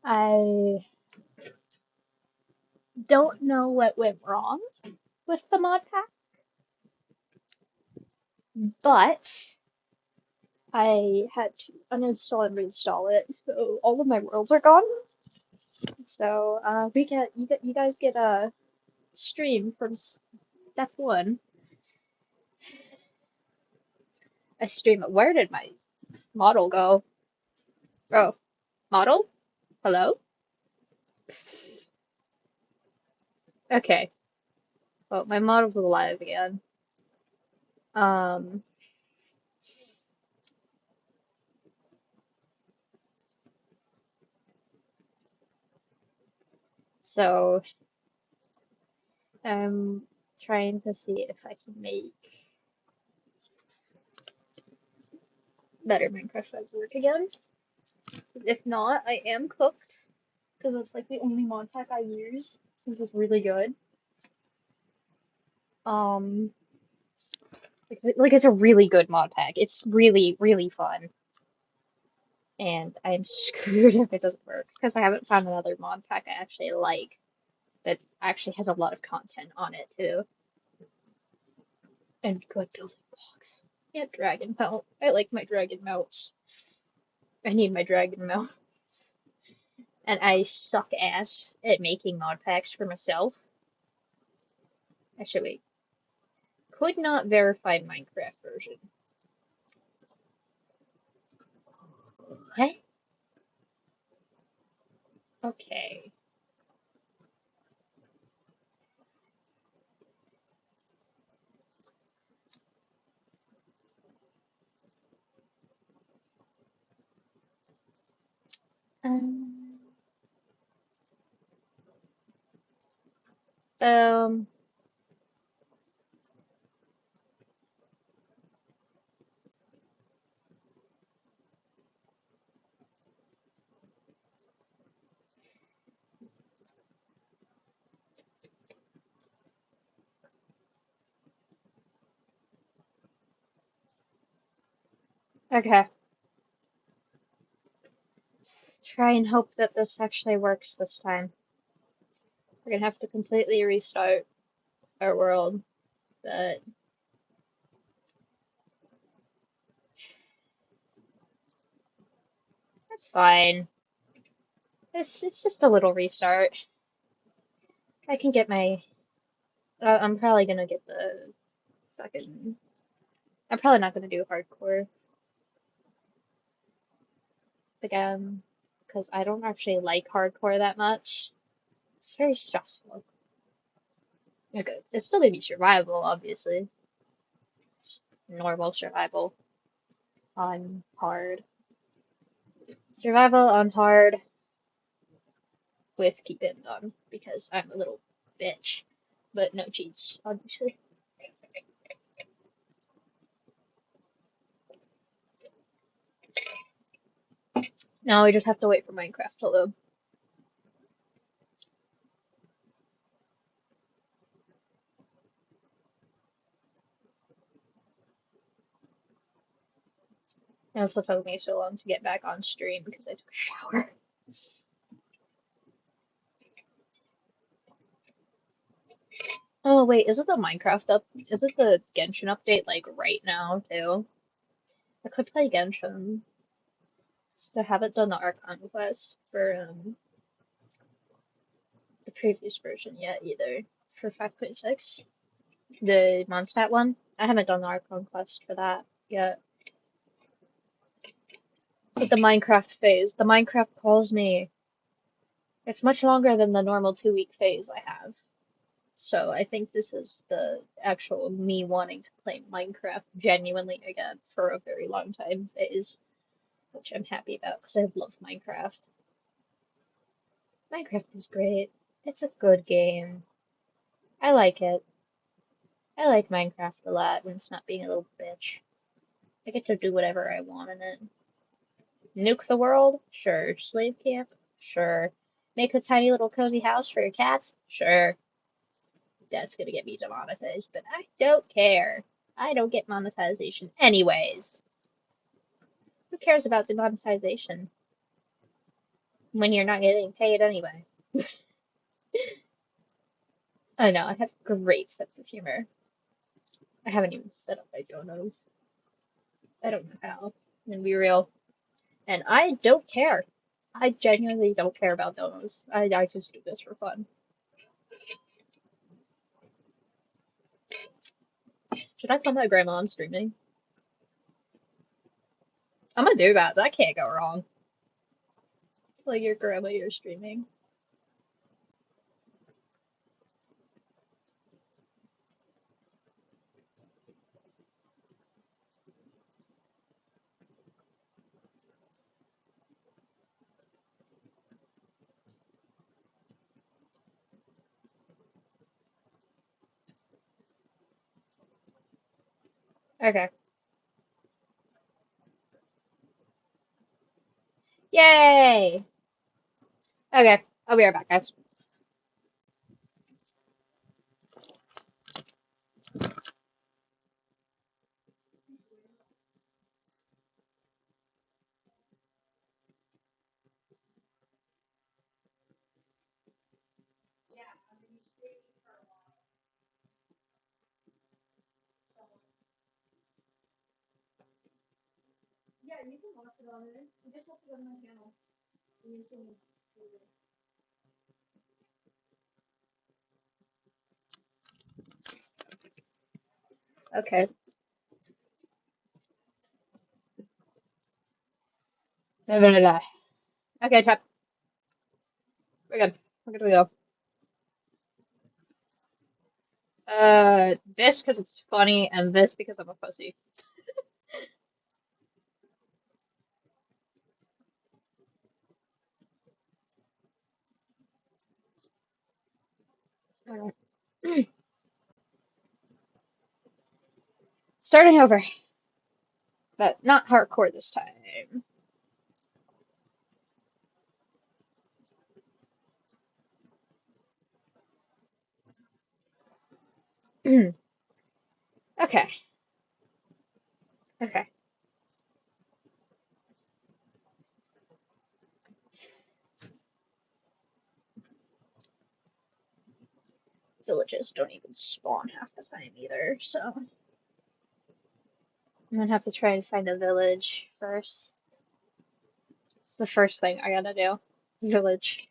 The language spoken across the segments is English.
I don't know what went wrong with the mod pack, but I had to uninstall and reinstall it, so all of my worlds are gone. So you guys get a stream from step one. A stream. Where did my model go? Oh, model? Hello? Okay. Well, my model's alive again. Um, so I'm trying to see if I can make better Minecraft Web work again. If not, I am cooked because that's like the only mod pack I use since it's really good. Um, it's a really good mod pack. It's really, really fun. And I'm screwed if it doesn't work because I haven't found another mod pack I actually like that actually has a lot of content on it too. And good building blocks. Yeah, dragon mount. I like my dragon mounts. I need my dragon mount. And I suck ass at making mod packs for myself. Actually, wait. Could not verify Minecraft version. What? Okay. Um, um, okay. Let's try and hope that this actually works this time. We're gonna have to completely restart our world, but that's fine. It's just a little restart. I can get my. I'm probably gonna get the fucking. I'm probably not gonna do hardcore again because I don't actually like hardcore that much. It's very stressful. Okay, it's still gonna be survival, obviously. Just normal survival on hard. Survival on hard with keep it on because I'm a little bitch. But no cheats, obviously. Now we just have to wait for Minecraft to load. It also took me so long to get back on stream because I took a shower. Oh wait, is it the Minecraft up? Is it the Genshin update like right now too? I could play Genshin. Just I haven't done the Archon quest for the previous version yet either. For 5.6. The Mondstadt one. I haven't done the Archon quest for that yet. But the Minecraft calls me. It's much longer than the normal 2 week phase I have. So I think this is the actual me wanting to play Minecraft genuinely again for a very long time phase, which I'm happy about because I love Minecraft. Minecraft is great. It's a good game. I like it. I like Minecraft a lot when it's not being a little bitch. I get to do whatever I want in it. Nuke the world? Sure. Slave camp? Sure. Make a tiny little cozy house for your cats? Sure. That's gonna get me demonetized, but I don't care. I don't get monetization anyways. Who cares about demonetization? when you're not getting paid anyway. I know, I have great sense of humor. I haven't even set up my donos. I don't know how. And be real. And I don't care. I genuinely don't care about donos. I just do this for fun. Should I tell my grandma I'm streaming? I'm gonna do that. That can't go wrong. Tell your grandma you're streaming. Okay. Yay! Okay, I'll be right back, guys. Yeah, you can watch it on there. You just have to go to my channel. You can. Okay. Blah, blah, blah, blah. Okay, tap. We're good. We're good to go. This because it's funny, and this because I'm a pussy. Alright. Starting over, but not hardcore this time. Okay. Okay. Villages don't even spawn half the time either, so I'm gonna have to try and find a village first. It's the first thing I gotta do. Village.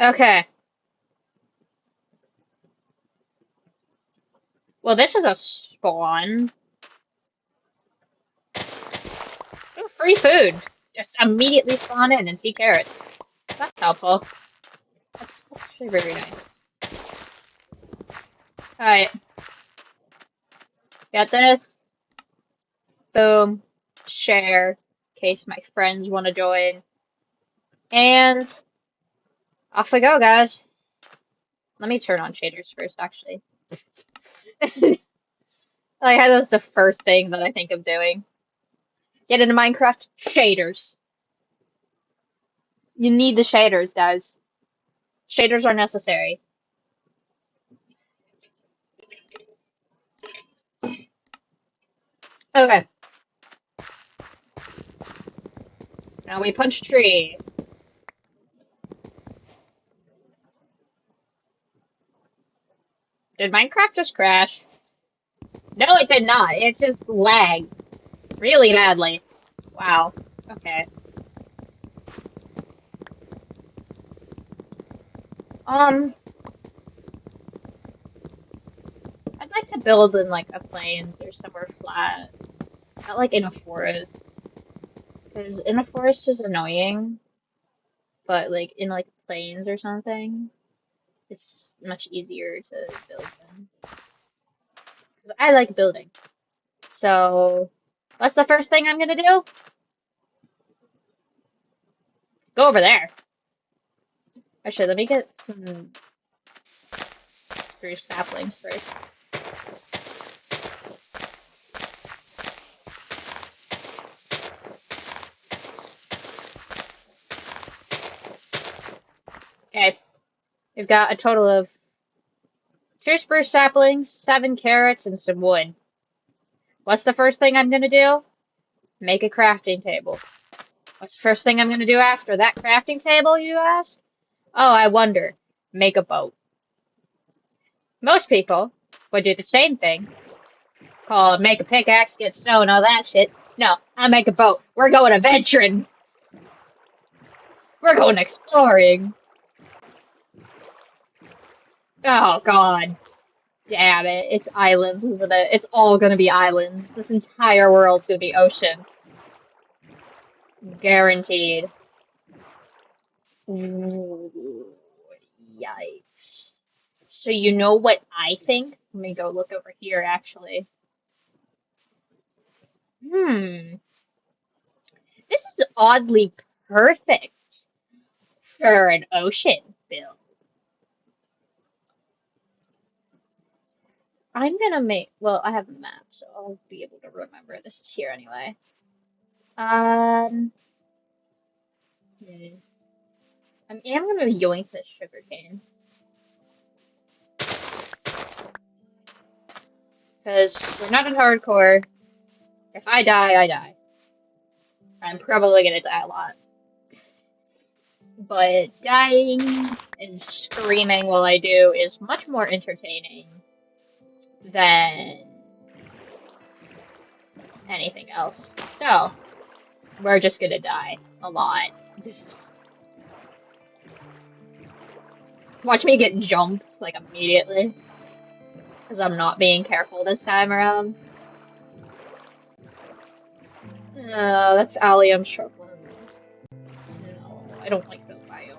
Okay. Well, this is a spawn. Oh, free food. Just immediately spawn in and see carrots. That's helpful. That's actually very nice. Alright, got this. Boom. Share. In case my friends want to join. And off we go, guys. Let me turn on shaders first, actually. Like, that's the first thing that I think of doing. Get into Minecraft. Shaders. You need the shaders, guys. Shaders are necessary. Okay. Now we punch tree. Did Minecraft just crash? No, it did not. It just lagged really badly. Wow. Okay. Um, I'd like to build in like a plains or somewhere flat, not like in a forest, because in a forest is annoying, but like in like plains or something, it's much easier to build in. Because I like building. So, what's the first thing I'm gonna do? Go over there. Actually, let me get some spruce saplings first. Okay, we've got a total of 2 spruce saplings, 7 carrots, and some wood. What's the first thing I'm gonna do? Make a crafting table. What's the first thing I'm gonna do after that crafting table, you ask? Oh, I wonder. Make a boat. Most people would do the same thing. Call it make a pickaxe, get snow, and all that shit. No, I make a boat. We're going adventuring. We're going exploring. Oh, God. Damn it. It's islands, isn't it? It's all gonna be islands. This entire world's gonna be ocean. Guaranteed. Ooh, yikes. So you know what I think? Let me go look over here, actually. Hmm. This is oddly perfect for an ocean build. I'm gonna make, well, I have a map, so I'll be able to remember this is here anyway. Um, hmm. I am gonna yoink this sugar cane. Because we're not in hardcore. If I die, I die. I'm probably gonna die a lot. But dying and screaming while I do is much more entertaining than anything else. So, we're just gonna die a lot. Just watch me get jumped, like, immediately. Because I'm not being careful this time around. No, that's allium sharpler. No, I don't like the biome.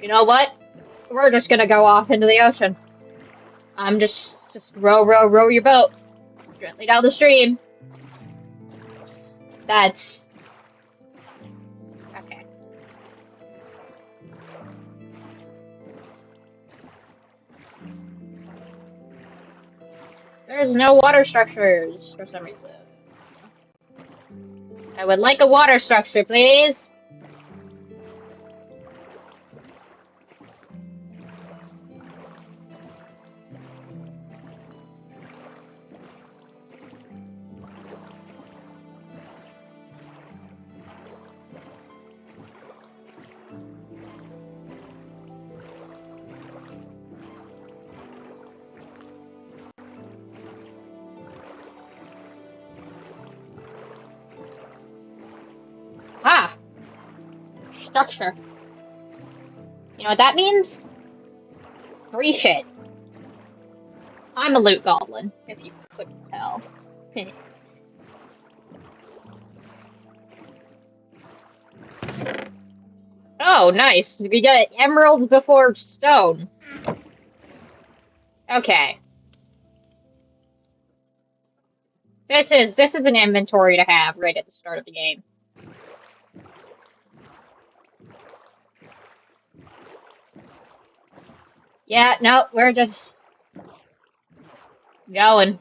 You know what? We're just gonna go off into the ocean. I'm just row your boat gently down the stream. That's okay. There's no water structures for some reason. I would like a water structure, please. Ah, structure. You know what that means? Free shit. I'm a loot goblin, if you couldn't tell. Oh, nice. We got emeralds before stone. Okay. This is an inventory to have right at the start of the game. Yeah, no, we're just going.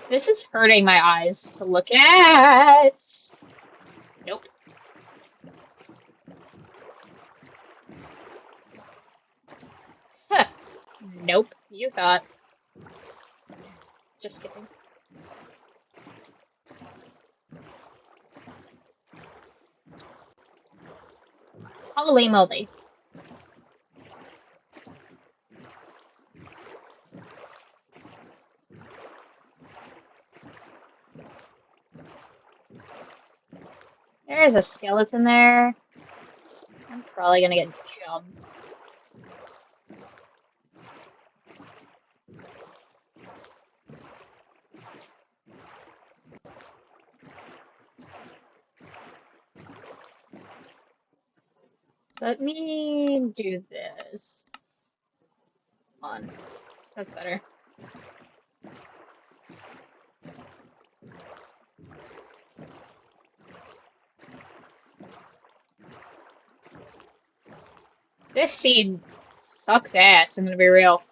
This is hurting my eyes to look at. Nope. Huh. Nope. You thought. Just kidding. Holy moly. There's a skeleton there. I'm probably gonna get jumped. Let me do this. On. That's better. This seed sucks ass, I'm gonna be real.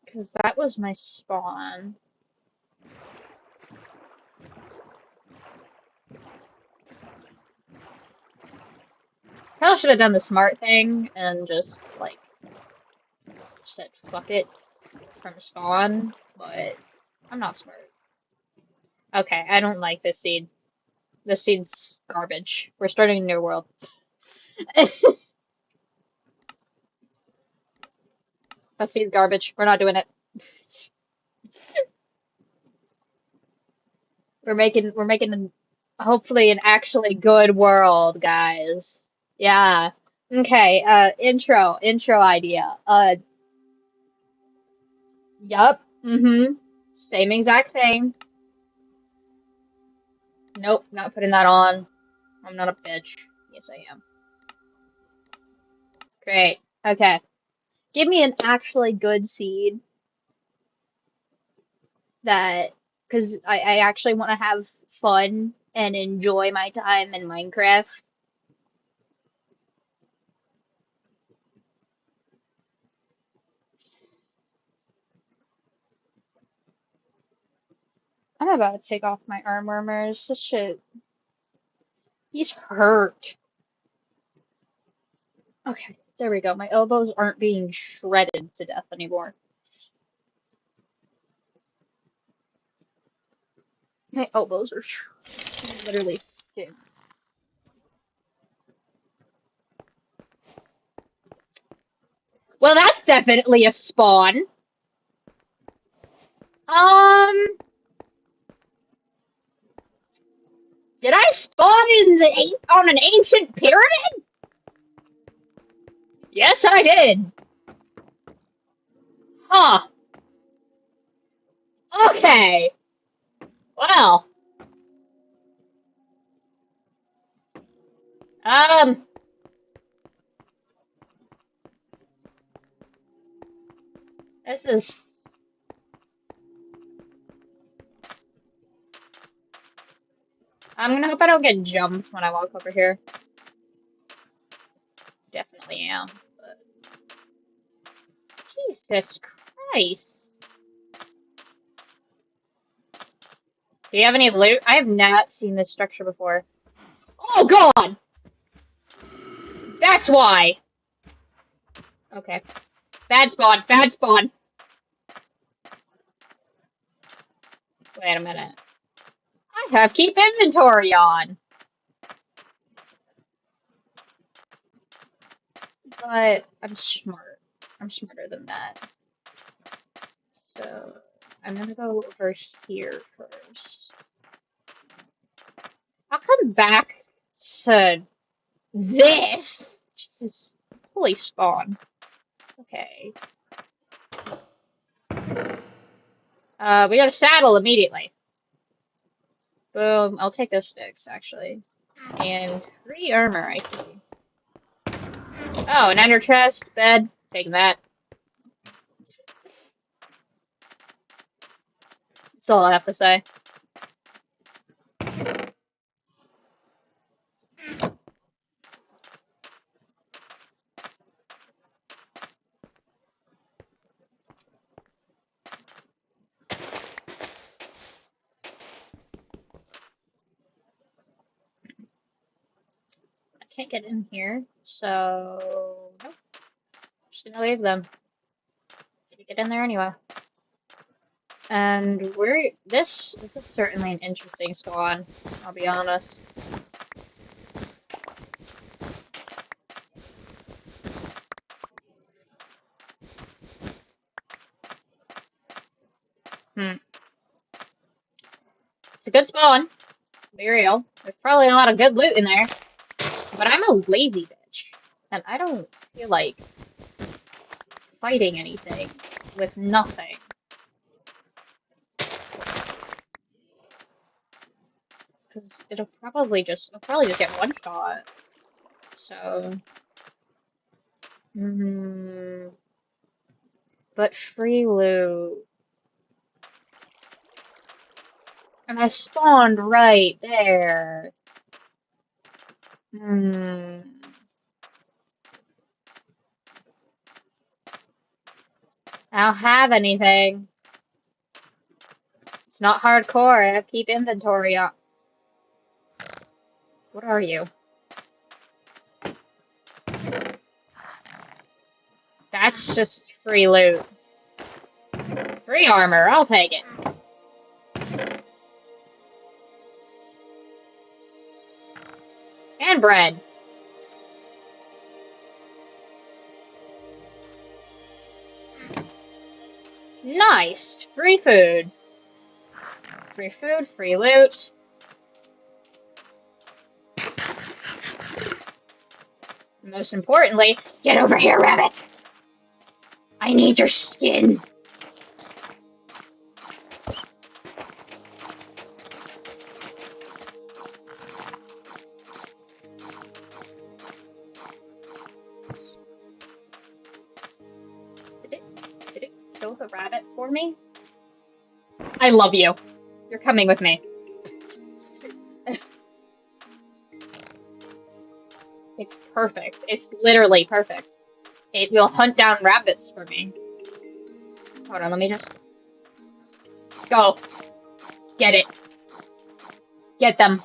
Because that was my spawn. Probably should have done the smart thing and just, like, said fuck it from spawn, but I'm not smart. Okay, I don't like this seed. This seed's garbage. We're starting a new world. That seed's garbage. We're not doing it. We're making hopefully an actually good world, guys. Yeah. Okay, intro idea. Yup. Mm-hmm. Same exact thing. Nope, not putting that on. I'm not a bitch. Yes, I am. Great. Okay. Give me an actually good seed that, because I actually want to have fun and enjoy my time in Minecraft. I'm about to take off my arm warmers. This shit, he's hurt. Okay, there we go. My elbows aren't being shredded to death anymore. My elbows are literally skin. Well, that's definitely a spawn. Um, did I spawn in on an ancient pyramid? Yes, I did. Huh. Okay. Well. Um. This is. I'm gonna hope I don't get jumped when I walk over here. Definitely am. But... Jesus Christ. Do you have any loot? I have not seen this structure before. Oh God! That's why. Okay. Bad spawn. Bad spawn. Wait a minute. I have keep inventory on. But I'm smart. I'm smarter than that. So I'm gonna go over here first. I'll come back to this. Jesus. Holy spawn. Okay. We got a saddle immediately. Boom. I'll take those sticks, actually. And free armor, I see. Oh, an ender chest, bed. Taking that. That's all I have to say. I can't get in here, so nope. Just gonna leave them. Didn't get in there anyway. And this is certainly an interesting spawn, I'll be honest. Hmm. It's a good spawn. Be real. There's probably a lot of good loot in there. But I'm a lazy bitch. And I don't feel like fighting anything with nothing. Because it'll probably just get one shot. So, mm, but free loot. And I spawned right there. Hmm. I don't have anything. It's not hardcore. I have to keep inventory on. What are you? That's just free loot. Free armor. I'll take it. And bread. Nice. Free food. Free food, free loot. Most importantly, get over here, rabbit! I need your skin! Did it kill the rabbit for me? I love you. You're coming with me. It's perfect. It's literally perfect. It will hunt down rabbits for me. Hold on, let me just... Go. Get it. Get them.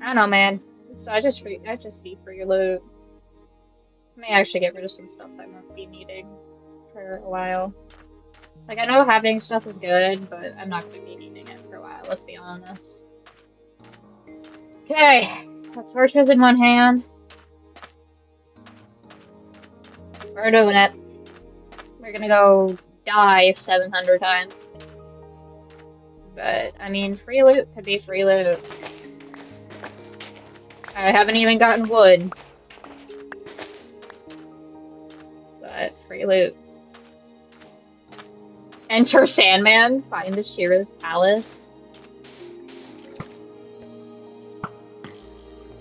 I don't know, man. So I just see free loot. I may actually get rid of some stuff I won't be needing for a while. Like, I know having stuff is good, but I'm not going to be needing it for a while, let's be honest. Okay, got torches in one hand. We're doing it. We're gonna go die 700 times. But, I mean, free loot could be free loot. I haven't even gotten wood. But, free loot. Enter Sandman, find the Shira's palace.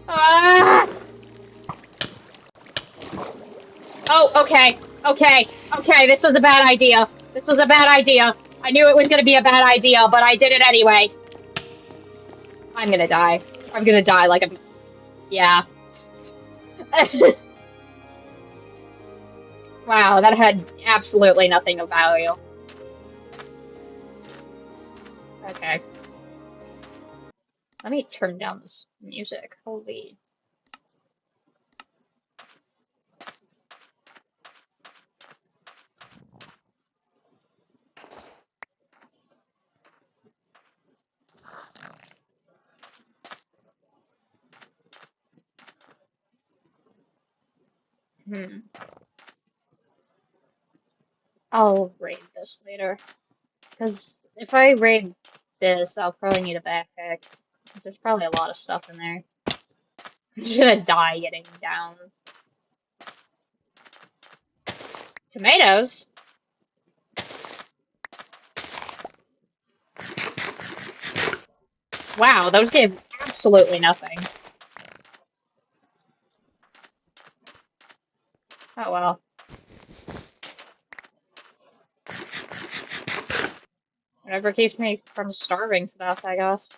Ah! Oh, okay, okay, okay, this was a bad idea. This was a bad idea. I knew it was gonna be a bad idea, but I did it anyway. I'm gonna die. I'm gonna die like a... Yeah. Wow, that had absolutely nothing of value. Okay. Let me turn down this music. Holy... Hmm. I'll raid this later. Because if I raid this, I'll probably need a backpack. 'Cause there's probably a lot of stuff in there. I'm just gonna die getting down. Tomatoes? Wow, those gave absolutely nothing. Oh well. Whatever keeps me from starving to death, I guess.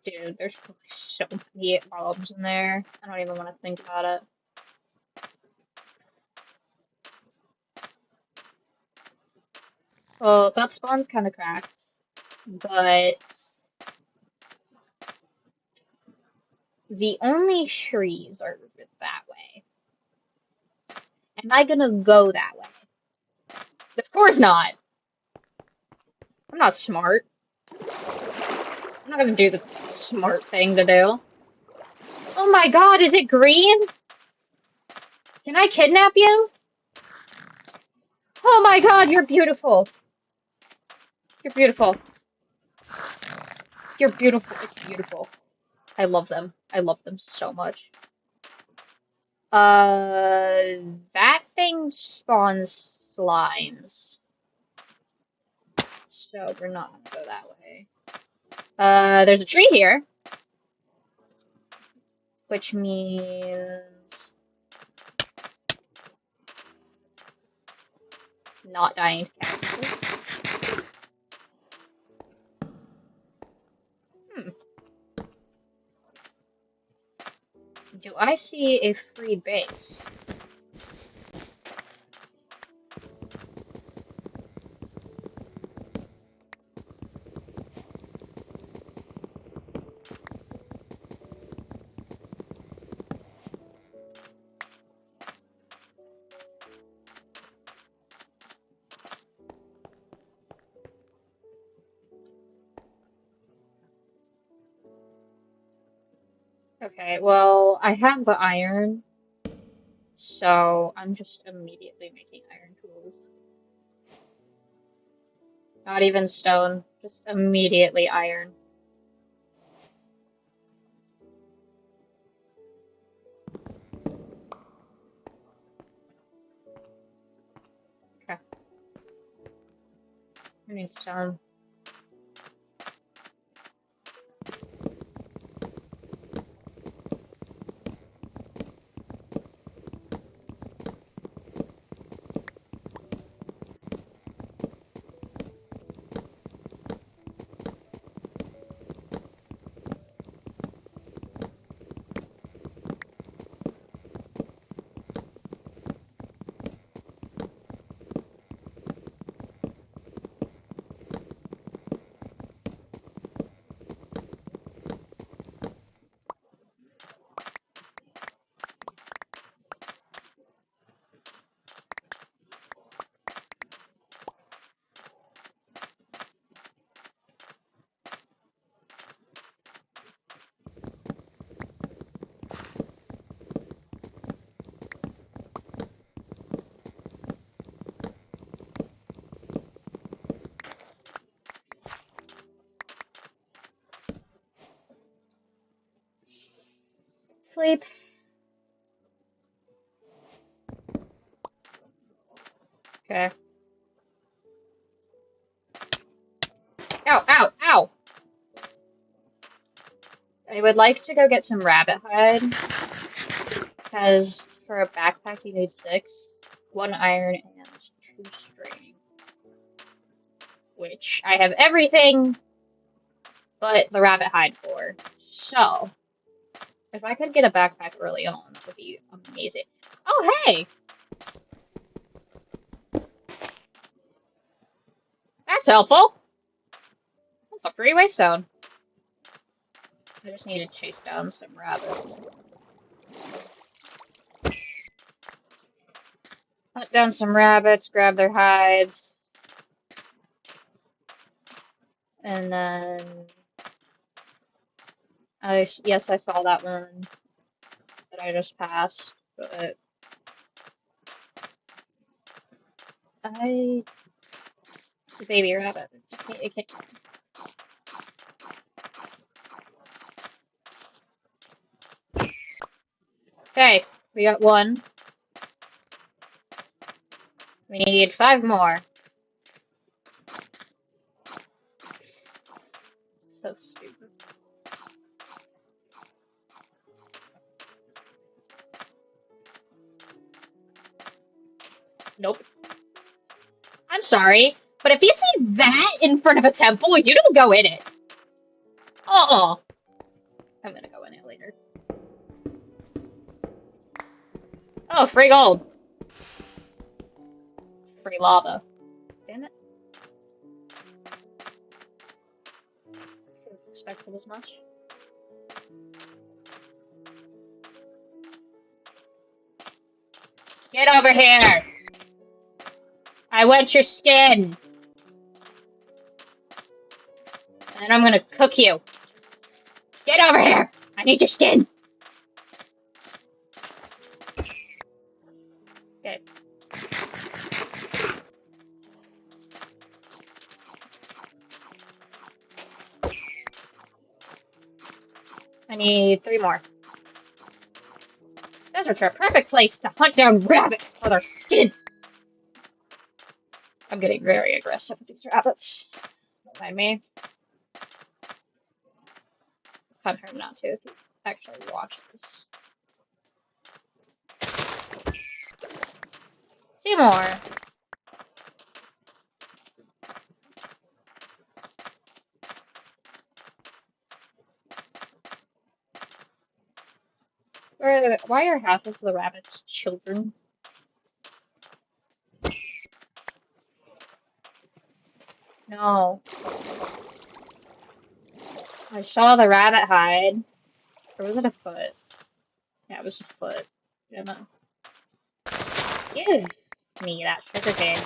Dude, there's probably so many mobs in there. I don't even want to think about it. Well, that spawn's kind of cracked. But the only trees are that way. Am I gonna go that way? Of course not. I'm not smart. I'm not gonna do the smart thing to do. Oh my god, is it green? Can I kidnap you? Oh my god, you're beautiful. You're beautiful. You're beautiful. It's beautiful. I love them. I love them so much. That thing spawns slimes, so we're not gonna go that way. There's a tree here, which means not dying to cactuses. Hmm. Do I see a free base? Okay, well, I have the iron, so I'm just immediately making iron tools. Not even stone, just immediately iron. Okay, I need stone. Sleep. Okay. Ow, ow, ow! I would like to go get some rabbit hide, because for a backpack you need 6, 1 iron, and 2 string. Which I have everything but the rabbit hide for. So, if I could get a backpack early on, that would be amazing. Oh, hey! That's helpful! That's a freeway stone. I just need to chase down some rabbits. Hunt down some rabbits, grab their hides, and then... yes, I saw that one that I just passed, but it's a baby rabbit. It can't. Okay, we got 1. We need 5 more. So stupid. Nope. I'm sorry, but if you see that in front of a temple, you don't go in it. Uh-uh. I'm gonna go in it later. Oh, free gold. Free lava. Damn it. Should've expected as much. Get over here! I want your skin! And I'm gonna cook you. Get over here! I need your skin! Okay. I need 3 more. Deserts are a perfect place to hunt down rabbits for their skin. I'm getting very aggressive with these rabbits. Don't mind me. It's kind of hard not to if you actually watch this. 2 more. Why are half of the rabbits children? No. I saw the rabbit hide. Or was it a foot? Yeah, it was a foot. I don't know. Give me that sugarcane.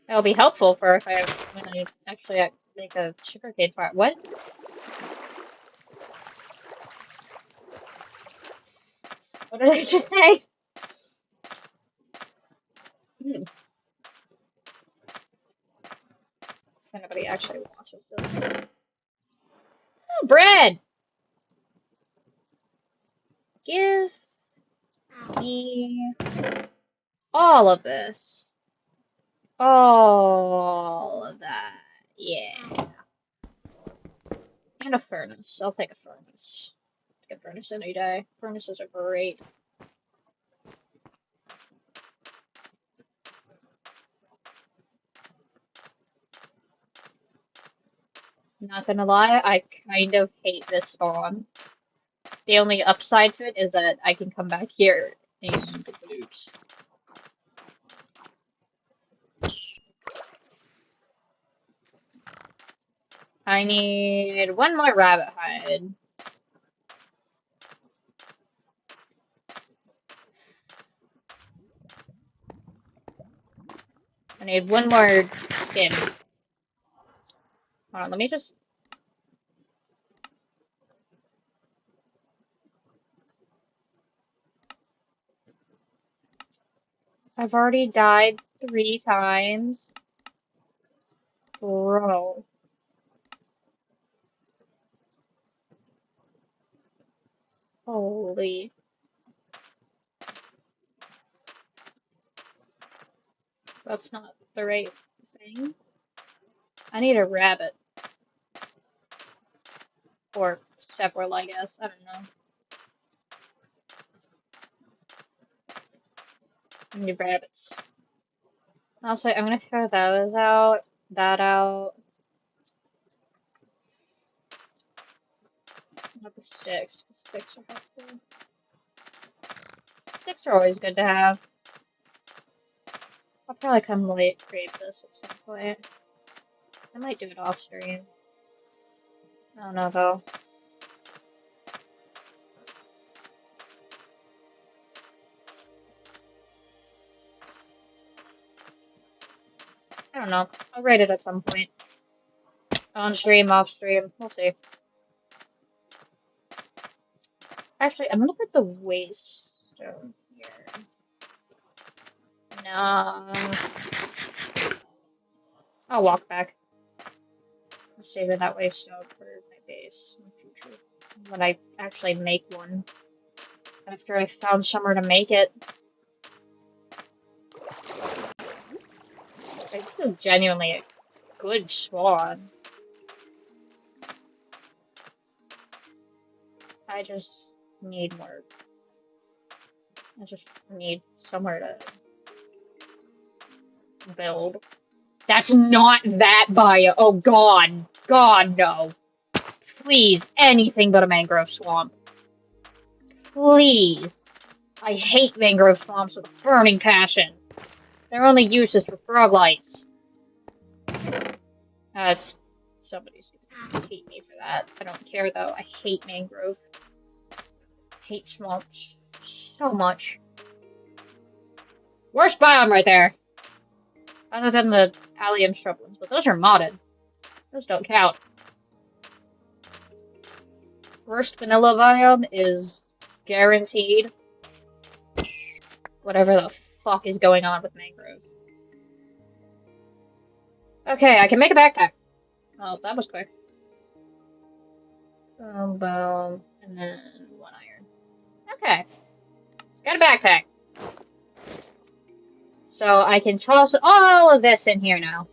That'll be helpful for if when I actually make a sugarcane farm. What? What did I just say? Hmm. If anybody actually watches this. Oh, bread! Give me all of this. All of that. Yeah. And a furnace. I'll take a furnace. Take a furnace any day. Furnaces are great. Not gonna lie, I kind of hate this spawn. The only upside to it is that I can come back here and get the loot. I need 1 more rabbit hide. I need 1 more skin. Hold on, let me just... I've already died 3 times. Bro. Holy. That's not the right thing. I need a rabbit. Or several, I guess. I don't know. I need rabbits. Also, I'm gonna throw those out. That out. Not the sticks. The sticks are helpful. Sticks are always good to have. I'll probably come late create this at some point. I might do it off stream. I don't know though. I don't know. I'll write it at some point. On stream, off stream. We'll see. Actually, I'm gonna put the waste stone here. No. I'll walk back. I'll save it that waste stone for my base in the future. When I actually make one. After I found somewhere to make it. This is genuinely a good spawn. I just need more. I just need somewhere to build. That's not that bio. Oh god. God, no. Please, anything but a mangrove swamp. Please. I hate mangrove swamps with a burning passion. They're only useless for frog lights. That's somebody's gonna hate me for that. I don't care though. I hate mangrove. Hate swamps so much. Worst biome right there. Other than the allium shrublands, but those are modded. Those don't count. Worst vanilla biome is guaranteed whatever the fuck is going on with mangrove. Okay, I can make a backpack. Oh, that was quick. Boom, boom, and then Okay, got a backpack. So I can toss all of this in here now.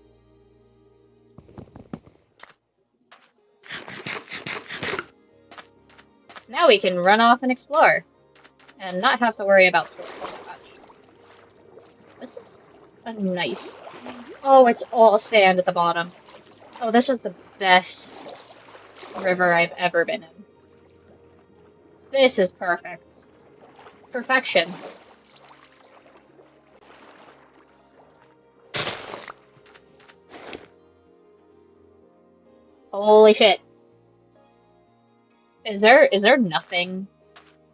Now we can run off and explore. And not have to worry about storage so much. This is a nice... Oh, it's all sand at the bottom. Oh, this is the best river I've ever been in. This is perfect. It's perfection. Holy shit. Is there nothing?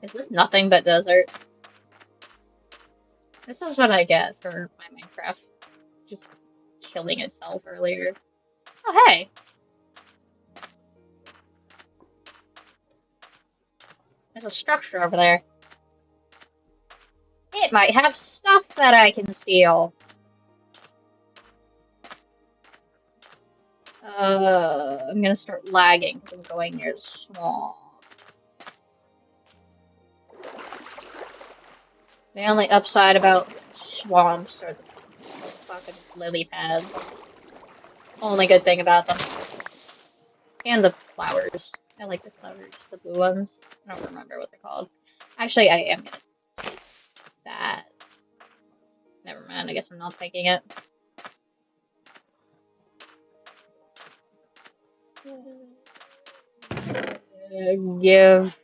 Is this nothing but desert? This is what I get for my Minecraft just killing itself earlier. Oh, hey! There's a structure over there. It might have stuff that I can steal. I'm gonna start lagging because I'm going near the swamp. The only upside about swamps are the fucking lily pads. Only good thing about them. And the flowers. I like the flowers, the blue ones. I don't remember what they're called. Actually, I am gonna take that. Never mind, I guess I'm not taking it. Give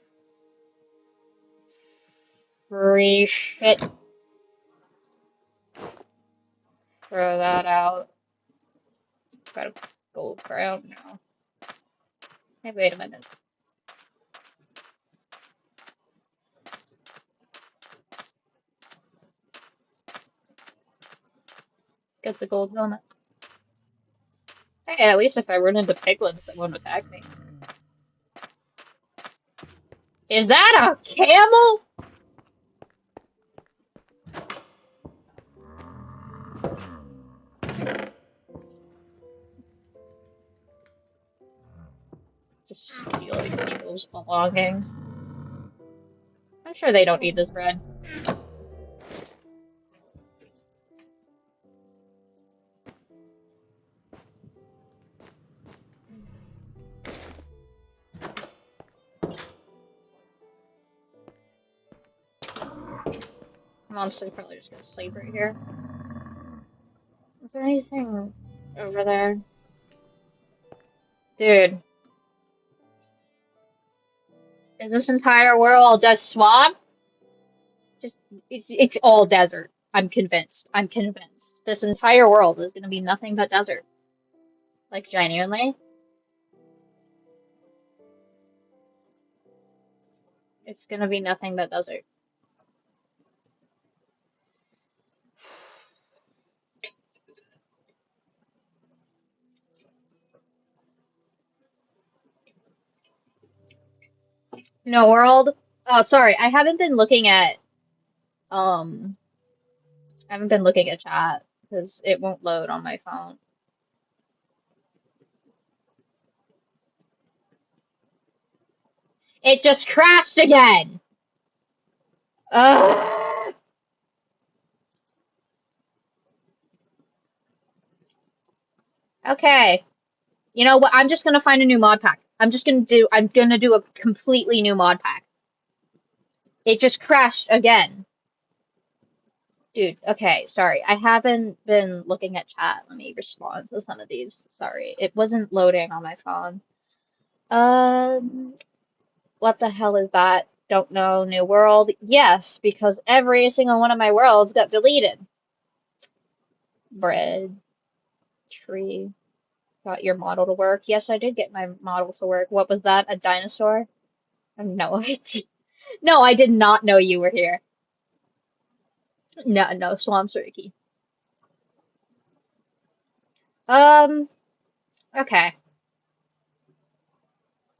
free shit. Throw that out. Got a gold crown now. Hey, wait a minute. Get the gold helmet. Hey, at least if I run into piglins, they won't attack me. Is that a camel? Just stealing people's belongings. I'm sure they don't need this bread. Monster probably just gonna sleep right here. Is there anything over there? Dude. Is this entire world just swamp? Just it's all desert. I'm convinced. I'm convinced. This entire world is gonna be nothing but desert. Like genuinely. It's gonna be nothing but desert. No world. Oh, sorry. Um I haven't been looking at chat because it won't load on my phone. It just crashed again. Ugh. Okay. You know what? I'm just gonna find a new mod pack. I'm gonna do a completely new mod pack. It just crashed again. Dude, okay, sorry. I haven't been looking at chat. Let me respond to some of these. Sorry. It wasn't loading on my phone. What the hell is that? Don't know. New world? Yes, because every single one of my worlds got deleted. Bread, tree. Got your model to work. Yes, I did get my model to work. What was that? A dinosaur? I have no idea. No, I did not know you were here. No, no, Swamps Ricky. Um, okay.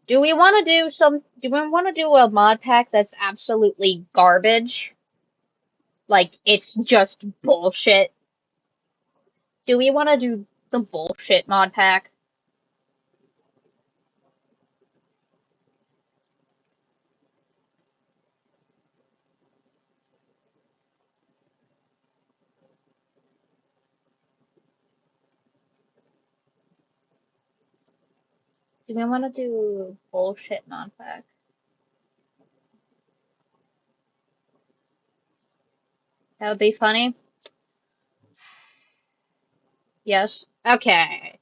Do we want to do a mod pack that's absolutely garbage? Like, it's just bullshit. Do we want to do the bullshit mod pack? Do we want to do bullshit non-pack? That would be funny. Yes. Okay.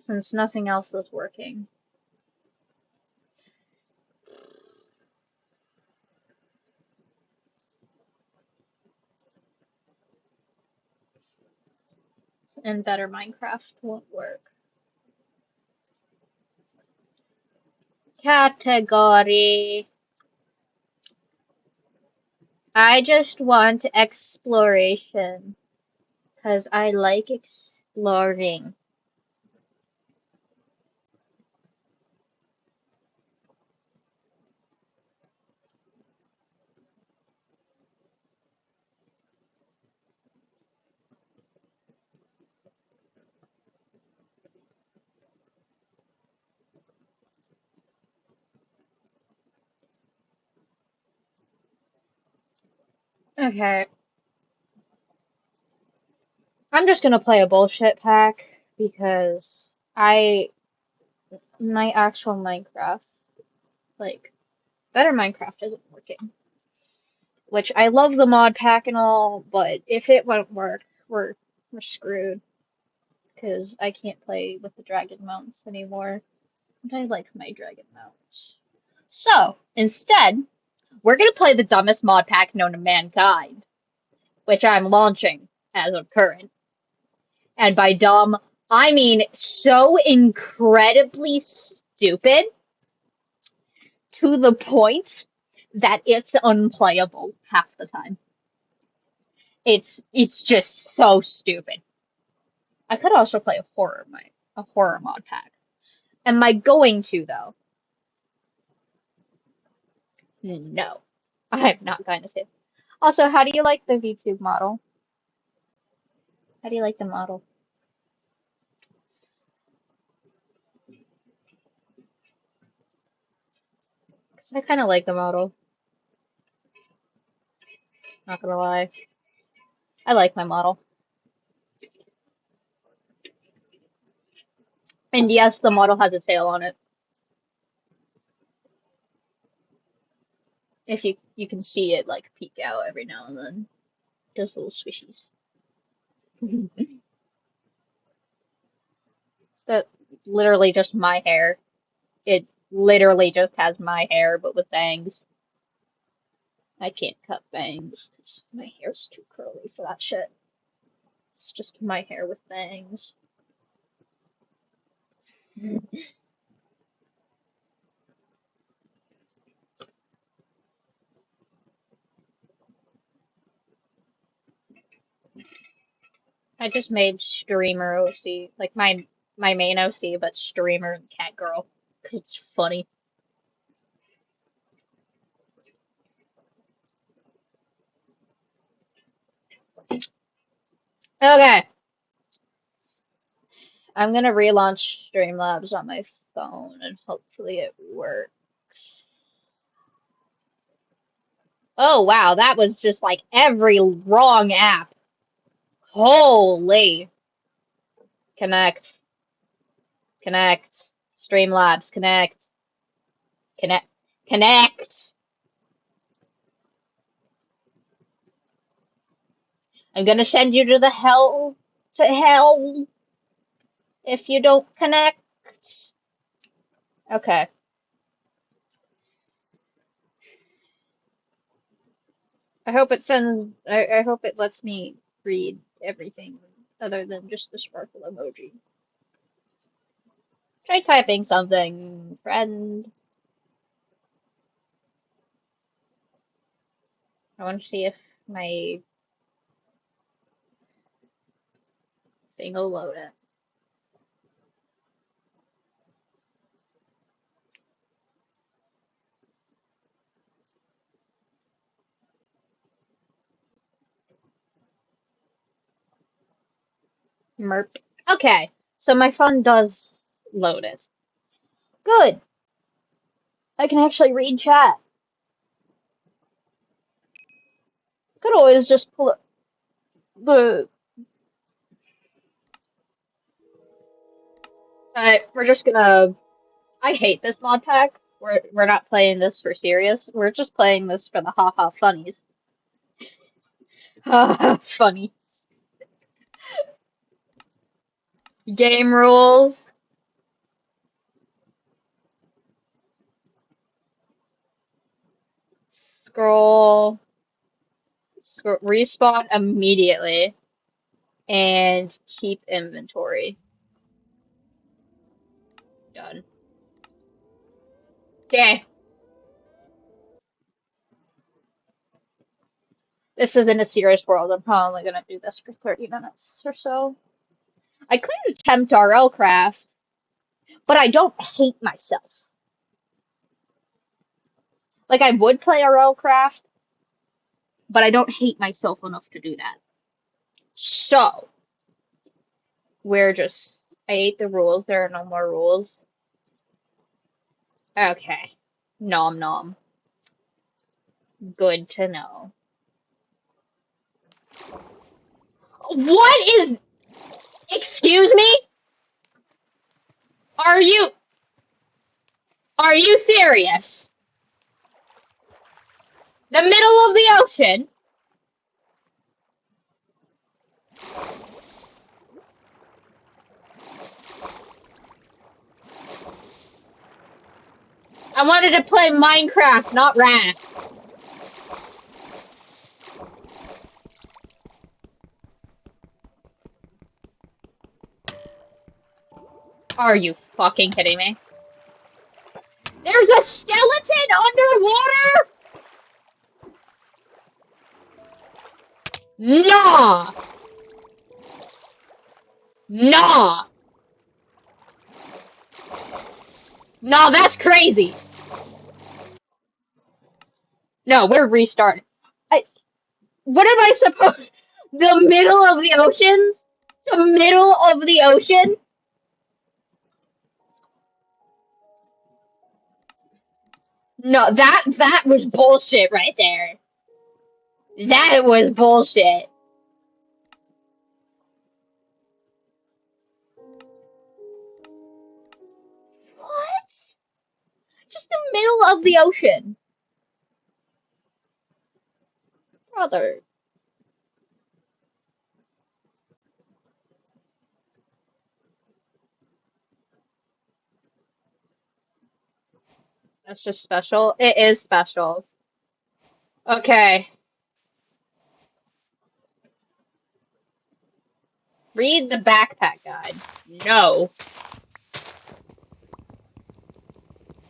Since nothing else is working. And better Minecraft won't work. Category. I just want exploration. Because I like exploring. Okay. I'm just gonna play a bullshit pack because my actual Minecraft, like, better Minecraft isn't working. Which I love the mod pack and all, but if it won't work, we're screwed because I can't play with the dragon mounts anymore. And I like my dragon mounts. So instead, we're gonna play the dumbest mod pack known to mankind, which I'm launching as of current. And by dumb, I mean so incredibly stupid to the point that it's unplayable half the time. It's just so stupid. I could also play a horror mod pack. Am I going to though? No, I'm not going to. Also, how do you like the VTube model? How do you like the model? Because I kind of like the model. Not gonna lie, I like my model. And yes, the model has a tail on it. If you can see it like peek out every now and then, just little swishies. That literally just my hair. It literally just has my hair, but with bangs. I can't cut bangs because my hair's too curly for that shit. It's just my hair with bangs. I just made streamer OC, like my main OC, but streamer and cat girl, because it's funny. Okay, I'm gonna relaunch Streamlabs on my phone and hopefully it works. Oh wow, that was just like every wrong app. Holy. Connect, connect, Streamlabs, connect, connect, connect. I'm gonna send you to hell if you don't connect. Okay. I hope it lets me read everything other than just the sparkle emoji. Try typing something, friend. I want to see if my thing will load it. Merp. Okay, so my phone does load it. Good. I can actually read chat. Could always just pull the. We're just gonna. I hate this mod pack. We're not playing this for serious. We're just playing this for the haha funnies. Haha funnies. Game rules. Scroll. Respawn immediately. And keep inventory. Done. Okay. This is in a serious world. I'm probably gonna do this for 30 minutes or so. I could attempt RL craft, but I don't hate myself. Like, I would play RL craft, but I don't hate myself enough to do that. So, we're just. I ate the rules. There are no more rules. Okay. Nom nom. Good to know. What is. Excuse me? Are you. Are you serious? The middle of the ocean? I wanted to play Minecraft, not Raft. Are you fucking kidding me? There's a skeleton underwater? Nah! Nah! Nah, that's crazy. No, we're restarting. I, what am I supposed? The middle of the oceans? The middle of the ocean? No, that was bullshit right there. That was bullshit. What? Just the middle of the ocean. Brother. That's just special. It is special. Okay. Read the backpack guide. No.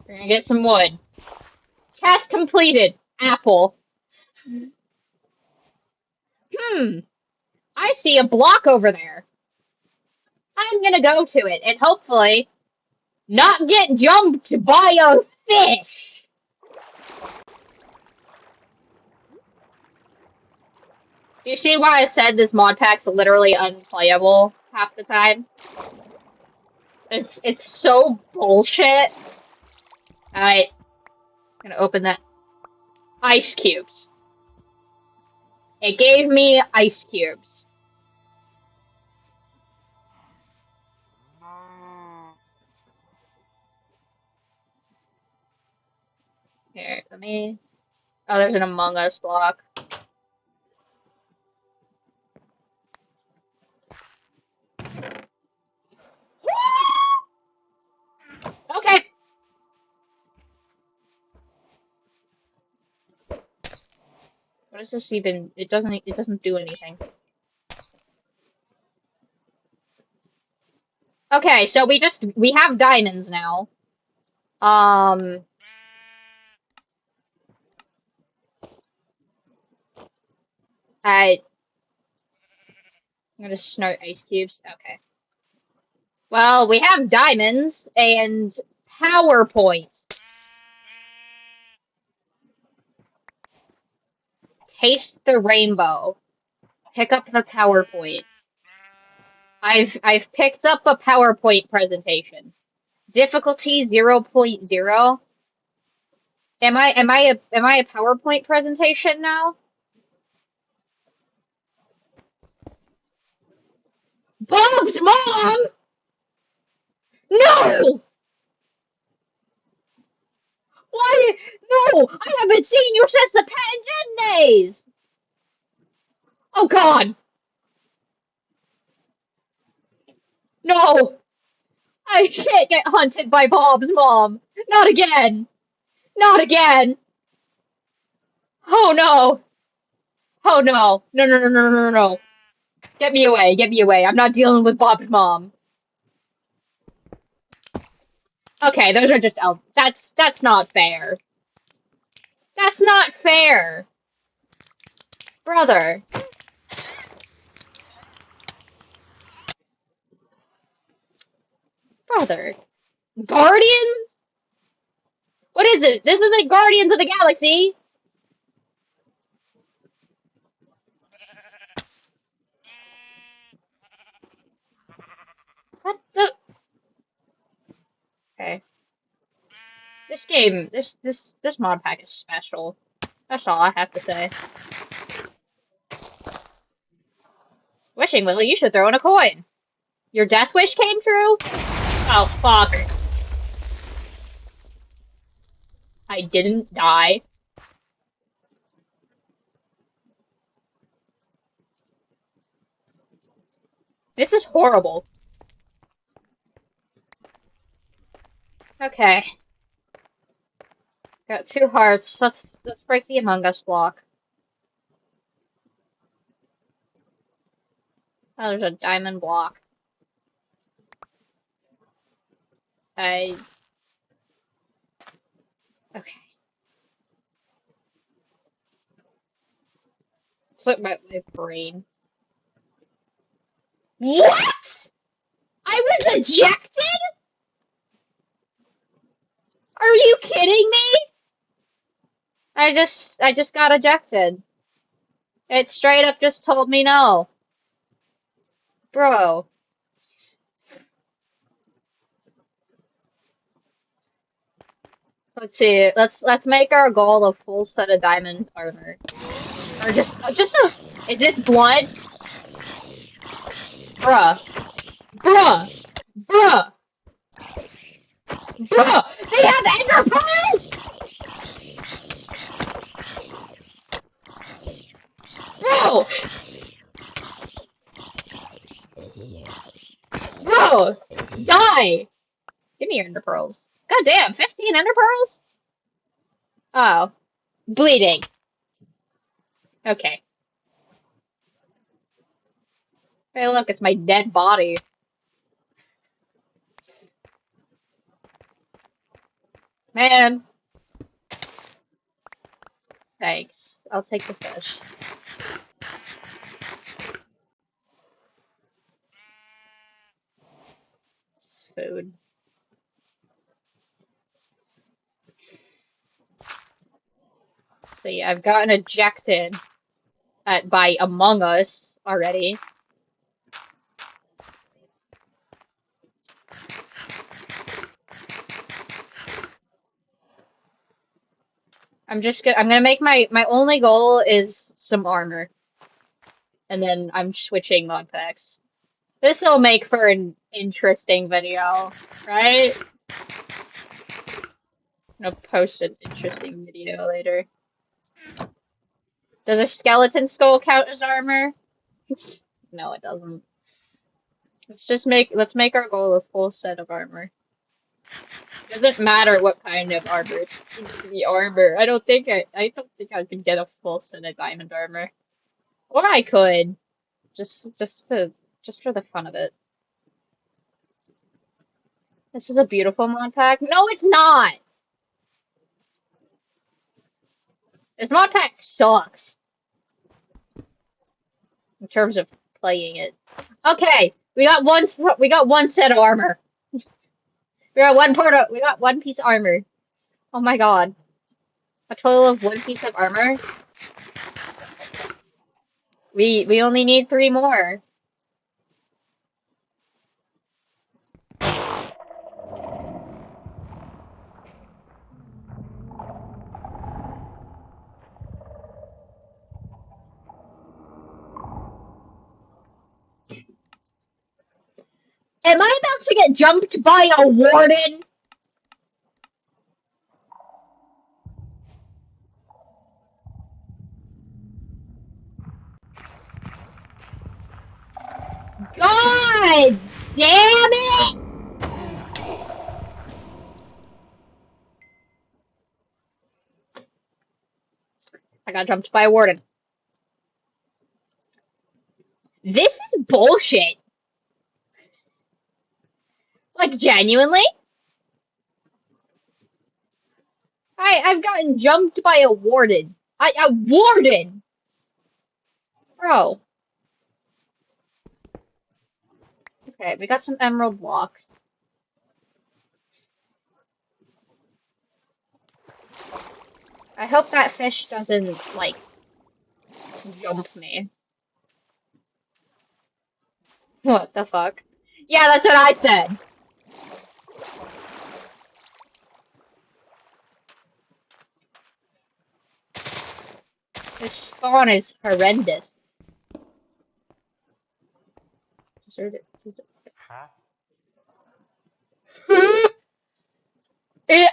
We're gonna get some wood. Task completed. Apple. Hmm. I see a block over there. I'm gonna go to it and hopefully not get jumped by a fish. Do you see why I said this mod pack's literally unplayable half the time? It's so bullshit. Alright, gonna open that. Ice cubes. It gave me ice cubes. Here, let me. Oh, there's an Among Us block. Okay. What does this even? It doesn't do anything. Okay, so we have diamonds now. Um, I'm gonna snort ice cubes. Okay. Well, we have diamonds and PowerPoint. Taste the rainbow. Pick up the PowerPoint. I've picked up a PowerPoint presentation. Difficulty 0.0. Am I a PowerPoint presentation now? Bob's mom! No! Why? No! I haven't seen you since the Pen days! Oh god! No! I can't get hunted by Bob's mom! Not again! Not again! Oh no! Oh no! No, no, no, no, no, no, no. Get me away, get me away. I'm not dealing with Bob's mom. Okay, those are just elf. That's not fair. That's not fair. Brother. Brother. Guardians? What is it? This isn't Guardians of the Galaxy. What the? Okay. This game, this mod pack is special. That's all I have to say. Wishing Lily, you should throw in a coin. Your death wish came true? Oh fuck. I didn't die. This is horrible. Okay. Got 2 hearts. Let's break the Among Us block. Oh, there's a diamond block. I okay. Slipped my brain. What? I was ejected? Are you kidding me? I just got ejected. It straight up just told me no. Bro. Let's see. Let's make our goal a full set of diamond armor. Or just a is this blood? Bruh. Bruh. Bruh. Bruh. They have ender pearls? Bro. Bro. Die. Give me your ender pearls. God damn, 15 ender pearls? Oh. Bleeding. Okay. Hey, look, it's my dead body. Man. Thanks. I'll take the fish. Food. See, I've gotten ejected by Among Us already. I'm gonna make my only goal is some armor. And then I'm switching mod packs. This'll make for an interesting video, right? I'm gonna post an interesting video later. Does a skeleton skull count as armor? No, it doesn't. Let's make our goal a full set of armor. Doesn't matter what kind of armor, it just needs to be armor. I don't think I could get a full set of diamond armor. Or I could. Just for the fun of it. This is a beautiful mod pack. No, it's not! This mod pack sucks in terms of playing it. Okay, we got one set of armor. We got one piece of armor. Oh my god. A total of one piece of armor? We only need 3 more. Am I about to get jumped by a warden? God damn it! I got jumped by a warden. This is bullshit. Like, genuinely? I've gotten jumped by a warden. A warden! Bro. Okay, we got some emerald blocks. I hope that fish doesn't, like, jump me. What the fuck? Yeah, that's what I said. This spawn is horrendous. Deserve it.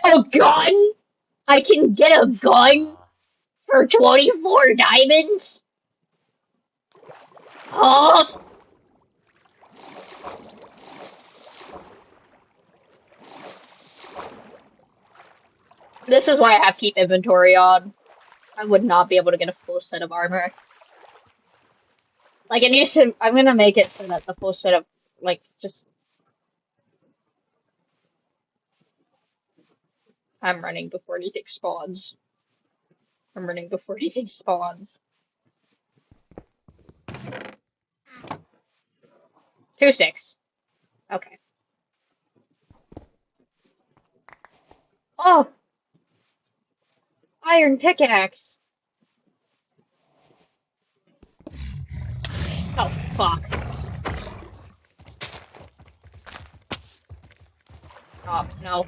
A gun? I can get a gun for 24 diamonds? Huh? This is why I have to keep inventory on. I would not be able to get a full set of armor. Like, it needs to, I'm gonna make it so that the full set of, like, just, I'm running before anything spawns. I'm running before anything spawns. 2 sticks. Okay. Oh! Iron pickaxe! Oh, fuck. Stop. No.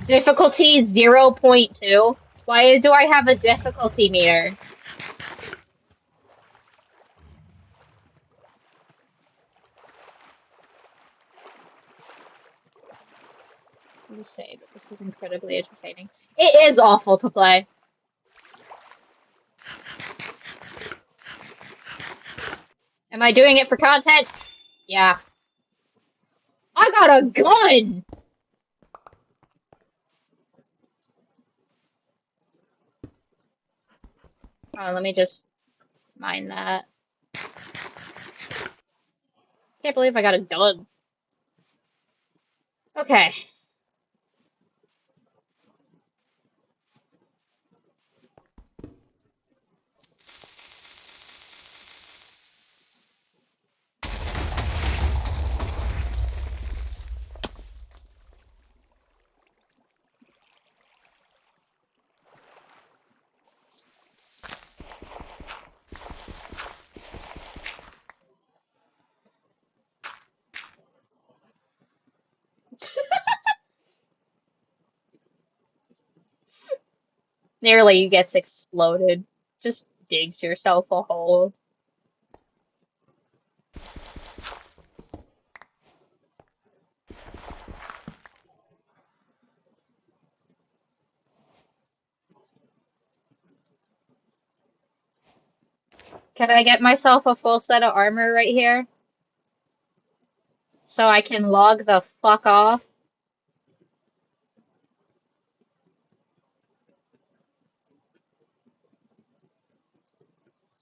Difficulty 0.2? Why do I have a difficulty meter? I'll just say that this is incredibly entertaining. It is awful to play. Am I doing it for content? Yeah. I got a gun! Oh, let me just mine that. Can't believe I got a gun. Okay. Nearly gets exploded. Just digs yourself a hole. Can I get myself a full set of armor right here? So I can log the fuck off?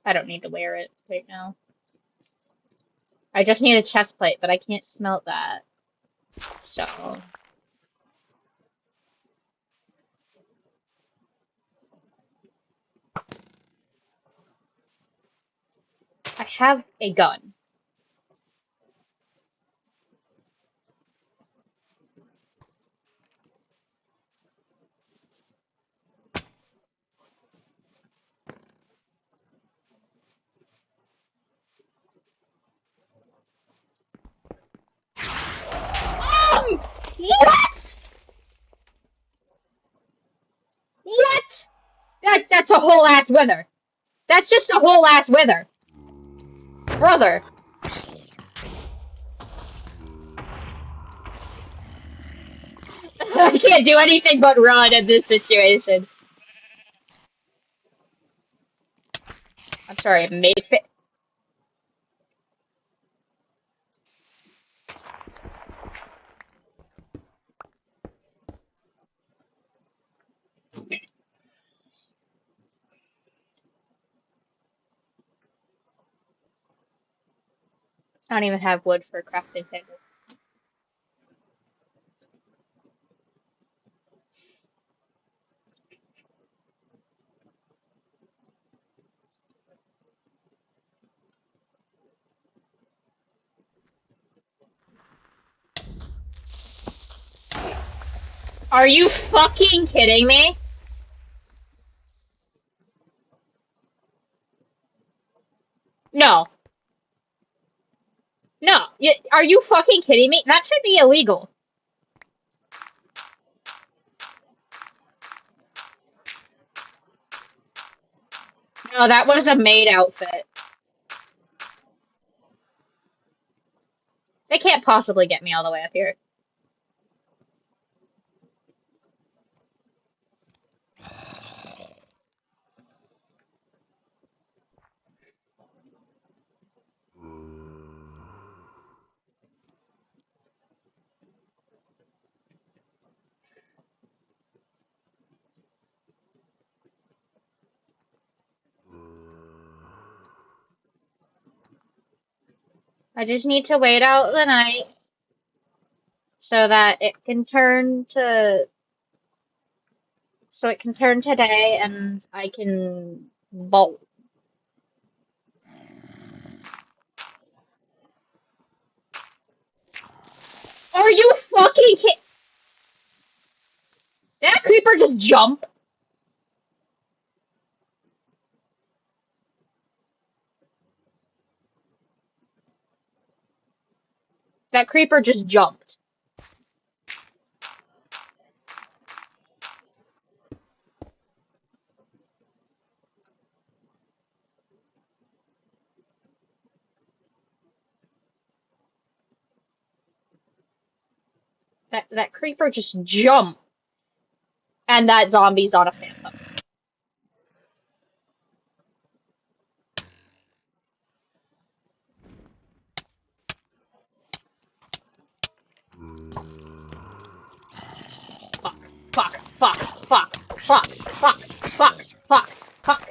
I don't need to wear it right now. I just need a chest plate, but I can't smelt that. So I have a gun. What? What? That's a whole ass wither. That's just a whole ass wither. Brother. I can't do anything but run in this situation. I'm sorry, I made it. I don't even have wood for a crafting table. Are you fucking kidding me? No. No. Are you fucking kidding me? That should be illegal. No, that was a maid outfit. They can't possibly get me all the way up here. I just need to wait out the night so that it can turn today and I can bolt. Are you fucking kidding? Did that creeper just jump? That creeper just jumped. That creeper just jumped. And that zombie's not a phantom. Fuck, fuck, fuck, fuck, fuck, fuck, fuck, fuck, fuck.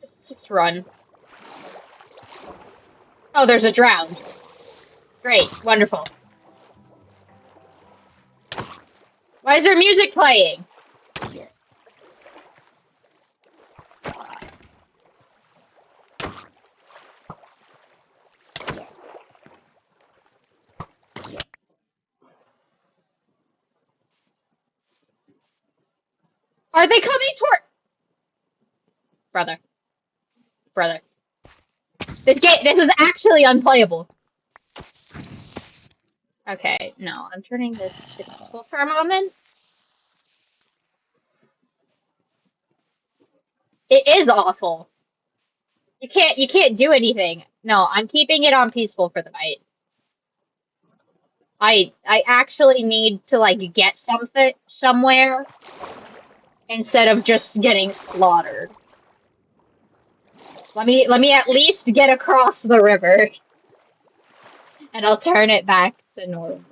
Just run. Oh, there's a drowned. Great, wonderful. Why is there music playing? Are they coming toward... Brother, brother. This is actually unplayable. Okay, no, I'm turning this to peaceful for a moment. It is awful. You can't do anything. No, I'm keeping it on peaceful for the night. I actually need to like get something somewhere instead of just getting slaughtered. Let me at least get across the river and I'll turn it back to normal.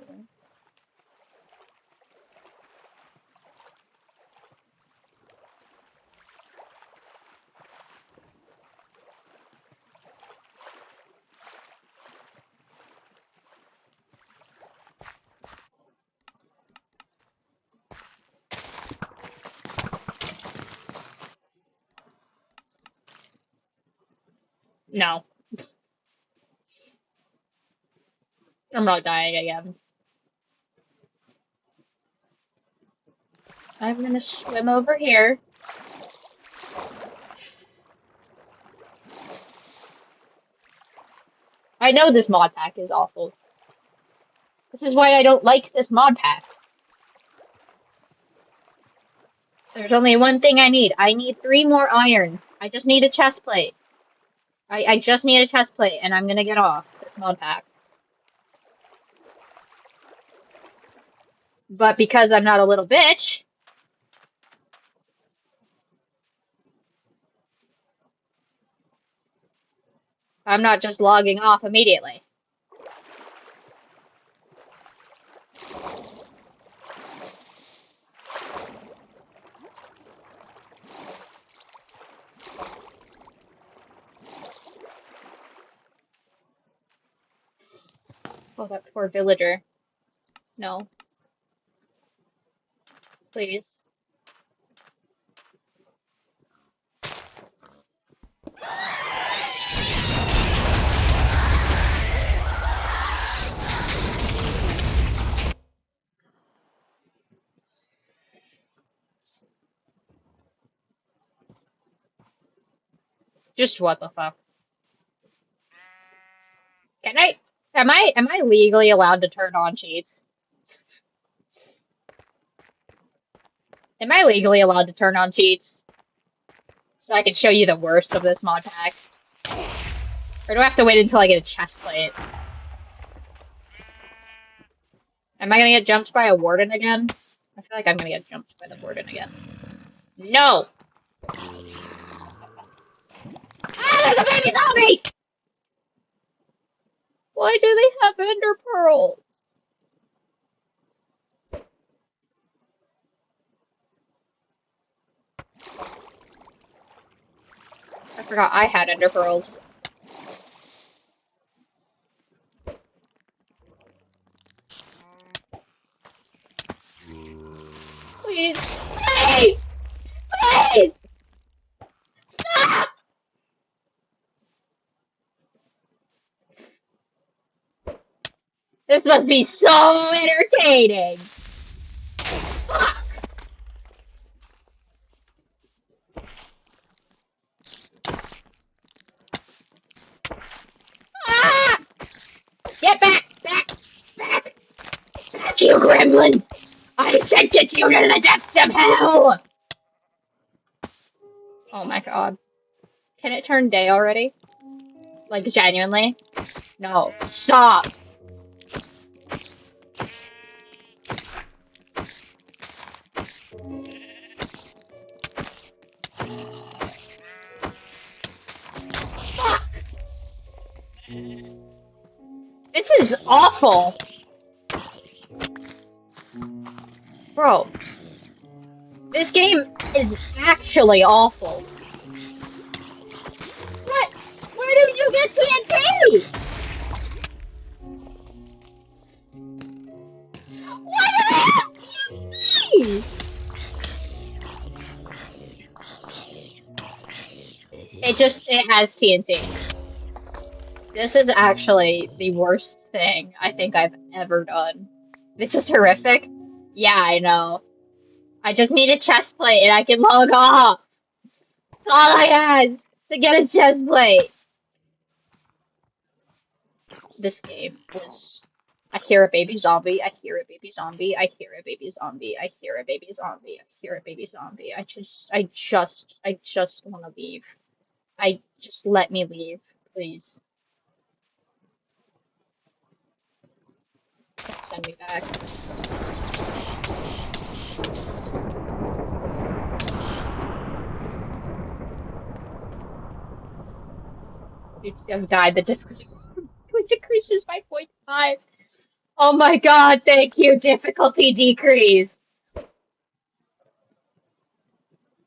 No, I'm not dying again. I'm gonna swim over here. I know this mod pack is awful. This is why I don't like this mod pack. There's only one thing I need. I need 3 more iron. I just need a chest plate. I just need a chest plate, and I'm gonna get off this mod pack. But because I'm not a little bitch, I'm not just logging off immediately. Oh, that poor villager. No, please. Just what the fuck? Can I? Am I legally allowed to turn on cheats? Am I legally allowed to turn on cheats so I can show you the worst of this mod pack? Or do I have to wait until I get a chest plate? Am I gonna get jumped by a warden again? I feel like I'm gonna get jumped by the warden again. No! Ah, there's a baby zombie! Why do they have ender pearls? I forgot I had ender pearls. Please, please, please, stop! This must be so entertaining. Fuck! Ah! Get back! Back! Back! Back, you gremlin! I sentenced you to the depths of hell! Oh my god. Can it turn day already? Like, genuinely? No. Stop! Fuck! This is awful! Bro, this game is actually awful. What? Where did you get TNT? Why do they have TNT? It has TNT. This is actually the worst thing I think I've ever done. This is horrific. Yeah, I know. I just need a chest plate and I can log off. That's all I ask to get a chest plate. This game was. I hear a baby zombie. I hear a baby zombie. I hear a baby zombie. I hear a baby zombie. I hear a baby zombie. I just want to leave. I just let me leave, please. Don't send me back. I've died. The difficulty decreases by 0.5. Oh my god, thank you, difficulty decrease.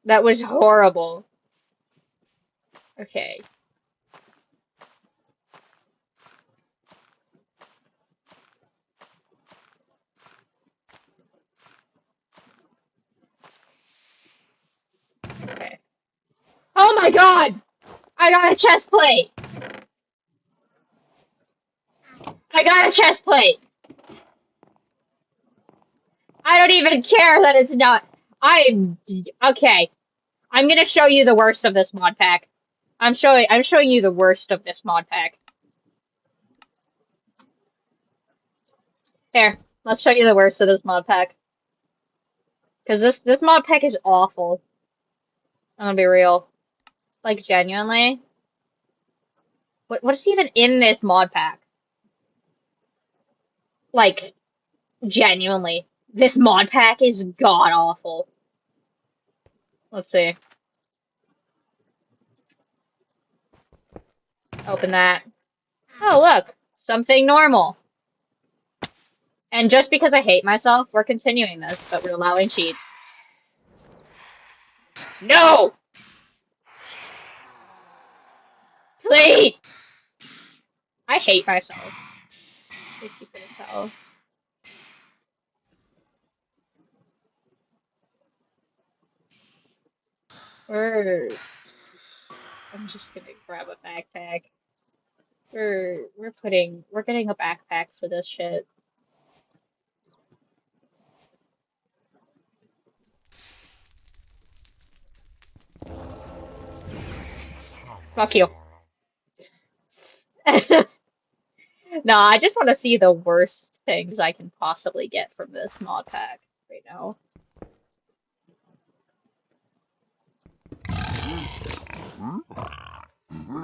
That was horrible. Okay. Okay. Oh my god! I got a chest plate! I got a chest plate! I don't even care that it's not. Okay. I'm gonna show you the worst of this mod pack. I'm showing you the worst of this mod pack. There. Let's show you the worst of this mod pack. Because this mod pack is awful. I'm gonna be real. Like, genuinely. What's even in this mod pack? Like, genuinely, this mod pack is god awful. Let's see. Open that. Oh, look, something normal. And just because I hate myself, we're continuing this, but we're allowing cheats. No! Please! I hate myself, if you couldn't tell. We're... I'm just gonna grab a backpack. We're getting a backpack for this shit. Fuck you. No, I just want to see the worst things I can possibly get from this mod pack right now.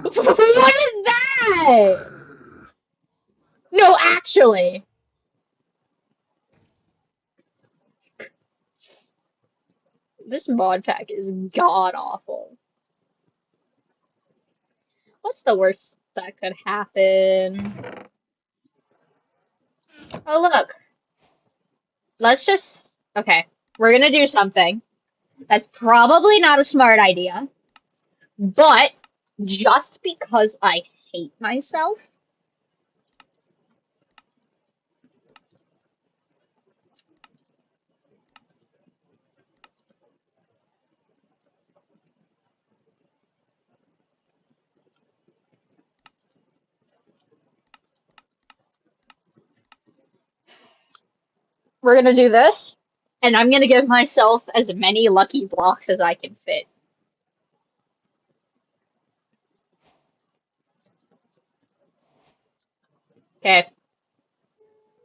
What is that? No, actually. This mod pack is god awful. What's the worst that could happen? Oh, look. Let's just. Okay. We're gonna do something. That's probably not a smart idea, but just because I hate myself, we're gonna do this, and I'm gonna give myself as many lucky blocks as I can fit. Okay.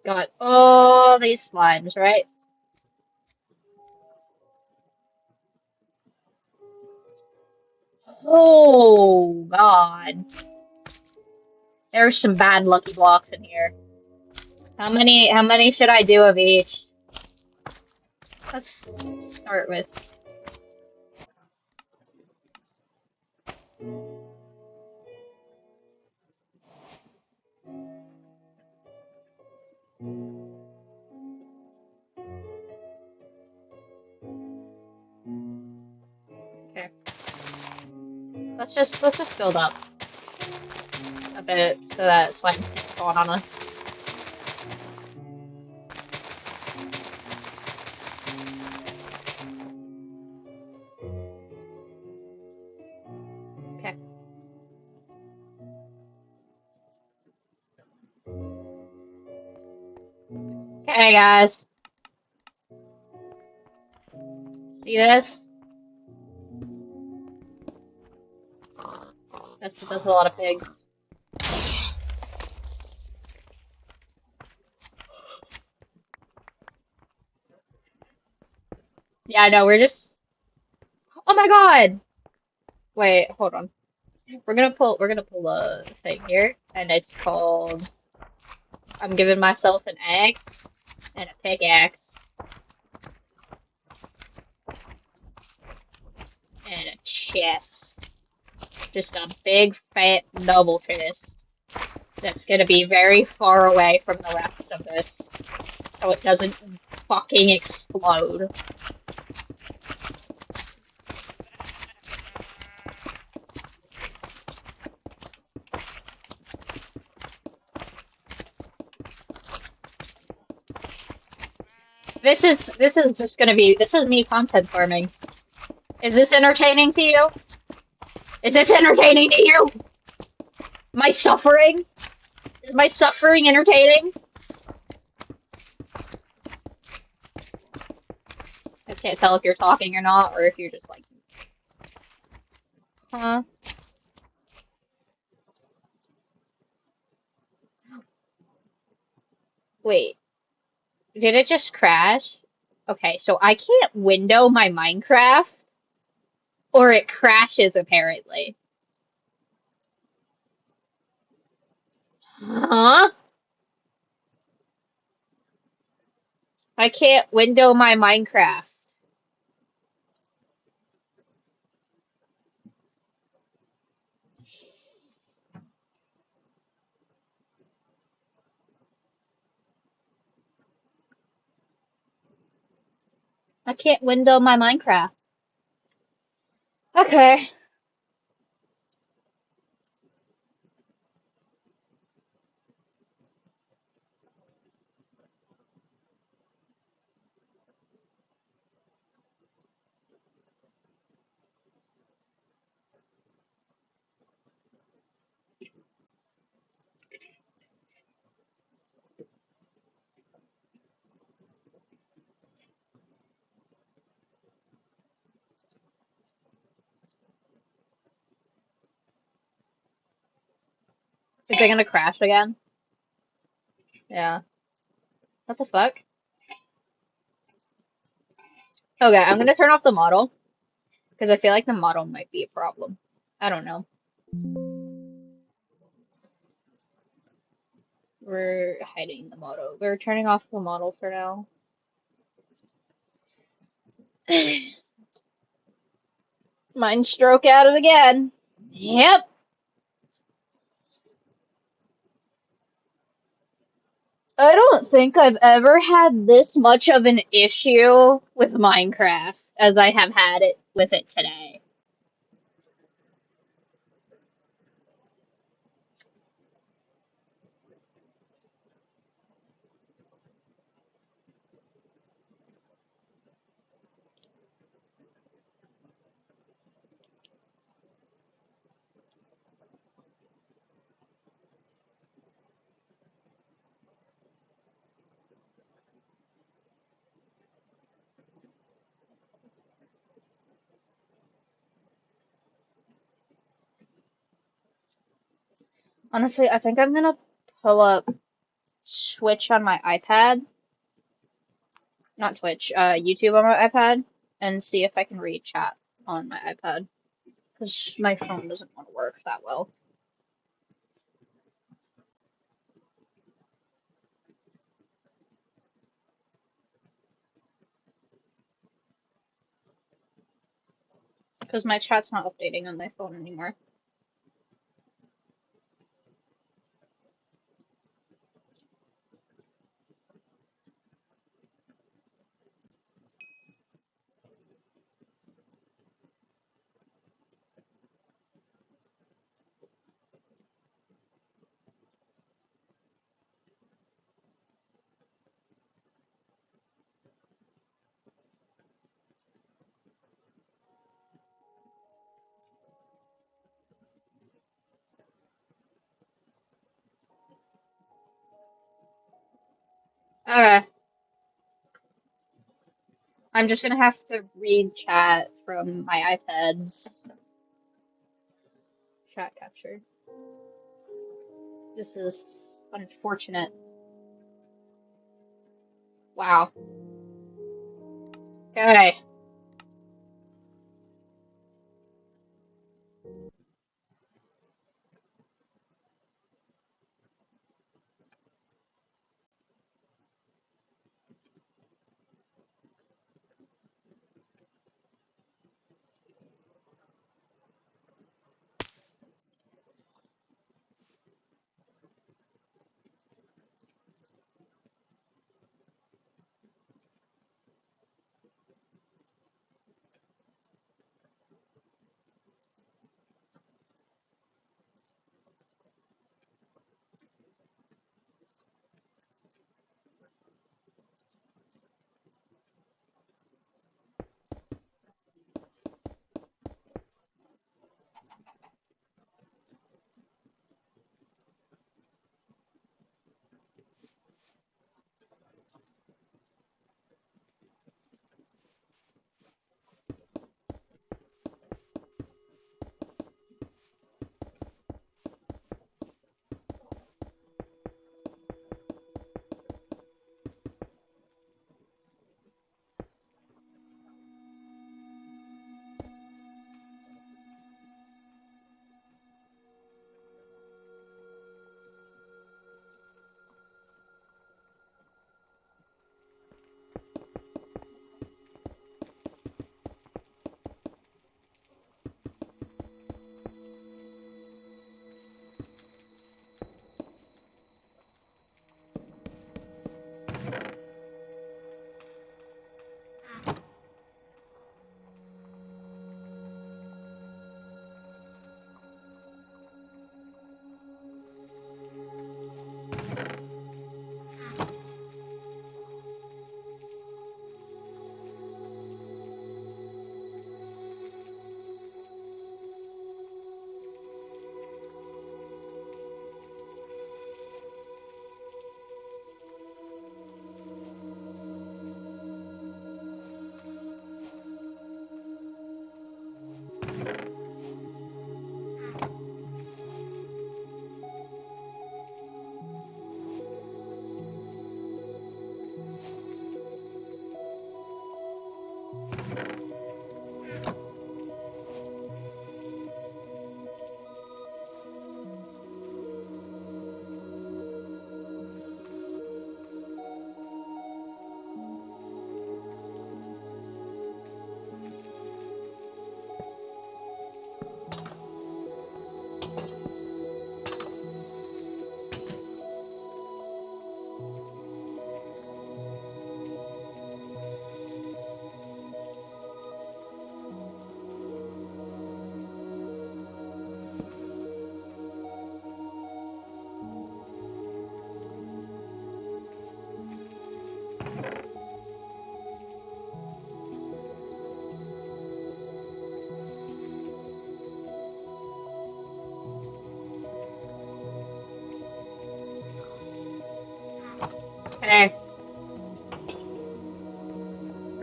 Got all these slimes, right? Oh, God. There's some bad lucky blocks in here. How many should I do of each? Let's start with okay. Let's just build up a bit so that slimes can spawn on us. Okay. Okay, guys. See this? That's a lot of pigs. Yeah, I know, we're just oh my God! Wait, hold on. We're gonna pull a thing here, and it's called I'm giving myself an axe and a pickaxe and a chest. Just a big fat double chest that's gonna be very far away from the rest of this so it doesn't fucking explode. This is just gonna be this is me content farming. Is this entertaining to you? Is this entertaining to you? My suffering? Is my suffering entertaining? I can't tell if you're talking or not, or if you're just like, huh? Wait, did it just crash? Okay, so I can't window my Minecraft, or it crashes apparently. Huh? I can't window my Minecraft. I can't window my Minecraft. Okay. Is it gonna crash again? Yeah. What the fuck? Okay, I'm gonna turn off the model because I feel like the model might be a problem. I don't know. We're hiding the model. We're turning off the model for now. Mind stroke at it again. Yep. I don't think I've ever had this much of an issue with Minecraft as I have had it with it today. Honestly, I think I'm gonna pull up Twitch on my iPad. Not Twitch, YouTube on my iPad and see if I can read chat on my iPad. Because my phone doesn't want to work that well. Because my chat's not updating on my phone anymore. Okay, I'm just gonna have to read chat from my iPad's chat capture. This is unfortunate. Wow. Okay.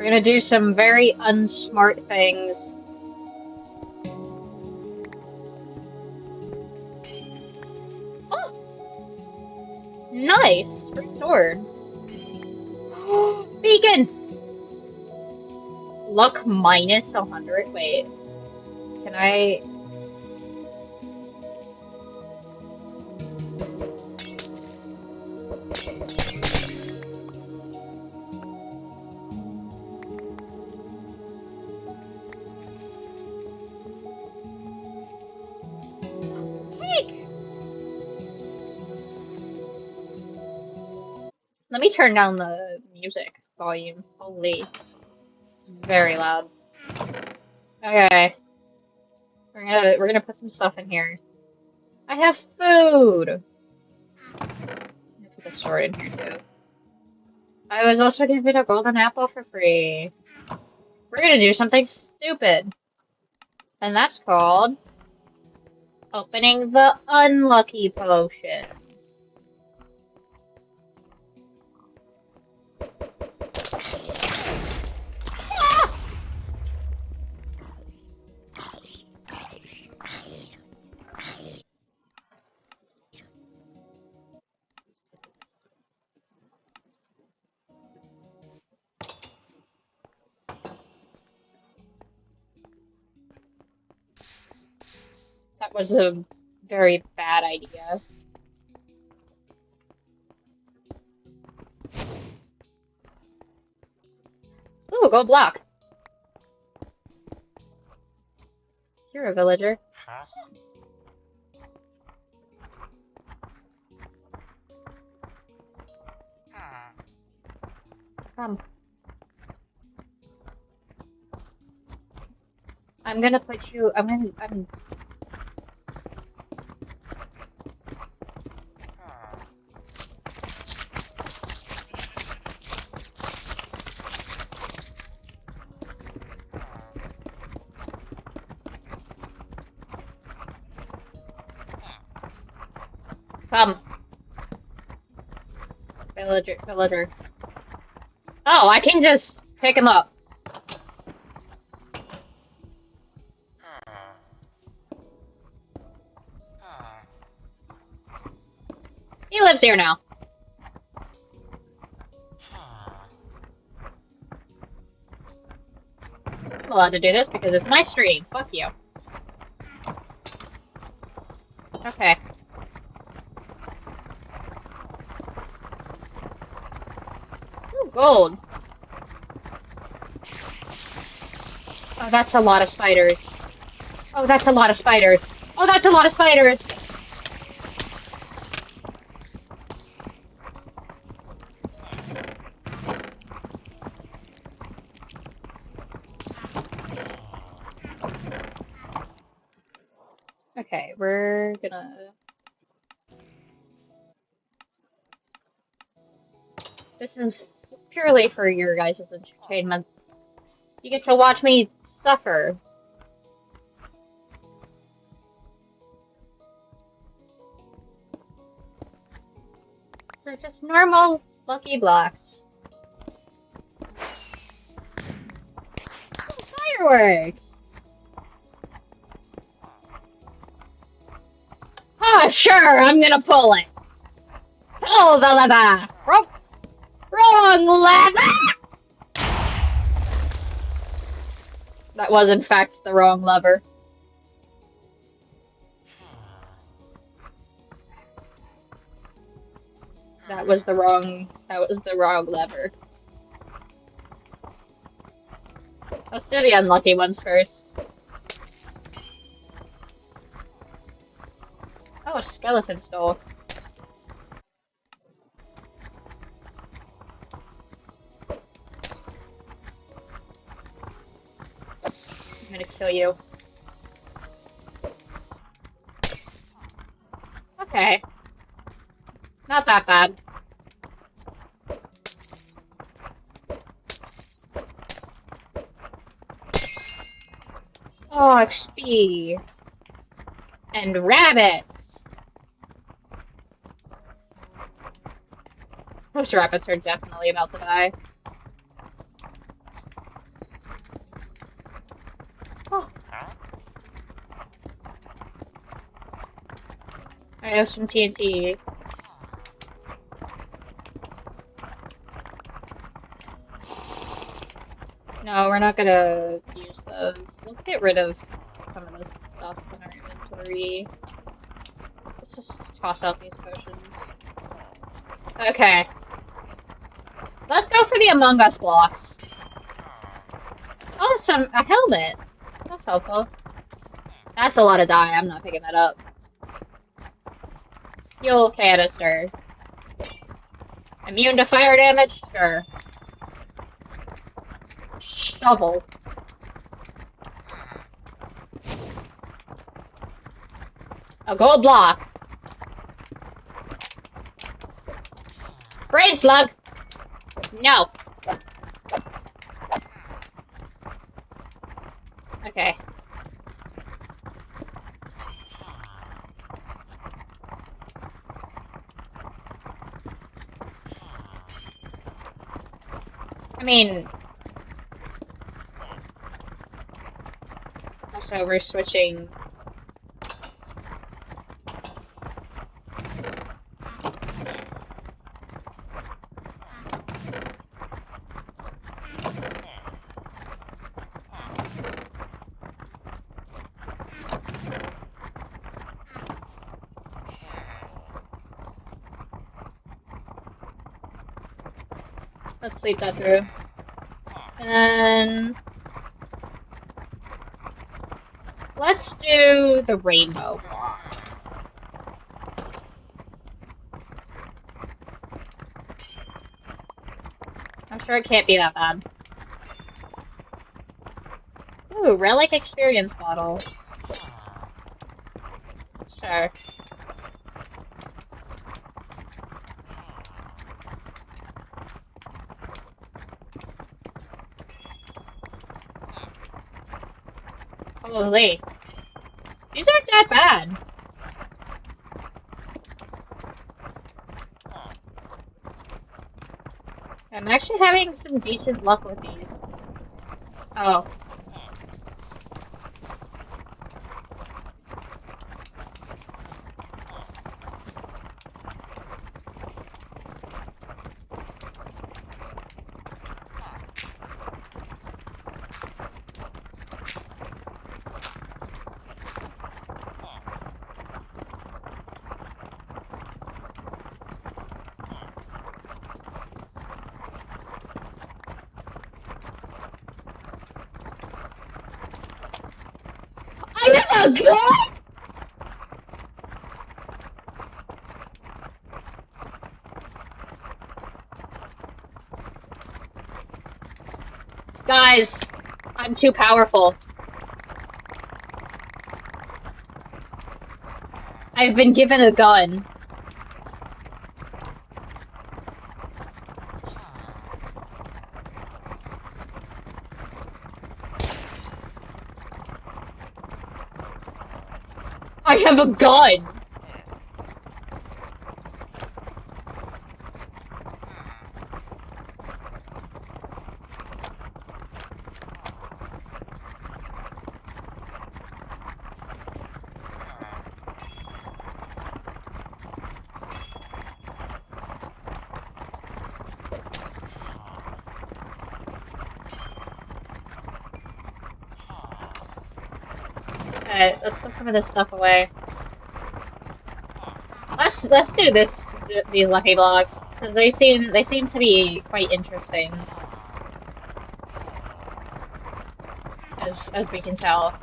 We're gonna do some very unsmart things. Oh, nice! Restored. Beacon! Luck minus 100. Wait. Can I... Cake! Let me turn down the music volume. Holy. It's very loud. Okay. We're gonna put some stuff in here. I have food! I'm gonna put the sword in here too. I was also given a golden apple for free. We're gonna do something stupid. And that's called opening the unlucky potions. That was a very bad idea. Ooh, gold block. You're a villager. Come. I'm gonna put you. Come. Villager. Oh, I can just pick him up. He lives here now. I'm allowed to do this because it's my stream. Fuck you. Okay. Ooh, gold. Oh, that's a lot of spiders. Oh, that's a lot of spiders. Oh, that's a lot of spiders. Okay, we're gonna... This is purely for your guys' entertainment. You get to watch me suffer. They're just normal lucky blocks. Oh, fireworks! Oh, sure, I'm gonna pull it. Pull the lever! Wrong lever! That was, in fact, the wrong lever. That was the wrong lever. Let's do the unlucky ones first. Oh, a skeleton skull. I'm gonna kill you. Okay. Not that bad. Oh, XP. And rabbits! Those rabbits are definitely about to die. Oh, I have some TNT. No, we're not gonna use those. Let's get rid of some of this stuff in our inventory. Let's just toss out these potions. Okay. Let's go for the Among Us blocks. Oh, a helmet. That's helpful. That's a lot of dye. I'm not picking that up. Fuel canister. Immune to fire damage? Sure. Shovel. A gold block. Brain slug. No. Okay. I mean, also we're switching. Let's sleep that through. And let's do the rainbow block. I'm sure it can't be that bad. Ooh, relic experience bottle. Sure. Holy. These aren't that bad. I'm actually having some decent luck with these. Oh. I am a god! Guys, I'm too powerful. I've been given a gun. I have a gun! Okay, let's put some of this stuff away. Let's do these lucky blocks because they seem to be quite interesting as we can tell.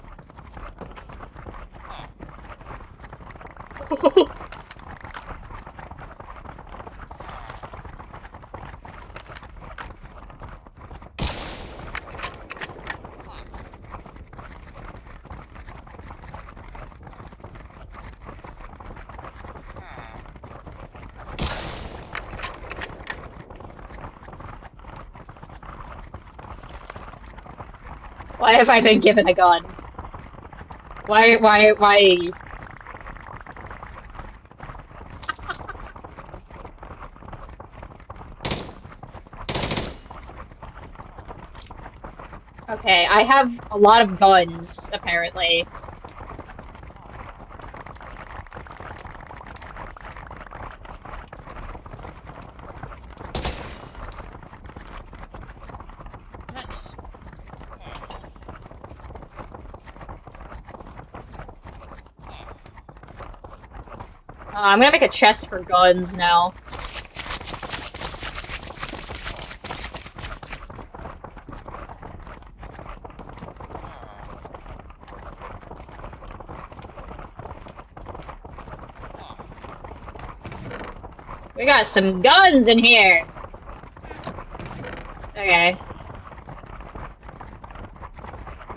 Why have I been given a gun? Why? Okay, I have a lot of guns, apparently. Nice. I'm gonna make a chest for guns now. We got some guns in here! Okay.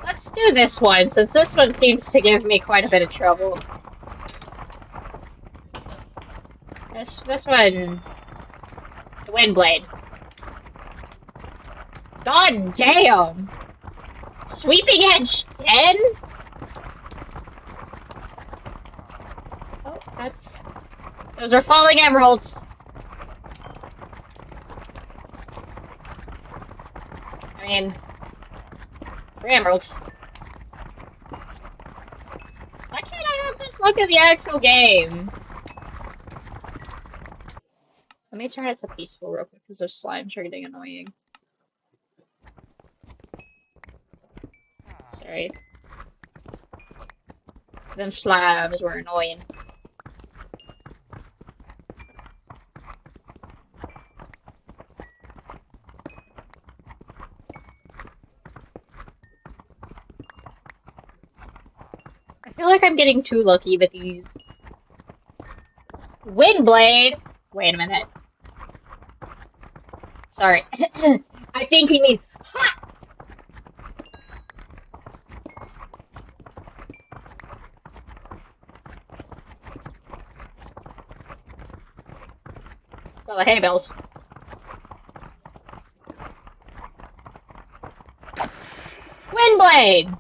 Let's do this one, since this one seems to give me quite a bit of trouble. This one... The Windblade. God damn! Sweeping Edge 10? Oh, that's... Those are falling emeralds. I mean... 3 emeralds. Why can't I not just look at the actual game? Let me turn it to peaceful real quick, because those slimes are getting annoying. Sorry. Them slimes were annoying. I feel like I'm getting too lucky with these. Windblade! Wait a minute. Sorry. I think he means ha! So the hay bales. Windblade!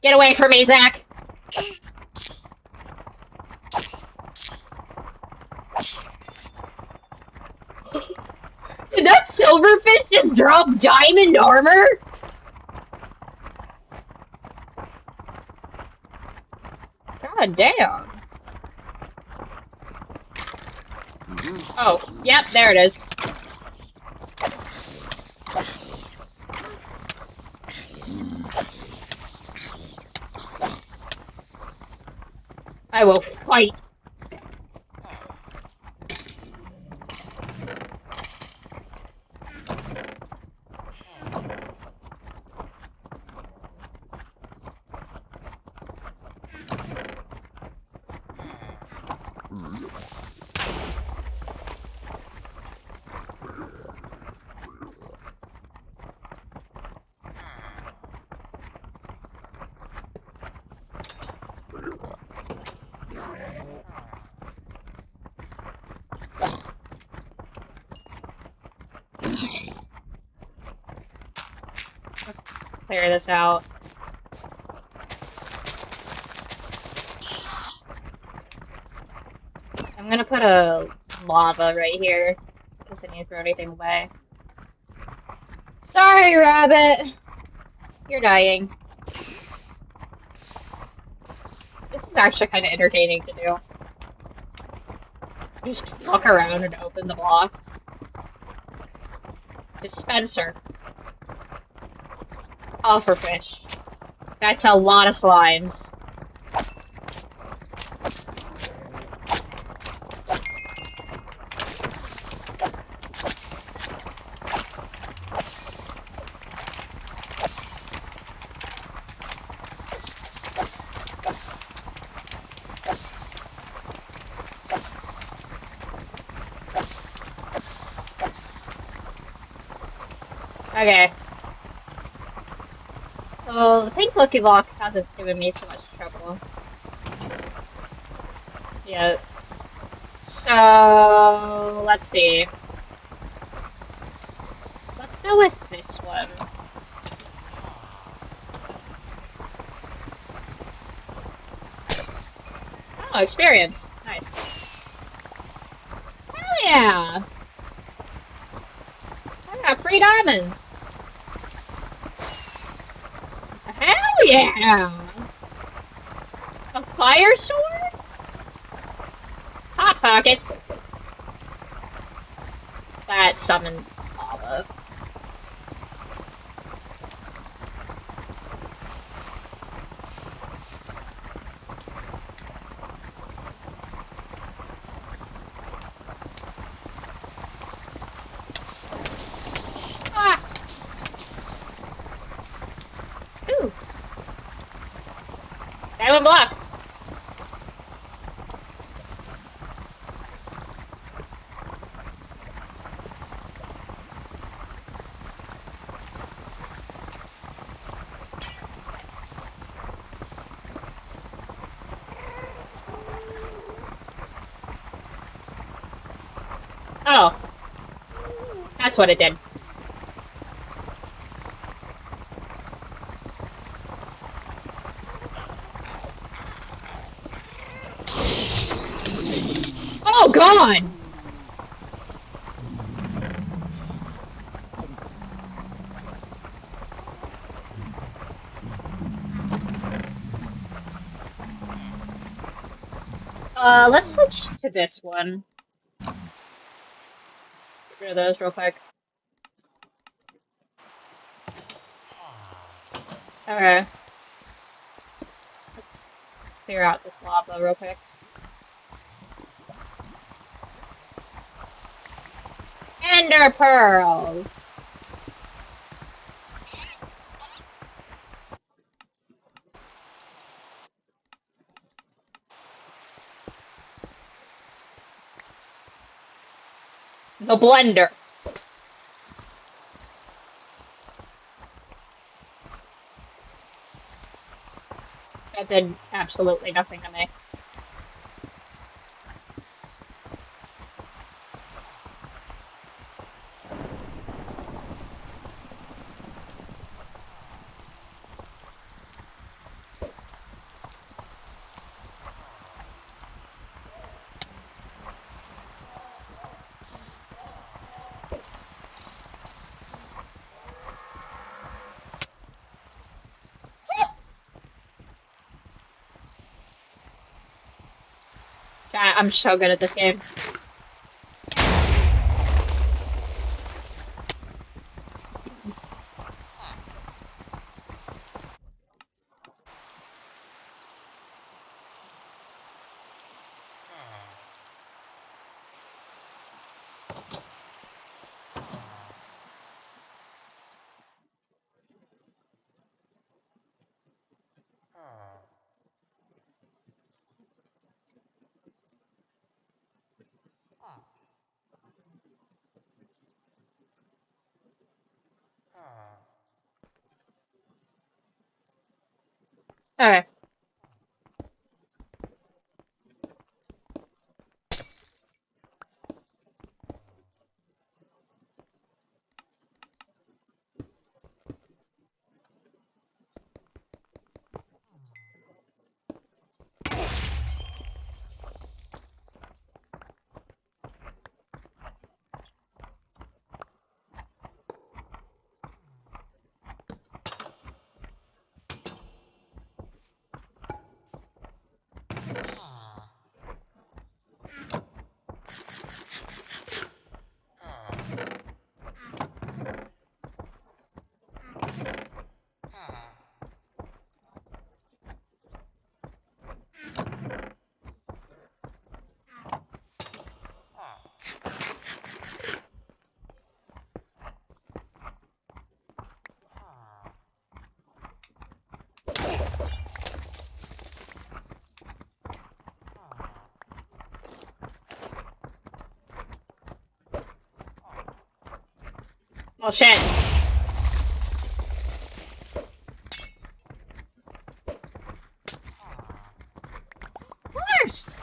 Get away from me, Zach! Did that silverfish just drop diamond armor? God damn. Oh, yep, there it is. I will fight. Let's clear this out. I'm gonna put some lava right here, because I need to throw anything away. Sorry, rabbit! You're dying. This is actually kind of entertaining to do. Just walk around and open the box. Dispenser. Offer fish. That's a lot of slimes. Okay. Well, the pink Lucky Block hasn't given me too much trouble. Yeah. So, let's see. Let's go with this one. Oh, experience. Nice. yeah! I got 3 diamonds. Hell yeah! A fire sword? Hot pockets. That summons lava. Ah! Ooh! Diamond block! Oh, that's what it did. Oh, God! Let's switch to this one. Get rid of those real quick. Okay. Let's clear out this lava real quick. Ender pearls! The blender. That did absolutely nothing to me. I'm so good at this game. Okay. Oh shit. Horse!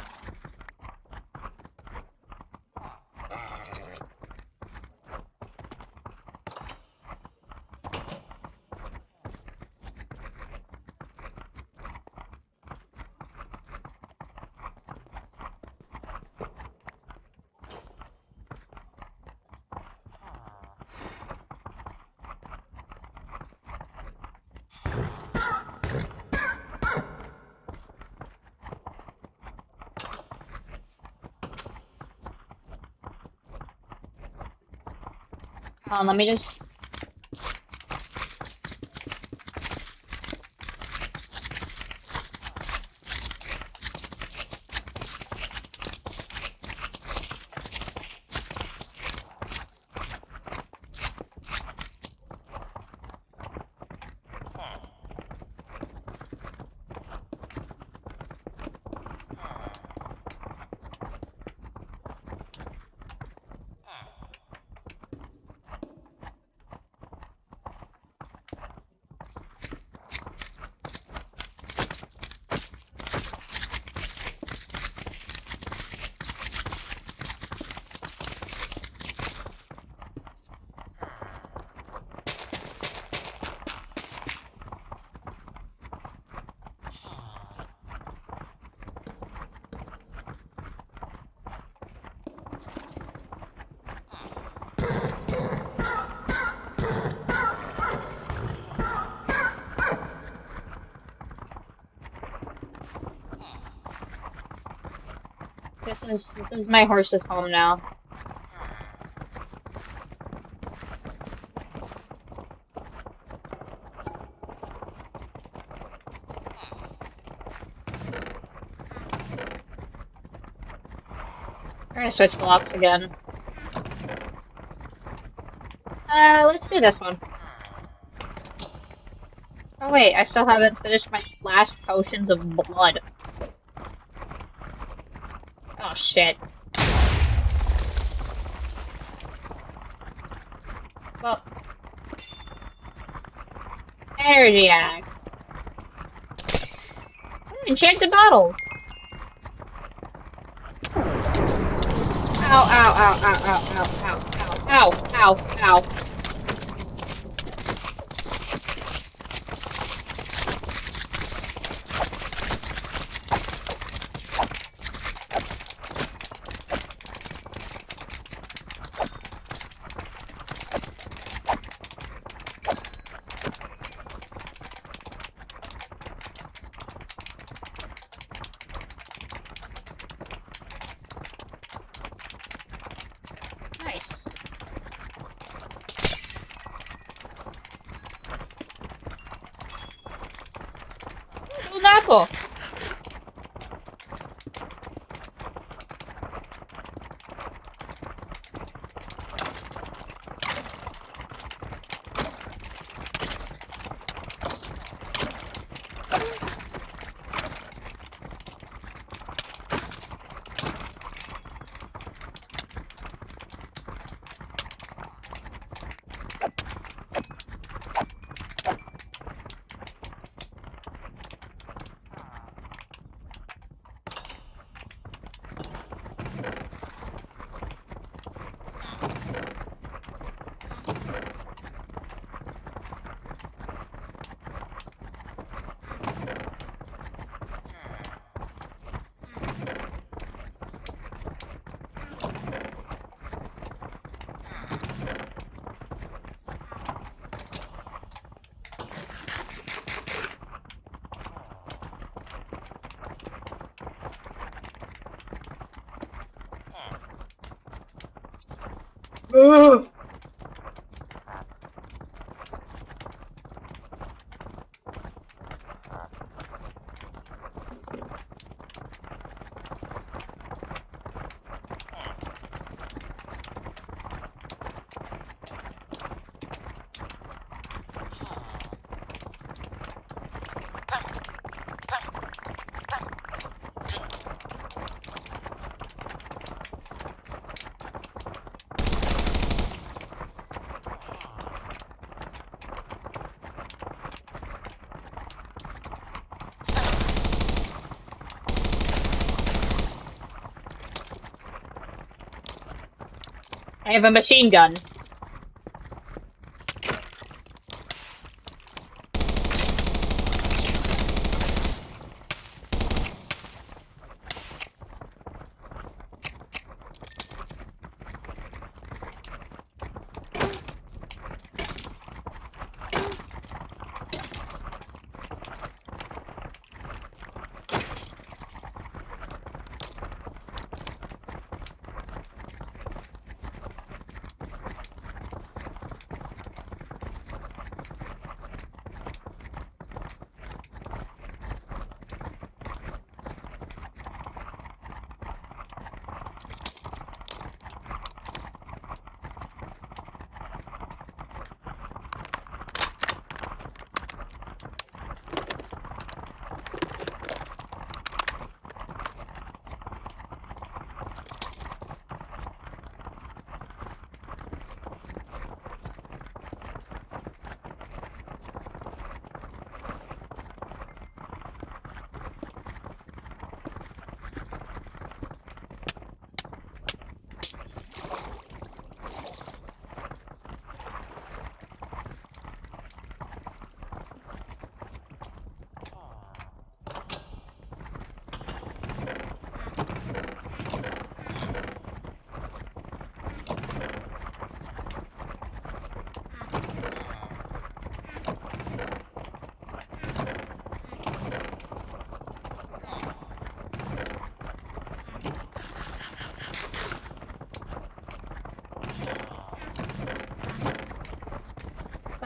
Let me just. This is my horse's home now. We're gonna switch blocks again. Let's do this one. Oh wait, I still haven't finished my last potions of blood. Oh shit. Well, energy axe. Ooh, enchanted bottles. Ow, ow, ow, ow, ow, ow, ow, ow, ow, ow. Nice. Ooh, apple. Ugh. I have a machine gun.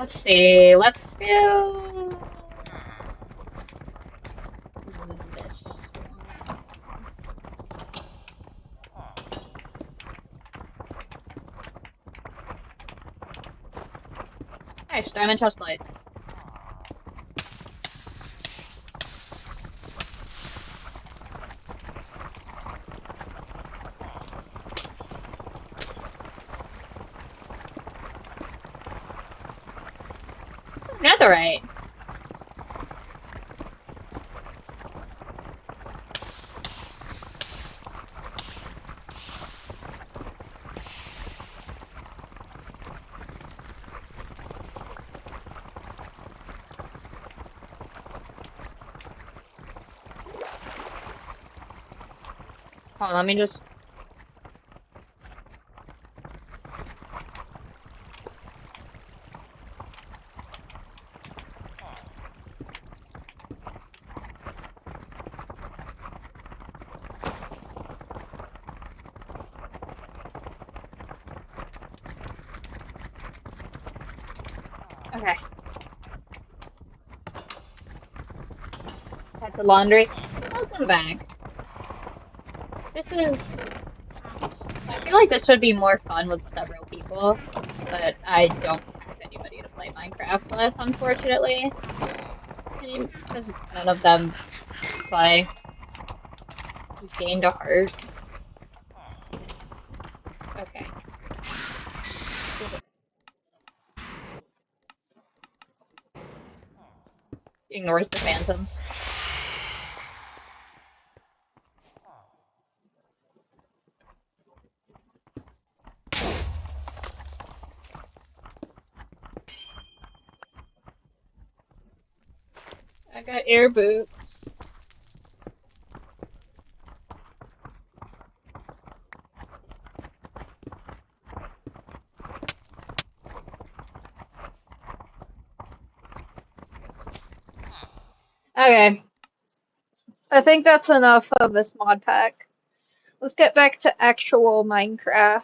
Let's see. Let's do this one. Nice, diamond chest plate. That's alright. Hold on, let me just. Okay. That's the laundry. Welcome back. This is. I feel like this would be more fun with several people, but I don't have anybody to play Minecraft with, unfortunately. Because none of them play. You've gained a heart. Okay. Ignores the phantoms. I got air boots. Okay. I think that's enough of this mod pack. Let's get back to actual Minecraft.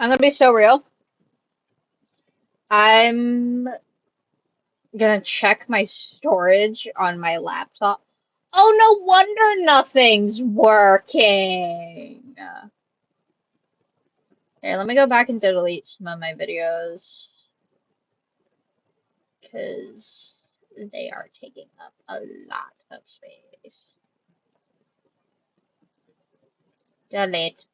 I'm gonna be so real. I'm gonna check my storage on my laptop. Oh, no wonder nothing's working. Okay, let me go back and delete some of my videos because they are taking up a lot of space. Delete.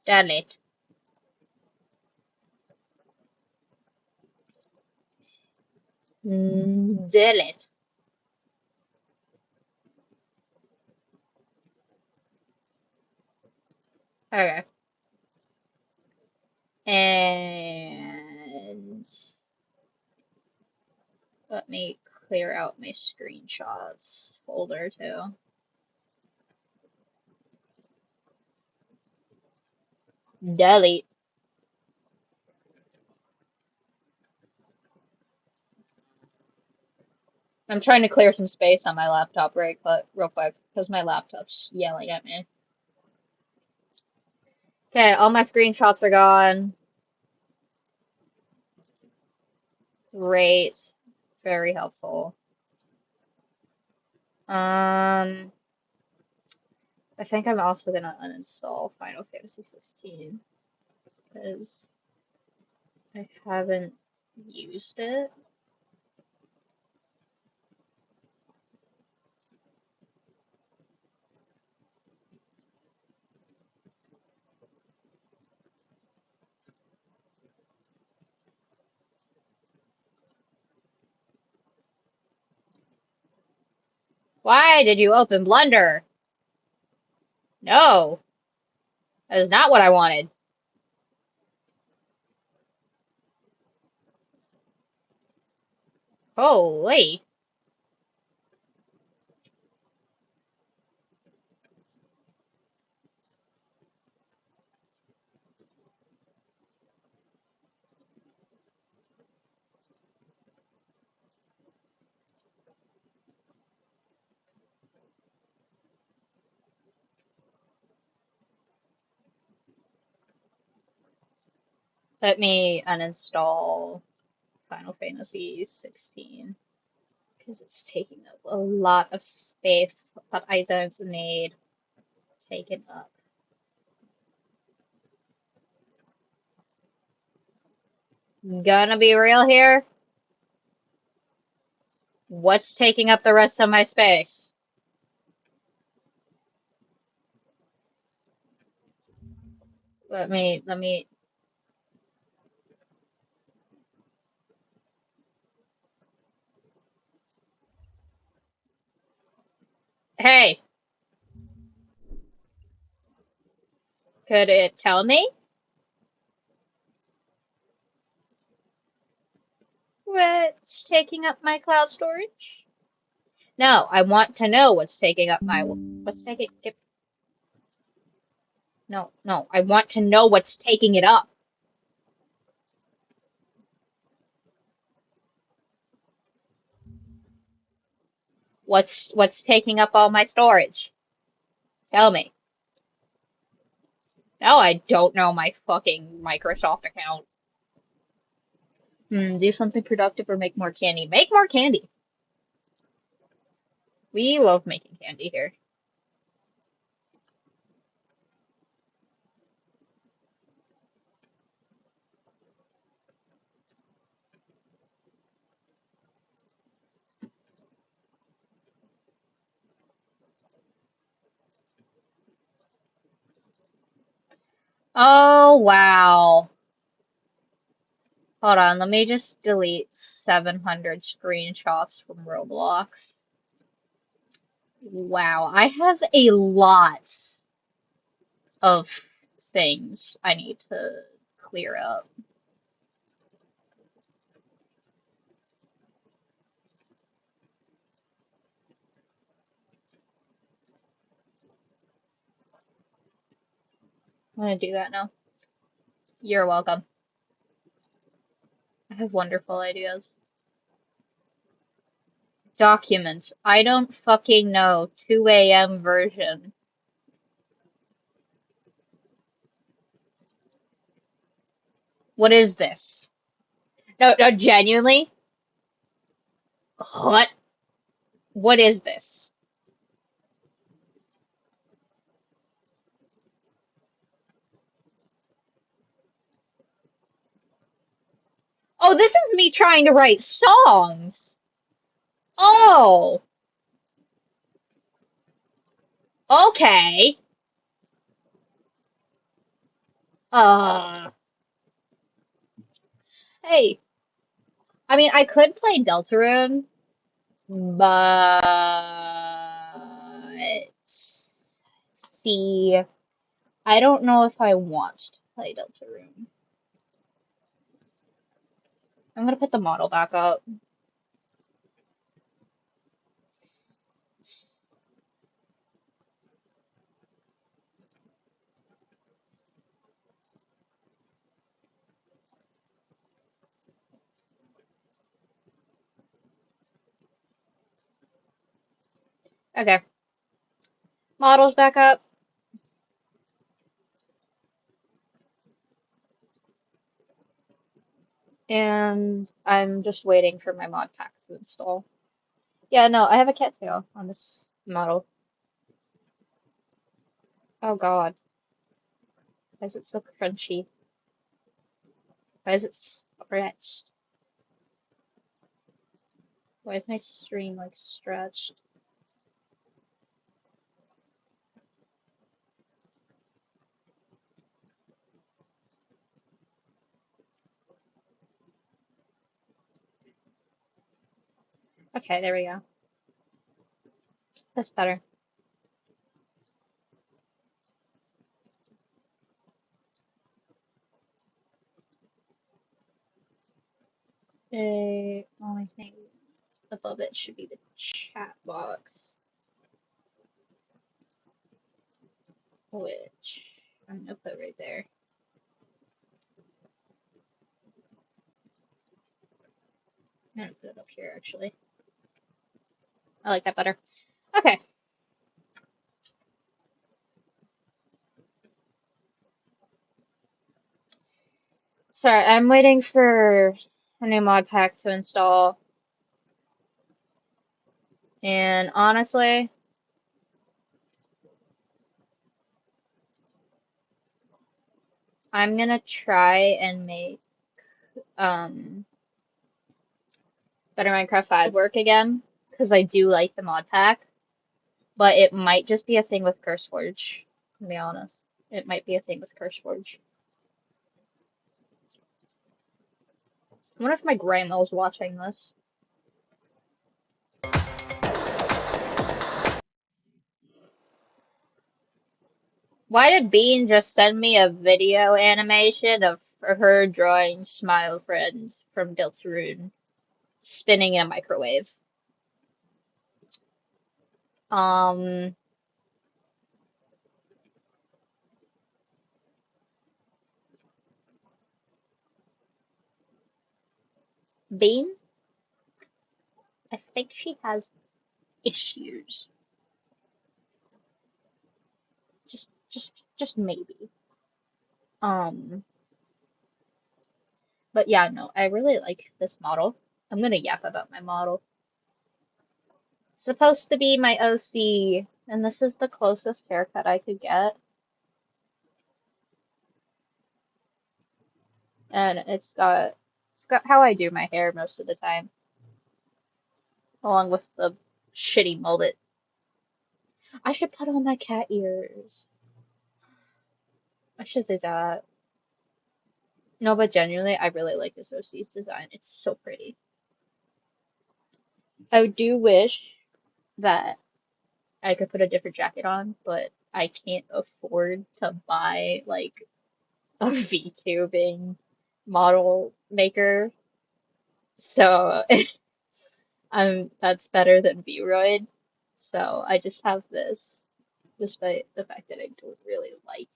Delete. Delete. Okay. And let me clear out my screenshots folder too. Delete. I'm trying to clear some space on my laptop real quick because my laptop's yelling at me. Okay, all my screenshots are gone. Great. Very helpful. I think I'm also gonna uninstall Final Fantasy 16 because I haven't used it. Why did you open Blender? No, that is not what I wanted. Holy. Let me uninstall Final Fantasy 16 because it's taking up a lot of space that I don't need taken up. Gonna be real here. What's taking up the rest of my space? Let me, hey, could it tell me what's taking up my cloud storage? No, I want to know what's taking up my, what's taking, no, no, I want to know what's taking it up. What's taking up all my storage? Tell me. No, I don't know my fucking Microsoft account. Do something productive or make more candy. Make more candy. We love making candy here. Oh, wow. Hold on, let me just delete 700 screenshots from Roblox. Wow, I have a lot of things I need to clear up. I'm gonna do that now. You're welcome. I have wonderful ideas. Documents. I don't fucking know. 2 a.m. version. What is this? No, no, genuinely? What? What is this? Oh, this is me trying to write songs. Oh, okay. Uh, hey, I mean, I could play Deltarune, but see, I don't know if I want to play Deltarune. I'm gonna put the model back up. Okay, models back up. and I'm just waiting for my mod pack to install. Yeah, no, I have a cattail on this model. Oh God, why is it so crunchy? Why is it stretched? Why is my stream like stretched? Okay, there we go. That's better. The only thing above it should be the chat box, which I'm gonna put right there. I'm gonna put it up here actually. I like that better. Okay, sorry, I'm waiting for a new mod pack to install, and honestly, I'm gonna try and make um Better Minecraft 5 work again because I do like the mod pack, but it might just be a thing with CurseForge, to be honest. It might be a thing with CurseForge. I wonder if my grandma's watching this. Why did Bean just send me a video animation of her drawing Smile Friend from Deltarune spinning in a microwave? Um, Bean? I think she has issues. Just maybe. Um, but yeah, no, I really like this model. I'm gonna yap about my model. Supposed to be my OC, and this is the closest haircut I could get. And it's got how I do my hair most of the time, along with the shitty mullet. I should put on my cat ears. I should do that. No, but genuinely, I really like this OC's design. It's so pretty. I do wish that I could put a different jacket on, but I can't afford to buy like a VTubing model maker. So that's better than V-Roid. So I just have this, despite the fact that I don't really like.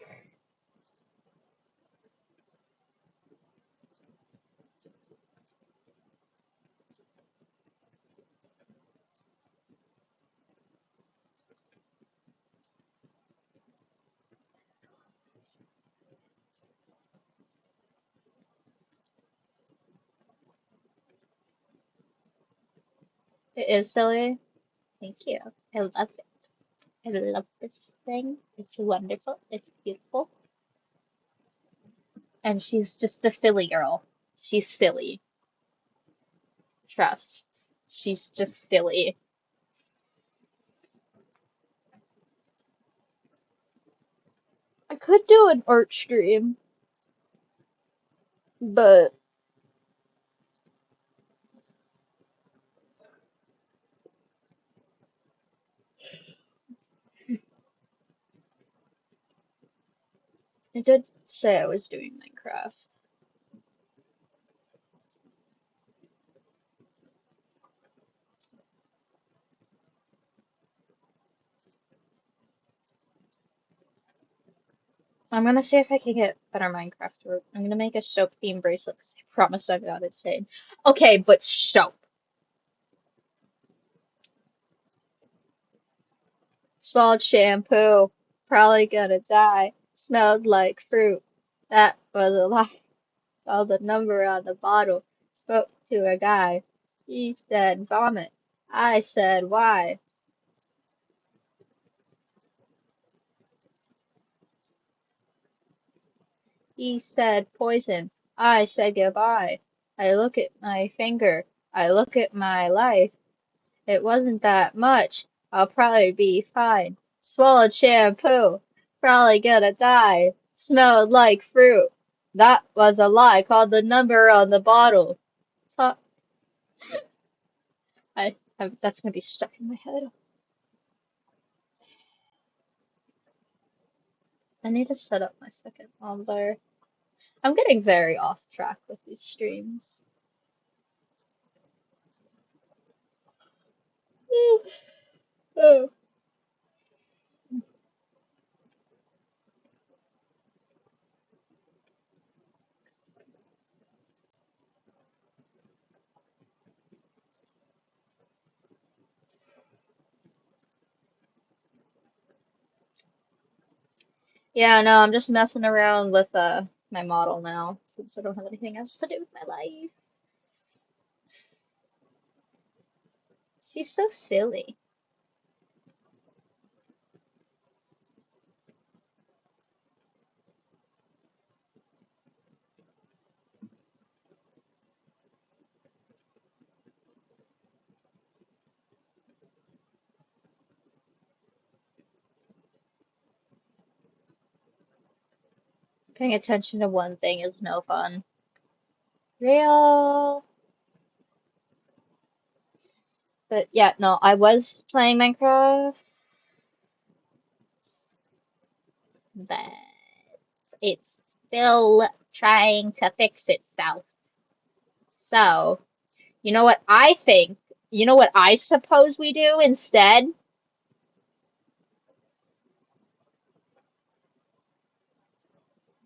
It is silly. Thank you. I love it. I love this thing. It's wonderful. It's beautiful. And she's just a silly girl. She's silly. Trust. She's just silly. I could do an art stream, but I did say I was doing Minecraft. I'm gonna see if I can get better Minecraft work. I'm gonna make a soap theme bracelet because I promised I got it saved. Okay, but soap. Small shampoo. Probably gonna die. Smelled like fruit. That was a lie. Called the number on the bottle. Spoke to a guy. He said vomit. I said why. He said poison. I said goodbye. I look at my finger. I look at my life. It wasn't that much. I'll probably be fine. Swallowed shampoo. Probably gonna die. Smelled like fruit. That was a lie. Called the number on the bottle. Ta- that's gonna be stuck in my head. I need to set up my second monitor. I'm getting very off track with these streams. Oh. Yeah, no, I'm just messing around with my model now since I don't have anything else to do with my life. She's so silly. Paying attention to one thing is no fun. Real. But yeah, no, I was playing Minecraft, but it's still trying to fix itself. So, you know what I think? You know what I suppose we do instead?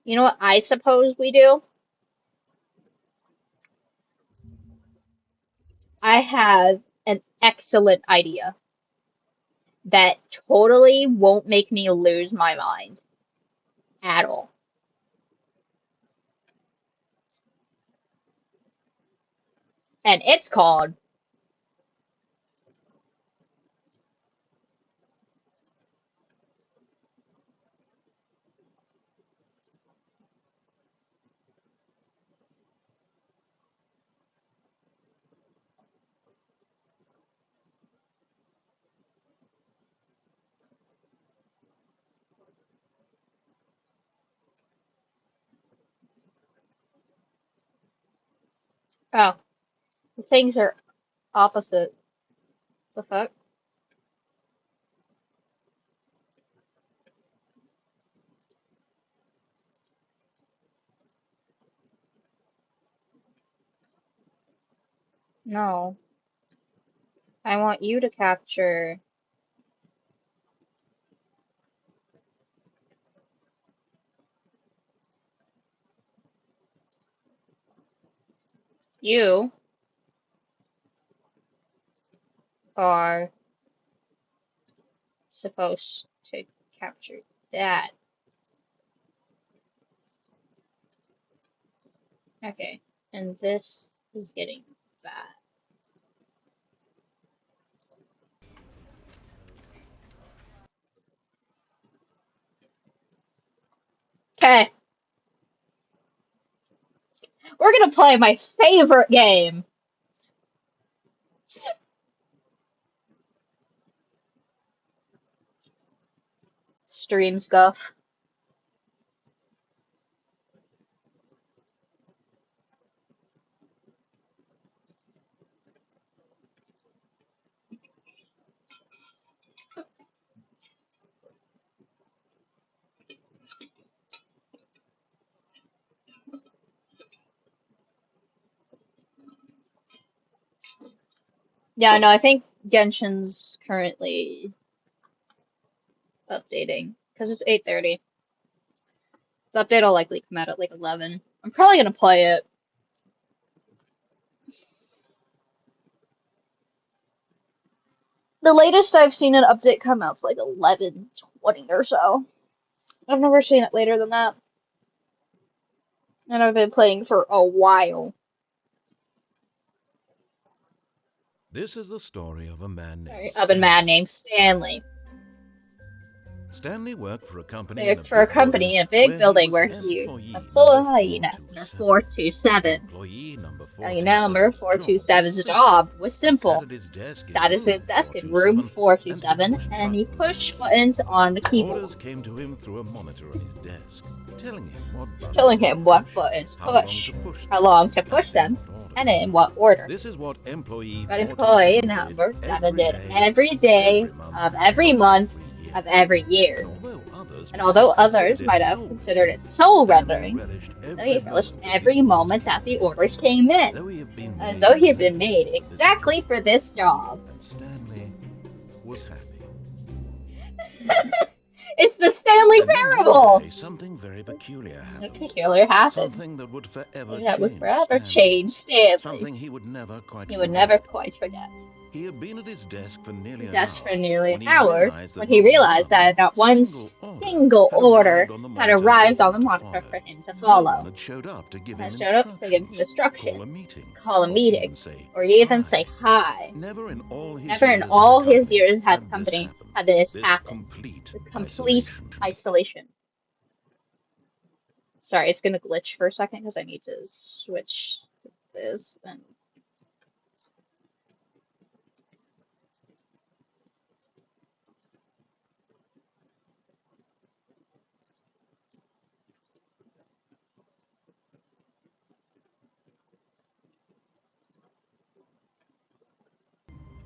You know what I suppose we do? I have an excellent idea that totally won't make me lose my mind at all. And it's called, oh, the things are opposite. The fuck? No. I want you to capture you are supposed to capture that. Okay. And this is getting that. Okay. We're gonna play my favorite game. Stream scuff. Yeah, no, I think Genshin's currently updating because it's 8:30. The update will likely come out at like 11. I'm probably gonna play it. The latest I've seen an update come out's like 11:20 or so. I've never seen it later than that. And I've been playing for a while. This is the story of a man named Of a man Stanley. named Stanley. Stanley worked for a company They in a worked for a big building company in a big where he building was where he employee number employee number 427. 427. Employee number And number 427's job was 427's simple. job was He sat simple. at his desk in Sat at his room desk in room 427 and he 427 pushed and he buttons on the pushed buttons keyboard. on the Orders keyboard, came to him through a monitor on his desk, telling him what buttons telling to him what push, buttons how long push, to push how them, long to push and in them, what order. and in what order. This is what employee But employee 427 did number 7 every did day every of day every month of every of month every of year. every And year. although others And might although have considered others it might have soul considered it rendering, soul Stanley rendering, relished he every relished moment that the every orders moment came that the in, orders came as in, though he had been as made though he had been exactly made for this exactly job. for this job. And Stanley was happy. It's the Stanley And then one Parable! day, something very peculiar A happened. peculiar happens. Something that would forever That would change forever Stanley. change Stanley. Something he would never quite He would never forget. quite forget. He had been at his desk for nearly an Just for hour nearly an when he hour realized that when he not realized one that not one single order single had order arrived on the had monitor for arrived on him the to monitor for follow. him to No one follow. had showed up to give Had him showed up to give him instructions, call a instructions, meeting, call a or meeting, even say or even hi. say hi. Never in all his Never in years at the all his company years at the had this company happened. had this This happened. complete This complete isolation. isolation. Sorry, it's gonna glitch for a second because I need to switch to this. And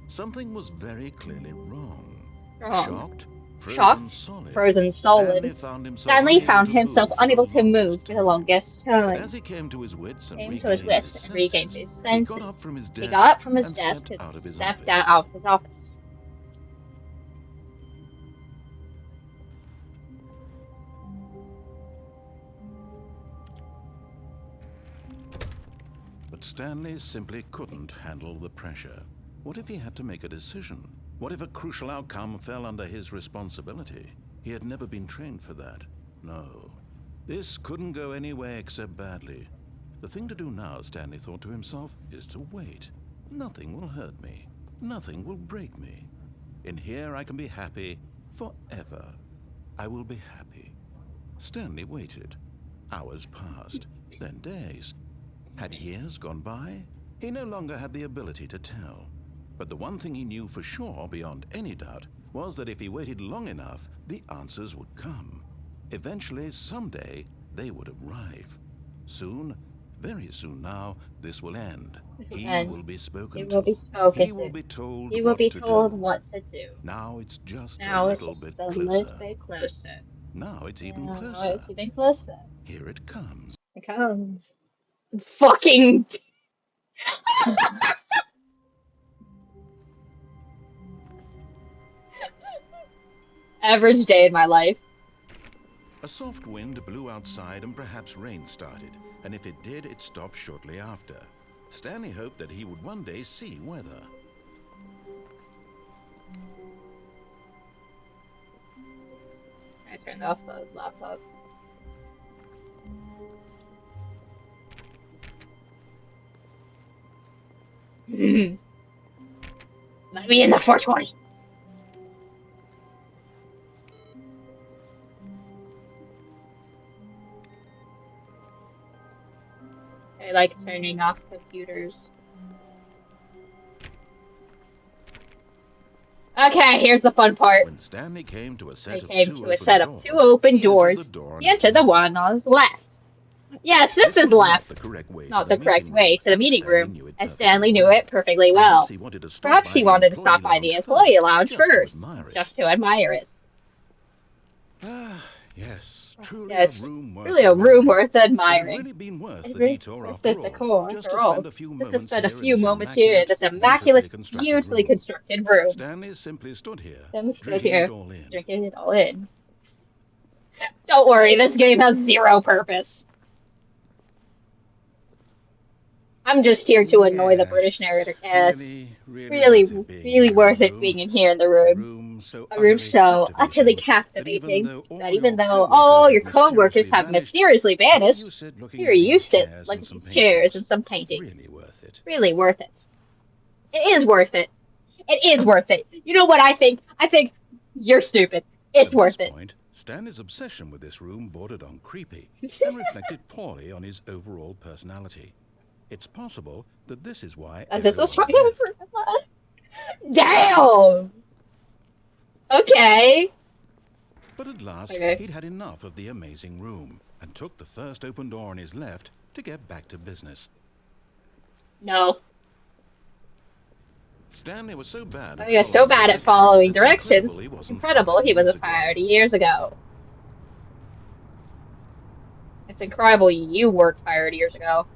Something was very clearly wrong. wrong. Shocked, frozen Shocked, solid, frozen solid. Stanley found himself Stanley unable found to himself move for the unable to move longest for the time. longest But as time. he came to his wits and Came to his regained his wits and regained senses, his he got up senses. from his He got desk up from his and desk stepped and out of his stepped office. out of his office. But Stanley simply couldn't handle the pressure. What if he had to make a decision? What if a crucial outcome fell under his responsibility? He had never been trained for that. No. This couldn't go any way except badly. The thing to do now, Stanley thought to himself, is to wait. Nothing will hurt me. Nothing will break me. In here I can be happy forever. I will be happy. Stanley waited. Hours passed, then days. Had years gone by? He no longer had the ability to tell. But the one thing he knew for sure, beyond any doubt, was that if he waited long enough, the answers would come. Eventually, someday, they would arrive. Soon, very soon now, this will end. He And will be he spoken will be to. spoken He to. will be told He will what be to told do. what to do. Now it's just a Now it's little just bit a little closer. bit closer. Now it's even Now closer. it's even closer. Here it comes. It comes. Fucking average day in my life. A soft wind blew outside and perhaps rain started, and if it did, it stopped shortly after. Stanley hoped that he would one day see weather. I turned off the laptop. Let me in the 420. I like turning off computers. Okay, here's the fun part. When Stanley came to a I set of came two to a open set of two doors, open he entered the doors. door on He his entered the right. one on his left. Yes, this This is was not the left. correct way to Not the the correct meeting room, way to the and meeting Stanley room, knew it and perfectly Stanley knew it well. perfectly Perhaps well. he wanted to stop Perhaps by he the wanted to employee stop by the lounge employee first, lounge just to first, admire it. just to admire it. Ah, yes, truly a Yes, room worth really a room admiring. worth It had admiring. really been worth It's the really detour worth the after all, decor, just after to all. spend a few Just to moments spend a here in few this moments here in immaculate, this immaculate, beautifully constructed beautifully room. constructed room. Stanley simply stood here, Them stood drinking it here, all in. drinking it all in. Don't worry, this game has zero purpose. I'm just here to annoy the British Yes, narrator. Yes, really, really really, worth it being really here in the worth it room. being in here in the The room. room so A room utterly so utterly captivating that captivating that all even your though co-workers all your have co-workers mysteriously have vanished, mysteriously here vanished, you sit looking here at you these sit chairs like and some these chairs and paintings. some paintings. Really worth it. Really worth it. It is worth it. It is worth it. You know what I think? I think you're stupid. It's At this worth it. point, Stanley's obsession with this room bordered on creepy and reflected poorly on his overall personality. It's possible that this is why This is why everyone left. Damn! Okay. But at last, Okay. he'd had enough of the amazing room and took the first open door on his left to get back to business. No. Stanley was so bad Oh, at you're so following bad at directions, following it's incredible directions. he wasn't Incredible. fired He years wasn't ago. fired years ago. It's incredible you weren't fired years ago.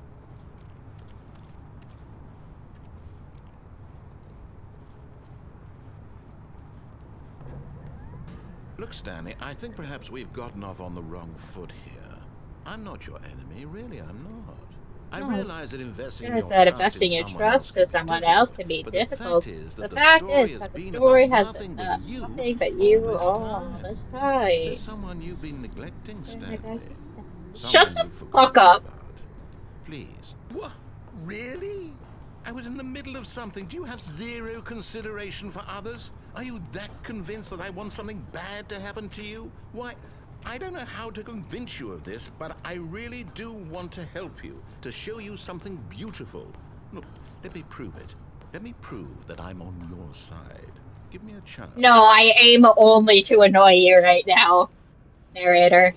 Look, Stanley, I think perhaps we've gotten off on the wrong foot here. I'm not your enemy, really, I'm not. I No, it's realize that investing yeah, it's your that trust in investing your someone else trust to can be someone else difficult, can be but the fact difficult. is that The the fact story is has that the been about story has been nothing but you nothing but all you this all time. this There's time. someone you've been neglecting, Stanley. Shut Someone the you've fuck forgotten up. about. Please. What? Really? I was in the middle of something. Do you have zero consideration for others? Are you that convinced that I want something bad to happen to you? Why, I don't know how to convince you of this, but I really do want to help you, to show you something beautiful. Look, let me prove it. Let me prove that I'm on your side. Give me a No, chance. I aim only to annoy you right now, narrator.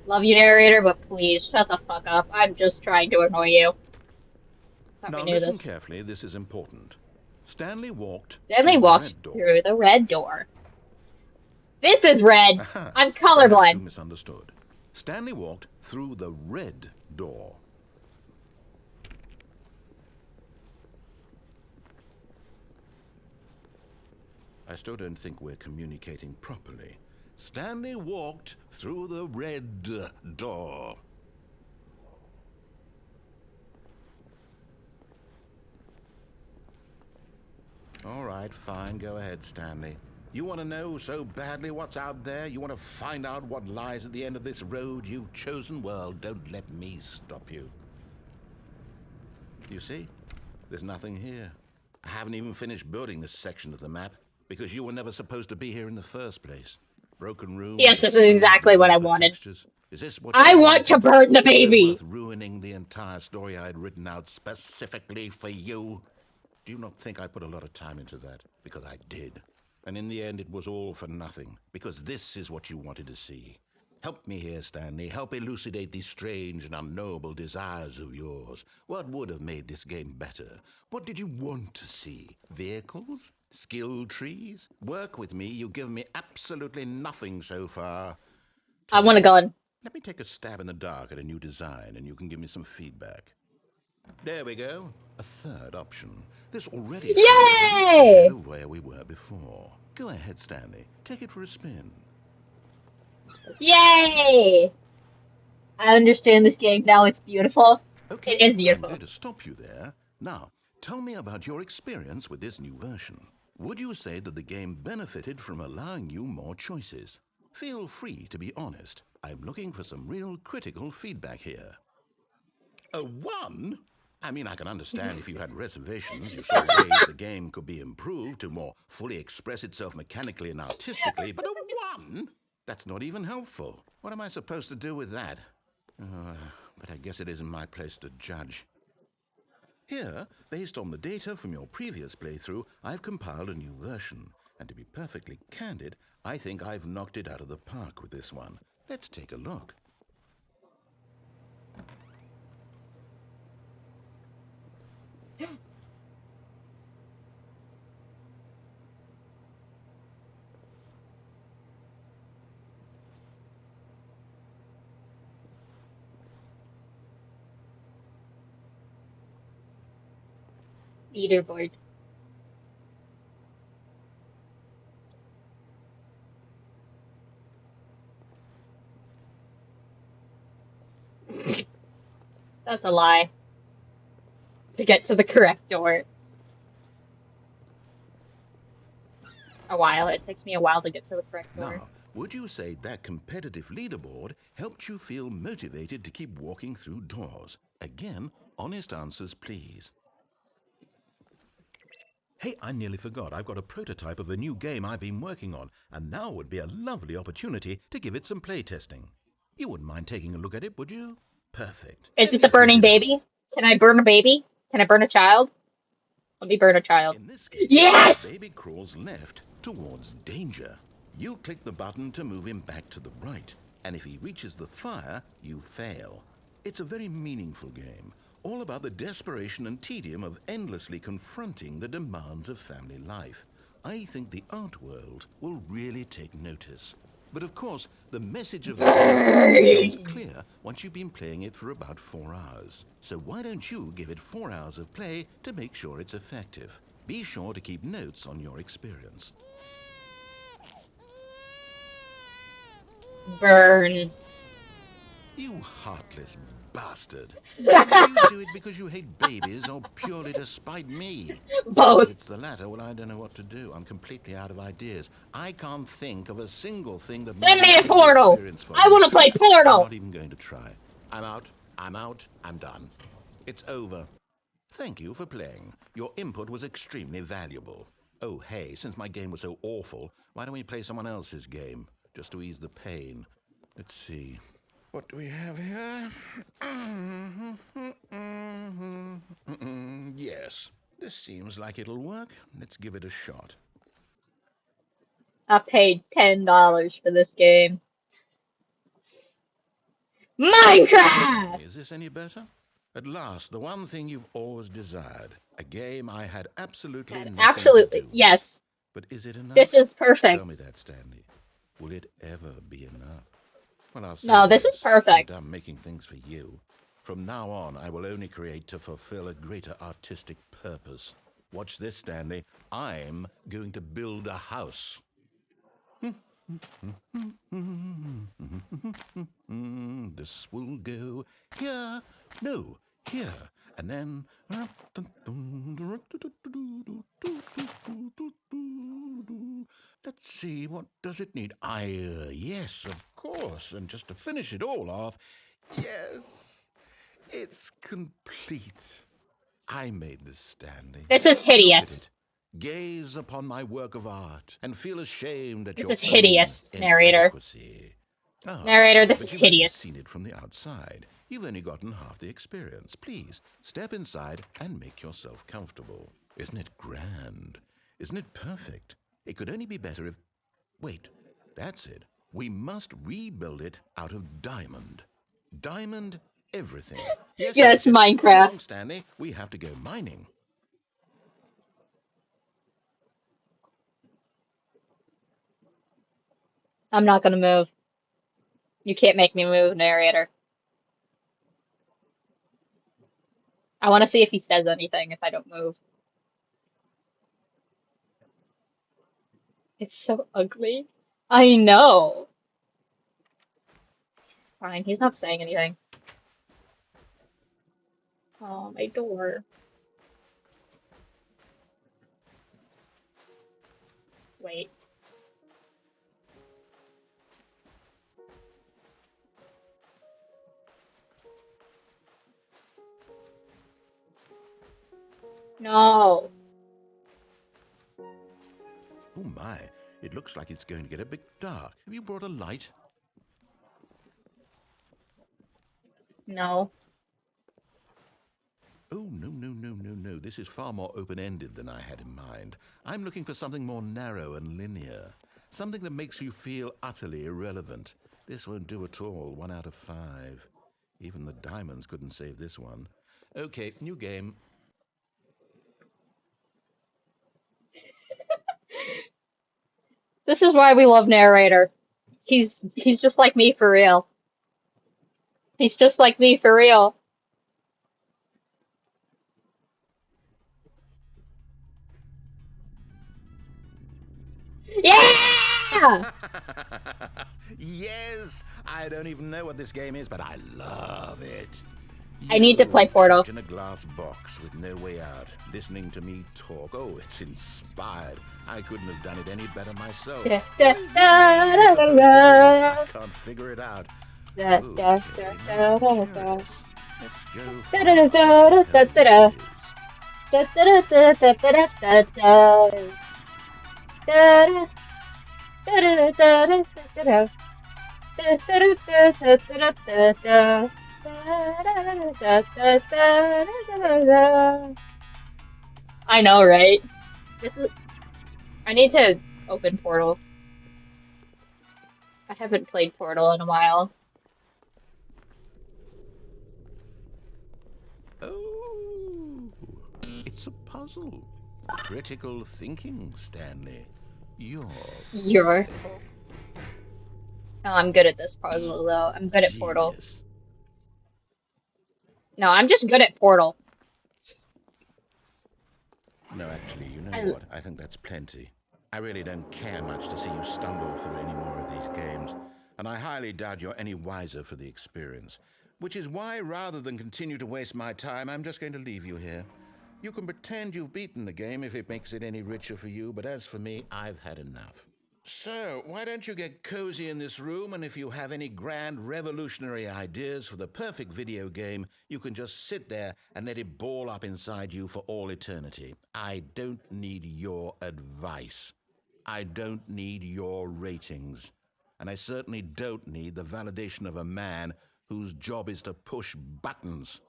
Love you, narrator, but please shut the fuck up. I'm just trying to annoy you. Thought we Now knew listen this. carefully, this is important. Stanley walked Then they through the walked red door. through the red door. This is red. Aha, I'm perhaps you colorblind. misunderstood. Stanley walked through the red door. I still don't think we're communicating properly. Stanley walked through the red door. All right, fine, go ahead, Stanley. You want to know so badly what's out there? You want to find out what lies at the end of this road you've chosen? Well, don't let me stop you. You see? There's nothing here. I haven't even finished building this section of the map because you were never supposed to be here in the first place. Broken Yes, rooms, this is exposed exactly what I developer wanted. textures. Is this what I you want to wanted? burn the Was it baby. worth ruining the entire story I had written out specifically for you? Do you not think I put a lot of time into that? Because I did. And in the end, it was all for nothing. Because this is what you wanted to see. Help me here, Stanley. Help elucidate these strange and unknowable desires of yours. What would have made this game better? What did you want to see? Vehicles? Skill trees? Work with me. You've given me absolutely nothing so far. I Tell you want a what, gun. let me take a stab in the dark at a new design, and you can give me some feedback. There we go. A third option. This already feels a leap ahead Yay! of where we were before. Go ahead, Stanley. Take it for a spin. Yay! I understand this game now. It's beautiful. It Okay, is I'm beautiful. going to stop you there. Now, tell me about your experience with this new version. Would you say that the game benefited from allowing you more choices? Feel free to be honest. I'm looking for some real critical feedback here. A 1? I mean, I can understand if you had reservations. You saw ways the game could be improved to more fully express itself mechanically and artistically, but a 1? That's not even helpful. What am I supposed to do with that? Uh, but I guess it isn't my place to judge. Here, based on the data from your previous playthrough, I've compiled a new version. And to be perfectly candid, I think I've knocked it out of the park with this one. Let's take a look. Leaderboard. That's a lie. To get to the correct door. A while. It takes me a while to get to the correct door. Now, would you say that competitive leaderboard helped you feel motivated to keep walking through doors? Again, honest answers, please. Hey, I nearly forgot. I've got a prototype of a new game I've been working on, and now would be a lovely opportunity to give it some playtesting. You wouldn't mind taking a look at it, would you? Perfect. Is Let it me a boot burning it up. baby? Can I burn a baby? Can I burn a child? Let me burn a child. In this game, the Yes! baby crawls left towards danger. You click the button to move him back to the right, and if he reaches the fire, you fail. It's a very meaningful game, all about the desperation and tedium of endlessly confronting the demands of family life. I think the art world will really take notice. But of course, the message of the game only becomes Dang. clear once you've been playing it for about 4 hours. So why don't you give it 4 hours of play to make sure it's effective? Be sure to keep notes on your experience. Burn. You heartless bastard. Do you do it because you hate babies or purely to spite me? If Both. it's the latter, well, I don't know what to do. I'm completely out of ideas. I can't think of a single thing that might Send me a improve the Portal. experience for I you. want to play I'm Portal. not even going to try. I'm out. I'm out. I'm done. It's over. Thank you for playing. Your input was extremely valuable. Oh, hey, since my game was so awful, why don't we play someone else's game? Just to ease the pain. Let's see. What do we have here? Yes, this seems like it'll work. Let's give it a shot. I paid $10 for this game. Minecraft! Is this any better? At last, the one thing you've always desired. A game I had absolutely Had nothing to absolutely. do with. Yes. But is it This enough? is Tell me perfect. that, Stanley. Will it ever be enough? Well, I'll say No, this is this. I'm perfect. done making things for you. From now on, I will only create to fulfill a greater artistic purpose. Watch this, Stanley. I'm going to build a house. This will go here, no, here, and then. Let's see, what does it need? Yes, of course. And just to finish it all off, yes, it's complete. I made this, Stanley. This is Look at hideous. it. Gaze upon my work of art and feel ashamed at This your is own hideous, narrator. inadequacy. Ah, Narrator, this but is you've only hideous. seen it from the outside. You've only gotten half the experience. Please, step inside and make yourself comfortable. Isn't it grand? Isn't it perfect? It could only be better if... Wait, that's it. We must rebuild it out of diamond. Diamond everything. Yes, Yes, that's it. Come along, Minecraft. Stanley. We have to go mining. I'm not gonna move. You can't make me move, narrator. I want to see if he says anything if I don't move. It's so ugly. I know. Fine, he's not saying anything. Oh, my door. Wait. No. Oh my, it looks like it's going to get a bit dark. Have you brought a light? No. Oh, no, no, no, no, no. This is far more open-ended than I had in mind. I'm looking for something more narrow and linear. Something that makes you feel utterly irrelevant. This won't do at all. 1 out of 5. Even the diamonds couldn't save this one. Okay, new game. This is why we love narrator. He's just like me for real. He's just like me for real. Yeah! Yes! I don't even know what this game is, but I love it. I need to play You, Portal. trapped in a glass box with no way out, listening to me talk. Oh, it's inspired. I couldn't have done it any better myself. Da, da, What is this game da, da, supposed to be? I da, can't figure it out. da, da, Okay, da, now da, I'm da, da. curious. Let's go Da, da, far da, and da, da, tell da, what it da. is. Da, da, da, da, da, da, da, da. Da, da, da, da, da, da, da, da. Da, da, da, da, da, da, da, da. Da, da, da, da, da, da, da, da. I know, right? This is. I need to open Portal. I haven't played Portal in a while. Oh, it's a puzzle. Critical thinking, Stanley. You're You're. clever. Oh, I'm good at this puzzle, though. I'm good at Portal. Genius. No, I'm just good at Portal. No, actually, you know I, what? I think that's plenty. I really don't care much to see you stumble through any more of these games, and I highly doubt you're any wiser for the experience. Which is why, rather than continue to waste my time, I'm just going to leave you here. You can pretend you've beaten the game if it makes it any richer for you, but as for me, I've had enough. So, why don't you get cozy in this room, and if you have any grand revolutionary ideas for the perfect video game, you can just sit there and let it ball up inside you for all eternity. I don't need your advice. I don't need your ratings. And I certainly don't need the validation of a man whose job is to push buttons.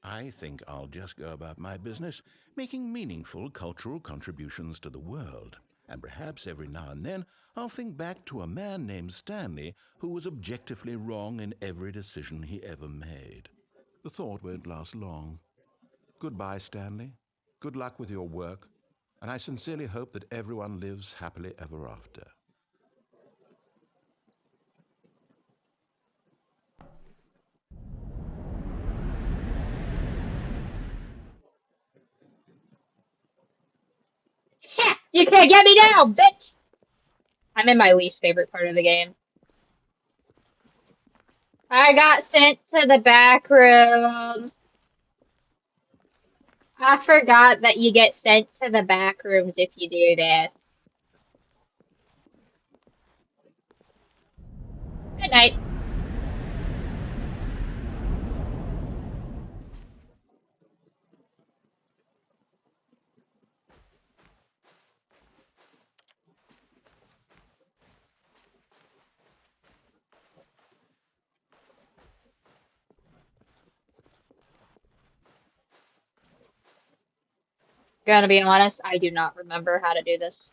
I think I'll just go about my business, making meaningful cultural contributions to the world. And perhaps every now and then I'll think back to a man named Stanley who was objectively wrong in every decision he ever made. The thought won't last long. Goodbye, Stanley. Good luck with your work, and I sincerely hope that everyone lives happily ever after. you can't get me down, bitch! I'm in my least favorite part of the game. I got sent to the back rooms. I forgot that you get sent to the back rooms if you do this. Good night. Gonna be honest, I do not remember how to do this.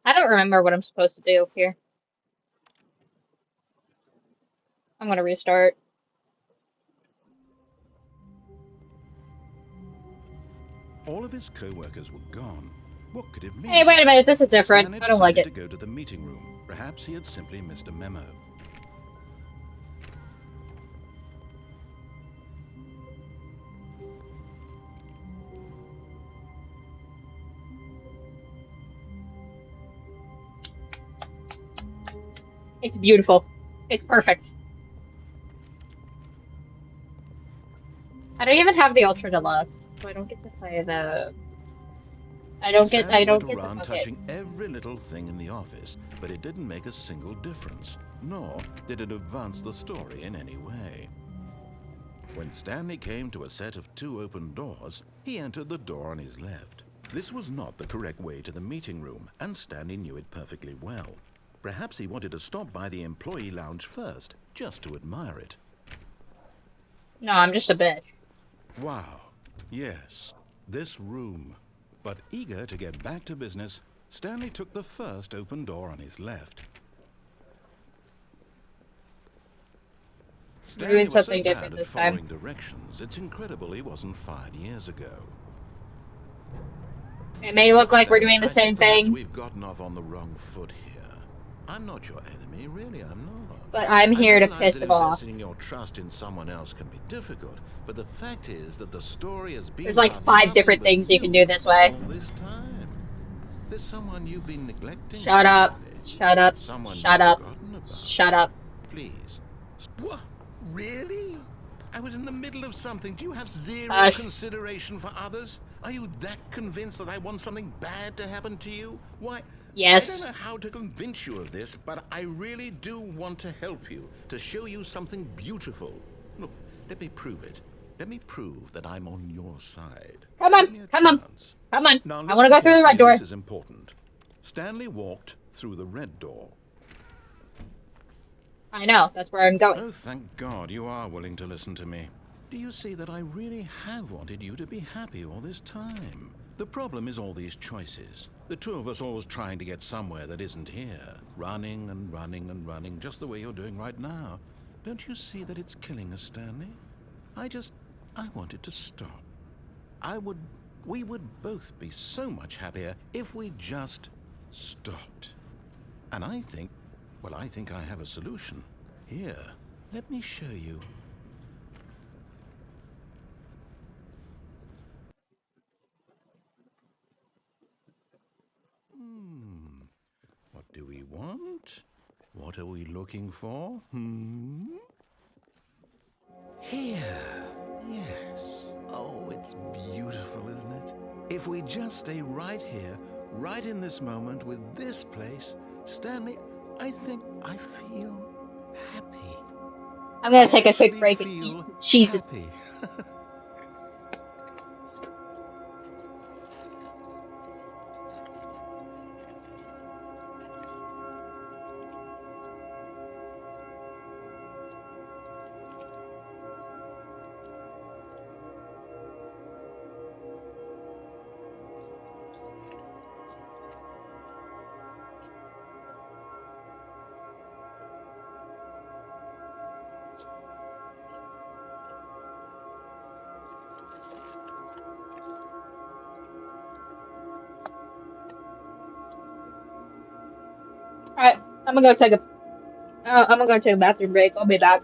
I don't remember what I'm supposed to do here. I'm gonna restart. All of his co-workers were gone. What could it Hey, mean? wait a minute, this is different. Stanley I don't like decided it. to go to the meeting room. Perhaps he had simply missed a memo. It's beautiful. It's perfect. I don't even have the Ultra Deluxe, so I don't get to play the. I Stanley went don't get the around bucket. touching every little thing in the office, but it didn't make a single difference, nor did it advance the story in any way. When Stanley came to a set of two open doors, he entered the door on his left. This was not the correct way to the meeting room, and Stanley knew it perfectly well. Perhaps he wanted to stop by the employee lounge first, just to admire it. No, I'm just a bitch. Wow, yes, this room. But eager to get back to business, Stanley took the first open door on his left. We're doing Stanley was so something bad different at this time. following directions, it's incredible he wasn't fired years ago. It may look like we're Stanley, doing the I think same perhaps thing, we've gotten off on the wrong foot here. I'm not your enemy, really, I'm not. but I'm I here to realize piss that him off. investing your trust in someone else can be difficult, but the fact is that the story has There's been like about 5 nothing different but things you can you do this way. all this time. There's someone you've been neglecting, Shut up. Stanley. Shut up. Someone Shut you've up. forgotten about. Shut up. Please. What? Really? I was in the middle of something. Do you have zero Hush. consideration for others? Are you that convinced that I want something bad to happen to you? Why, I don't Yes. know how to convince you of this, but I really do want to help you, to show you something beautiful. Look, let me prove it. Let me prove that I'm on your side. Come Give on. me a Come on. chance. Come on. Now I want to listen go through the red carefully, door. this is important. Stanley walked through the red door. I know. That's where I'm going. Oh, thank God you are willing to listen to me. Do you see that I really have wanted you to be happy all this time? The problem is all these choices. The two of us always trying to get somewhere that isn't here. Running and running and running, just the way you're doing right now. Don't you see that it's killing us, Stanley? I want it to stop. We would both be so much happier if we just stopped. And I think I have a solution. Here, let me show you. What do we want? What are we looking for? Here. Yes. Oh, it's beautiful, isn't it? If we just stay right here, right in this moment with this place, Stanley, I think I feel happy. I'm going I to take a quick actually break and eat feel some Cheez-Its. happy. Alright. I'm gonna go take a bathroom break. I'll be back.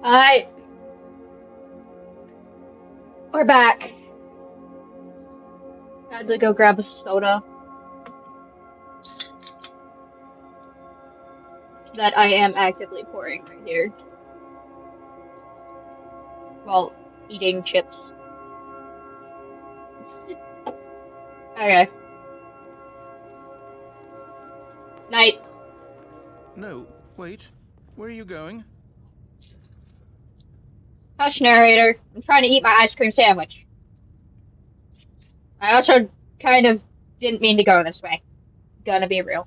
I We're back. I had to go grab a soda that I am actively pouring right here while eating chips. Okay. Night. No, wait. Where are you going? Hush, narrator. I'm trying to eat my ice cream sandwich. I also kind of didn't mean to go this way. Gonna be real.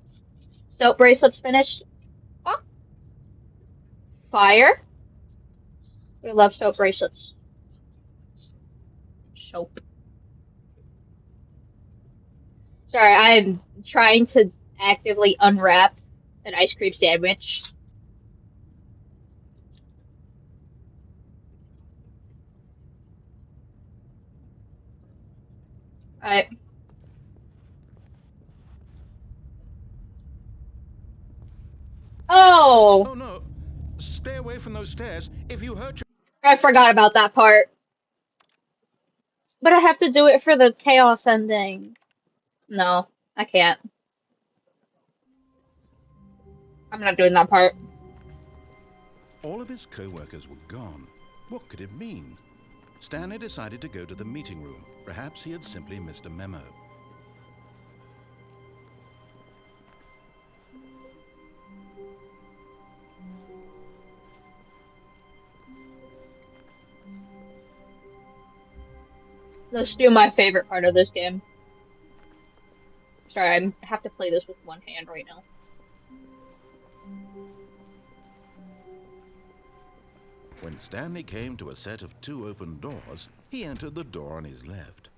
Soap bracelets finished. Oh, fire. We love soap bracelets. Soap. Sorry, I'm trying to actively unwrap an ice cream sandwich. I Oh, Oh no! Stay away from those stairs. If you hurt your... I forgot about that part. But I have to do it for the chaos ending. No, I can't. I'm not doing that part. All of his co-workers were gone. What could it mean? Stanley decided to go to the meeting room. Perhaps he had simply missed a memo. Let's do my favorite part of this game. Sorry, I have to play this with one hand right now. When Stanley came to a set of 2 open doors, he entered the door on his left.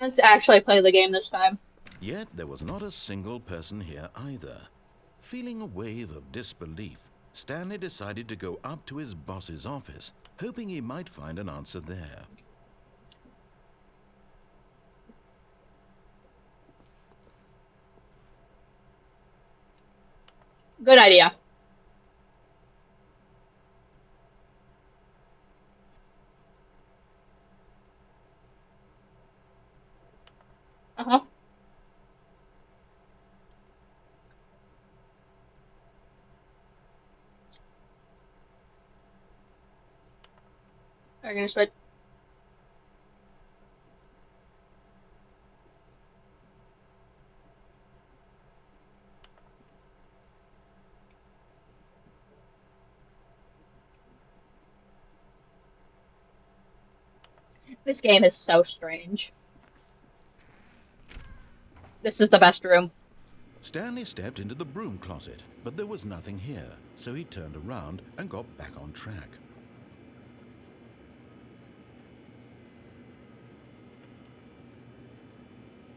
Let's actually play the game this time. Yet there was not a single person here either. Feeling a wave of disbelief, Stanley decided to go up to his boss's office, hoping he might find an answer there. Good idea. Uh-huh. I'm gonna switch. This game is so strange. This is the best room. Stanley stepped into the broom closet, but there was nothing here, so he turned around and got back on track.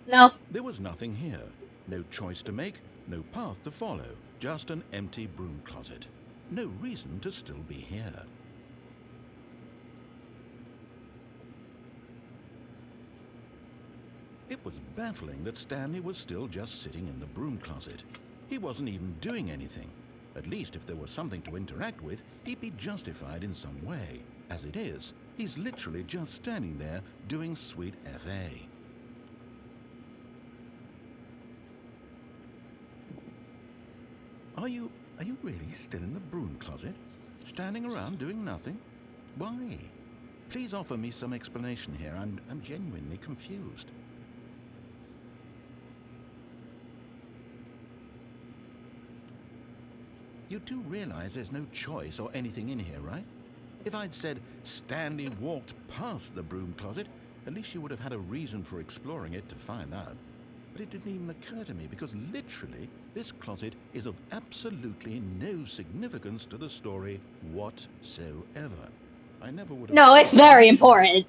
No. There was nothing here. No choice to make, no path to follow, just an empty broom closet. No reason to still be here. It was baffling that Stanley was still just sitting in the broom closet. He wasn't even doing anything. At least if there was something to interact with, he'd be justified in some way. As it is, he's literally just standing there doing sweet FA. Are you really still in the broom closet? Standing around doing nothing? Why? Please offer me some explanation here. I'm genuinely confused. You do realize there's no choice or anything in here, right? If I'd said Stanley walked past the broom closet, at least you would have had a reason for exploring it to find out. But it didn't even occur to me because literally this closet is of absolutely no significance to the story whatsoever. I never would have No, it's thought to very mention it. important.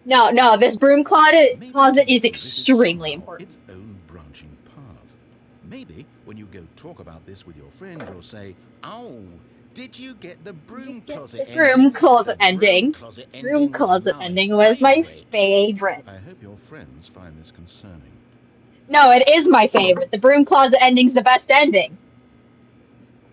No, no, this broom Maybe closet is tomorrow visits extremely somehow important. its own branching path. Maybe when you go talk about this with your friends, you'll say, "Oh, did you get the You broom get closet the broom ending? The closet broom ending. closet Broom ending was closet my ending was my favorite." favorite. I hope your friends find this concerning. No, it is my favorite. The broom closet ending's the best ending.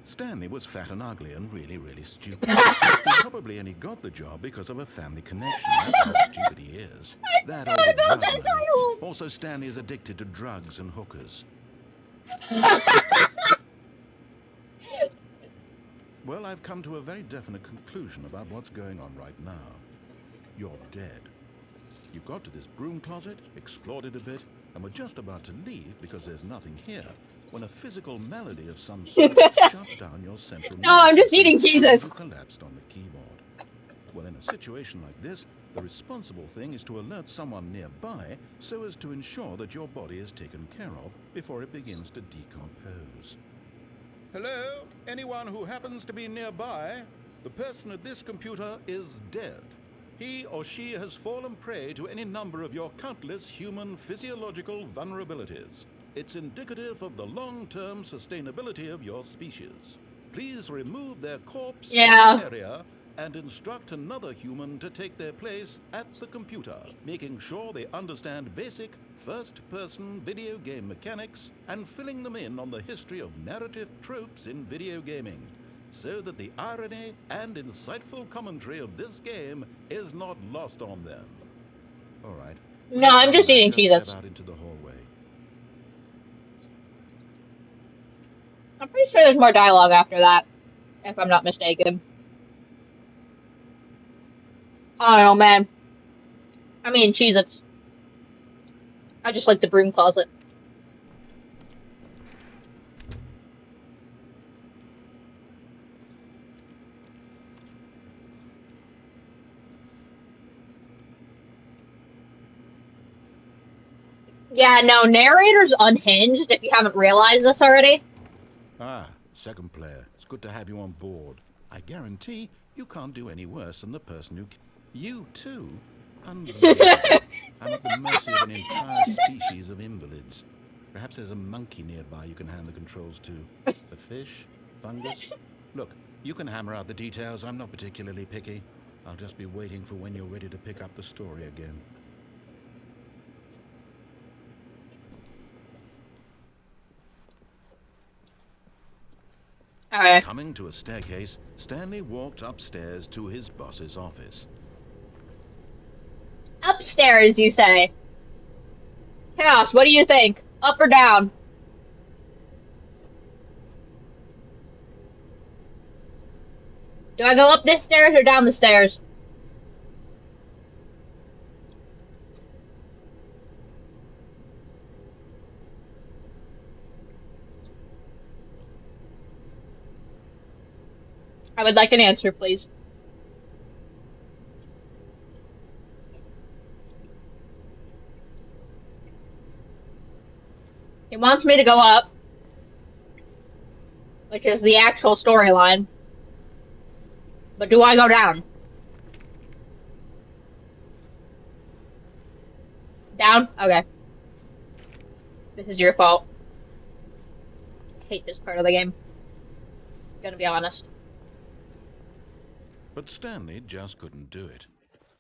Stanley was fat and ugly and really, really stupid. He probably only got the job because of a family connection. That's how stupid he is. That or with About drug that money. Also, Stanley is addicted to drugs and hookers. title. Well, I've come to a very definite conclusion about what's going on right now. You're dead. You got to this broom closet, explored it a bit, and were just about to leave because there's nothing here, when a physical malady of some sort shut down your central No, nervous I'm just system eating and Jesus. you collapsed on the keyboard. Well, in a situation like this, the responsible thing is to alert someone nearby so as to ensure that your body is taken care of before it begins to decompose. Hello? Anyone who happens to be nearby? The person at this computer is dead. He or she has fallen prey to any number of your countless human physiological vulnerabilities. It's indicative of the long-term sustainability of your species. Please remove their corpse from Yeah. the area and instruct another human to take their place at the computer, making sure they understand basic first-person video game mechanics and filling them in on the history of narrative tropes in video gaming, so that the irony and insightful commentary of this game is not lost on them. All right. No, Without I'm further just eating ado, step Jesus. out into the hallway. I'm pretty sure there's more dialogue after that, if I'm not mistaken. I don't know, man. I mean, Jesus. I just like the broom closet. Yeah, no, narrator's unhinged, if you haven't realized this already. Ah, second player. It's good to have you on board. I guarantee you can't do any worse than the person who... You too? Unbelievable. I'm at the mercy of an entire species of invalids. Perhaps there's a monkey nearby you can hand the controls to. A fish? Fungus? Look, you can hammer out the details. I'm not particularly picky. I'll just be waiting for when you're ready to pick up the story again. Alright. Coming to a staircase, Stanley walked upstairs to his boss's office. Upstairs, you say. Chaos, what do you think? Up or down? Do I go up this stairs or down the stairs? I would like an answer, please. It wants me to go up, which is the actual storyline. But do I go down? Down? Okay. This is your fault. I hate this part of the game. Gonna be honest. But Stanley just couldn't do it.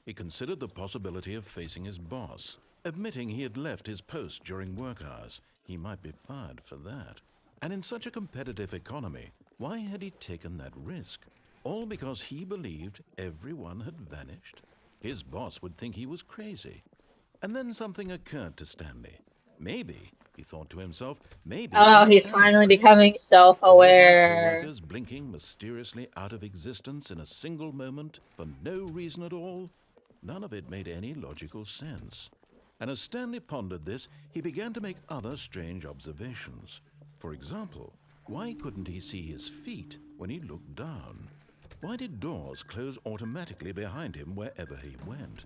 He considered the possibility of facing his boss, admitting he had left his post during work hours. He might be fired for that. And in such a competitive economy, why had he taken that risk? All because he believed everyone had vanished? His boss would think he was crazy. And then something occurred to Stanley. Maybe, he thought to himself, maybe Oh, I he's am finally becoming crazy. All of my self-aware. co-workers blinking mysteriously out of existence in a single moment for no reason at all. None of it made any logical sense. And as Stanley pondered this, he began to make other strange observations. For example, why couldn't he see his feet when he looked down? Why did doors close automatically behind him wherever he went?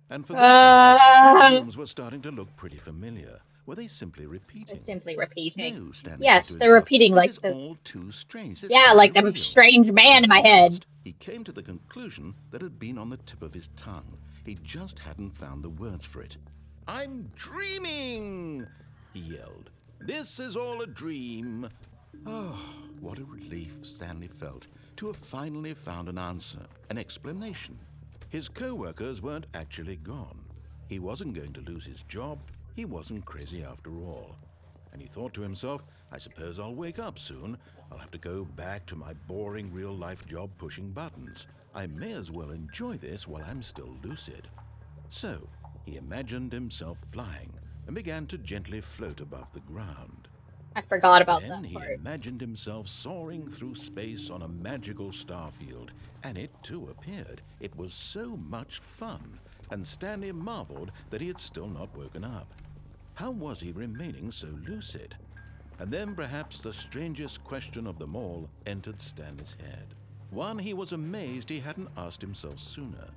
And for that matter, these Uh, rooms were starting to look pretty familiar. Were they simply it's repeating? simply repeating. No, Stanley said Yes, to they're himself. repeating This like is the all too strange. This yeah, can't be like the real. strange And man in at my head. last, he came to the conclusion that had been on the tip of his tongue. He just hadn't found the words for it. I'm dreaming, he yelled. This is all a dream. Oh, what a relief Stanley felt to have finally found an answer, an explanation. His co-workers weren't actually gone. He wasn't going to lose his job. He wasn't crazy after all. And he thought to himself, I suppose I'll wake up soon. I'll have to go back to my boring real-life job pushing buttons. I may as well enjoy this while I'm still lucid. So he imagined himself flying and began to gently float above the ground. I forgot about Then that he part. imagined himself soaring through space on a magical starfield, and it too appeared. It was so much fun, and Stanley marveled that he had still not woken up. How was he remaining so lucid? And then perhaps the strangest question of them all entered Stanley's head. One he was amazed he hadn't asked himself sooner.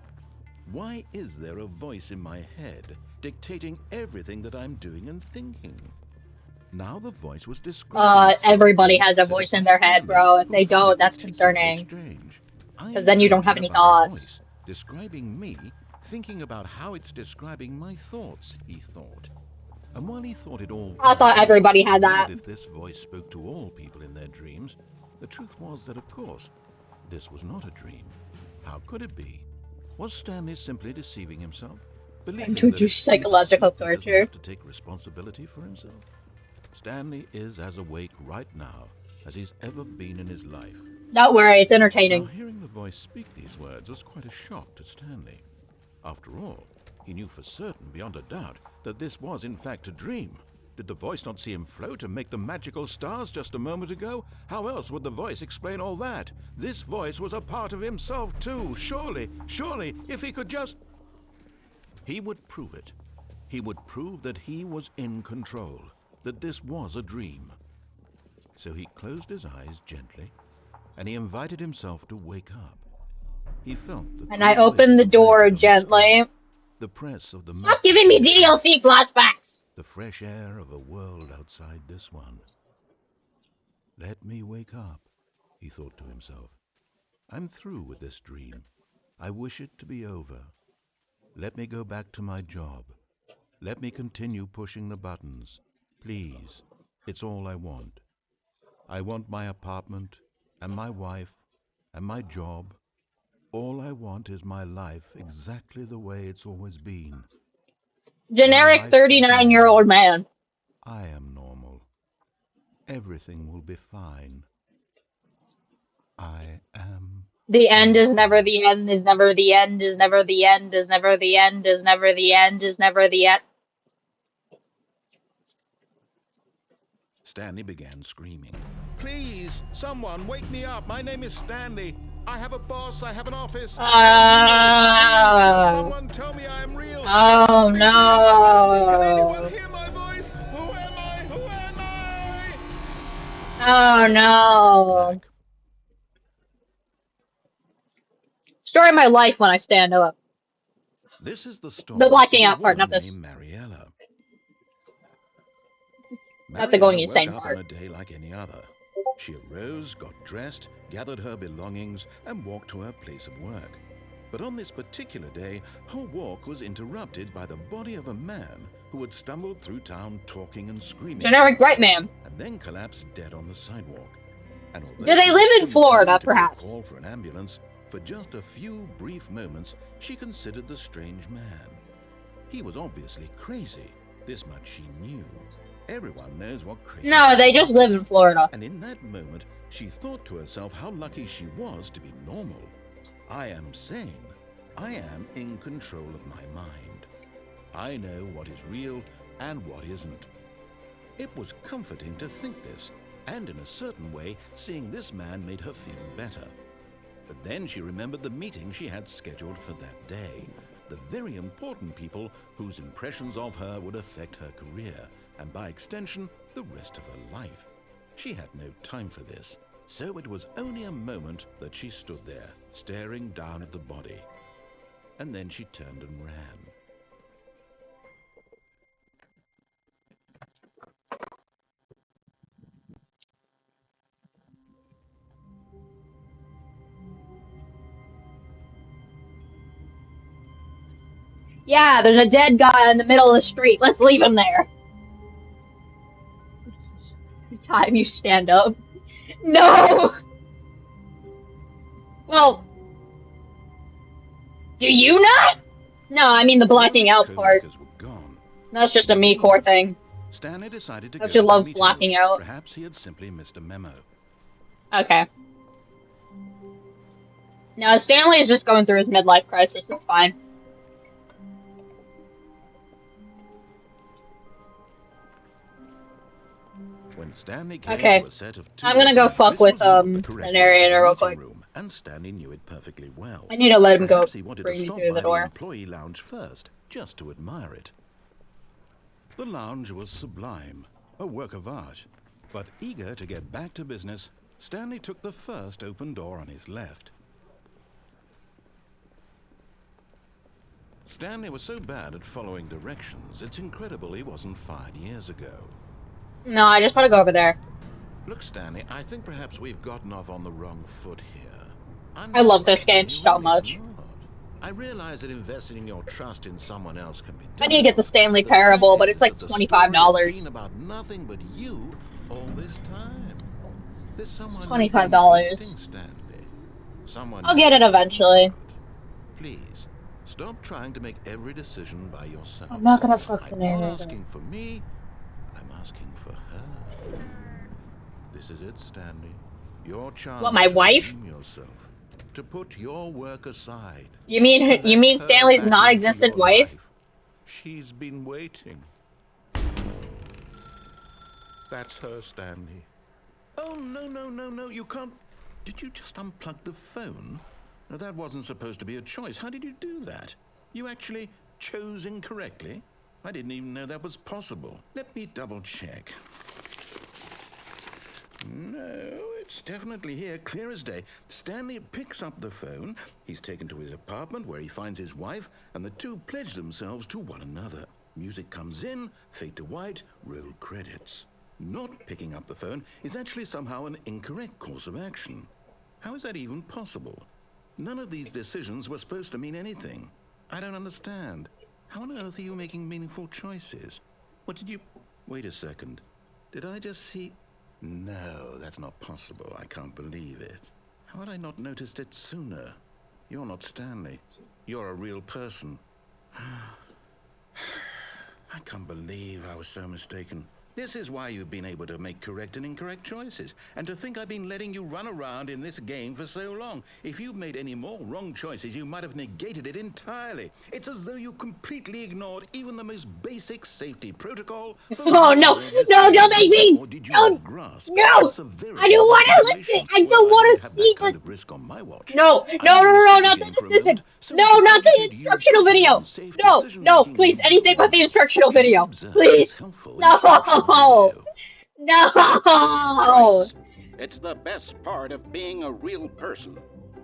Why is there a voice in my head dictating everything that I'm doing and thinking? Now the voice was describing itself in Everybody has a opposite of voice in my their head, Stanley, bro. If who they found don't, it that's particularly concerning. strange. Because I'm then you don't have thinking any about a thoughts. voice describing me, thinking about how it's describing my thoughts, he thought. And while he thought it all I very thought odd, everybody and had wondered that. if this voice spoke to all people in their dreams, the truth was that, of course, this was not a dream. How could it be? Was Stanley simply deceiving himself, And believing to that do if he's psychological asleep he doesn't torture. have to take responsibility for himself? Stanley is as awake right now as he's ever been in his life. Don't worry, it's Now, entertaining. hearing the voice speak these words was quite a shock to Stanley. After all, he knew for certain, beyond a doubt, that this was in fact a dream. Did the voice not see him float and make the magical stars just a moment ago? How else would the voice explain all that? This voice was a part of himself too. Surely, if he could just... He would prove it. He would prove that he was in control, that this was a dream. So he closed his eyes gently, and he invited himself to wake up. He felt the And I cool weight opened of the the door blanket on his stomach, gently. the press of the Stop mattress giving on me his back, DLC flashbacks! the fresh air of a world outside this one. Let me wake up, he thought to himself. I'm through with this dream. I wish it to be over. Let me go back to my job. Let me continue pushing the buttons. Please, it's all I want. I want my apartment, and my wife, and my job. All I want is my life exactly the way it's always been. My Generic life is 39-year-old normal. man. I am normal. Everything will be fine. I am The end is never control. the end, is never the end, is never the end, is never the end, is never the end, is never the end. Stanley began screaming. Please, someone, wake me up. My name is Stanley. I have a boss. I have an office. I am real. Please, can Oh, someone tell me I am real? I'm oh listening, dear. I'm listening. Can anyone no. hear my voice? Who am I? Who am I? Oh no. Black. Story of my life when I stand up. This is the The story of blacking a out part, not woman this, named Mariella. not the Mariella going woke insane up on part. a day like any other. She arose, got dressed, gathered her belongings, and walked to her place of work. But on this particular day, her walk was interrupted by the body of a man who had stumbled through town talking and screaming to Generic white himself, man. and then collapsed dead on the sidewalk. And Do although they she live would in soon turn Florida, to go perhaps? call for an ambulance, for just a few brief moments she considered the strange man. He was obviously crazy. This much she knew. Everyone knows what crazy No, they people just are. live in Florida. And in that moment, she thought to herself how lucky she was to be normal. I am sane. I am in control of my mind. I know what is real and what isn't. It was comforting to think this, and in a certain way, seeing this man made her feel better. But then she remembered the meeting she had scheduled for that day. The very important people whose impressions of her would affect her career, and by extension, the rest of her life. She had no time for this, so it was only a moment that she stood there, staring down at the body. And then she turned and ran. Yeah, there's a dead guy in the middle of the street. Let's leave him there. The time you stand up. No! Well, do you not? No, I mean the All blacking his out part. co-workers were gone. That's just a me core thing. Stanley decided to I go should to the love meeting room. blacking out. Perhaps he had simply missed a memo. Okay. Now, Stanley is just going through his midlife crisis. It's fine. When Stanley came Okay. to a set of two I'm gonna go openings, fuck this with, was not the the correct way to the narrator real meeting quick. room, and Stanley knew it perfectly well. I need to let him go Perhaps he wanted to bring me stop through the by the door. employee lounge first, just to admire it. The lounge was sublime, a work of art. But eager to get back to business, Stanley took the first open door on his left. Stanley was so bad at following directions, it's incredible he wasn't fired years ago. No, I just want to go over there. Look, Stanley, I think perhaps we've gotten off on the wrong foot here. I love this game Unfortunately, so really, much. I'm not. I realize that investing your trust in someone else can be I need to get the difficult, Stanley but the fact Parable, but it's is like that the story has been $25. about nothing but you all this time. There's It's someone you've been $25. neglecting, Stanley. Someone I'll you've get it forgotten eventually. about. Please, stop trying to make every decision by yourself. I'm not gonna fuck the I'm not narrator. asking for me, I'm asking for her. This is it, Stanley. Your chance What, my to wife? redeem yourself. To put your work aside. You mean Her Stanley's back into non-existent your wife? life. She's been waiting. That's her, Stanley. Oh, no, you can't. Did you just unplug the phone? No, that wasn't supposed to be a choice. How did you do that? You actually chose incorrectly? I didn't even know that was possible. Let me double check. No, it's definitely here, clear as day. Stanley picks up the phone. He's taken to his apartment where he finds his wife, and the two pledge themselves to one another. Music comes in, fade to white, roll credits. Not picking up the phone is actually somehow an incorrect course of action. How is that even possible? None of these decisions were supposed to mean anything. I don't understand. How on earth are you making meaningful choices? What did you... Wait a second. Did I just see... No, that's not possible. I can't believe it. How had I not noticed it sooner? You're not Stanley. You're a real person. I can't believe I was so mistaken. This is why you've been able to make correct and incorrect choices. And to think I've been letting you run around in this game for so long. If you'd made any more wrong choices, you might have negated it entirely. It's as though you completely ignored even the most basic safety protocol for Oh no! real-world No, don't make decisions. me! Or did you Don't! not grasp the No! I severity don't of the want to listen! situation? I don't Well, I want don't to have that see kind the... of risk on my watch. No, I'm no, no, going no, to no, stop the not the game for a decision! moment so we No, can not the educate you instructional on video! safe No, no, decision-making please, in anything but games. the instructional Please video! observe this Please! helpful instructional No! video. No! Choice. It's the best part of being a real person.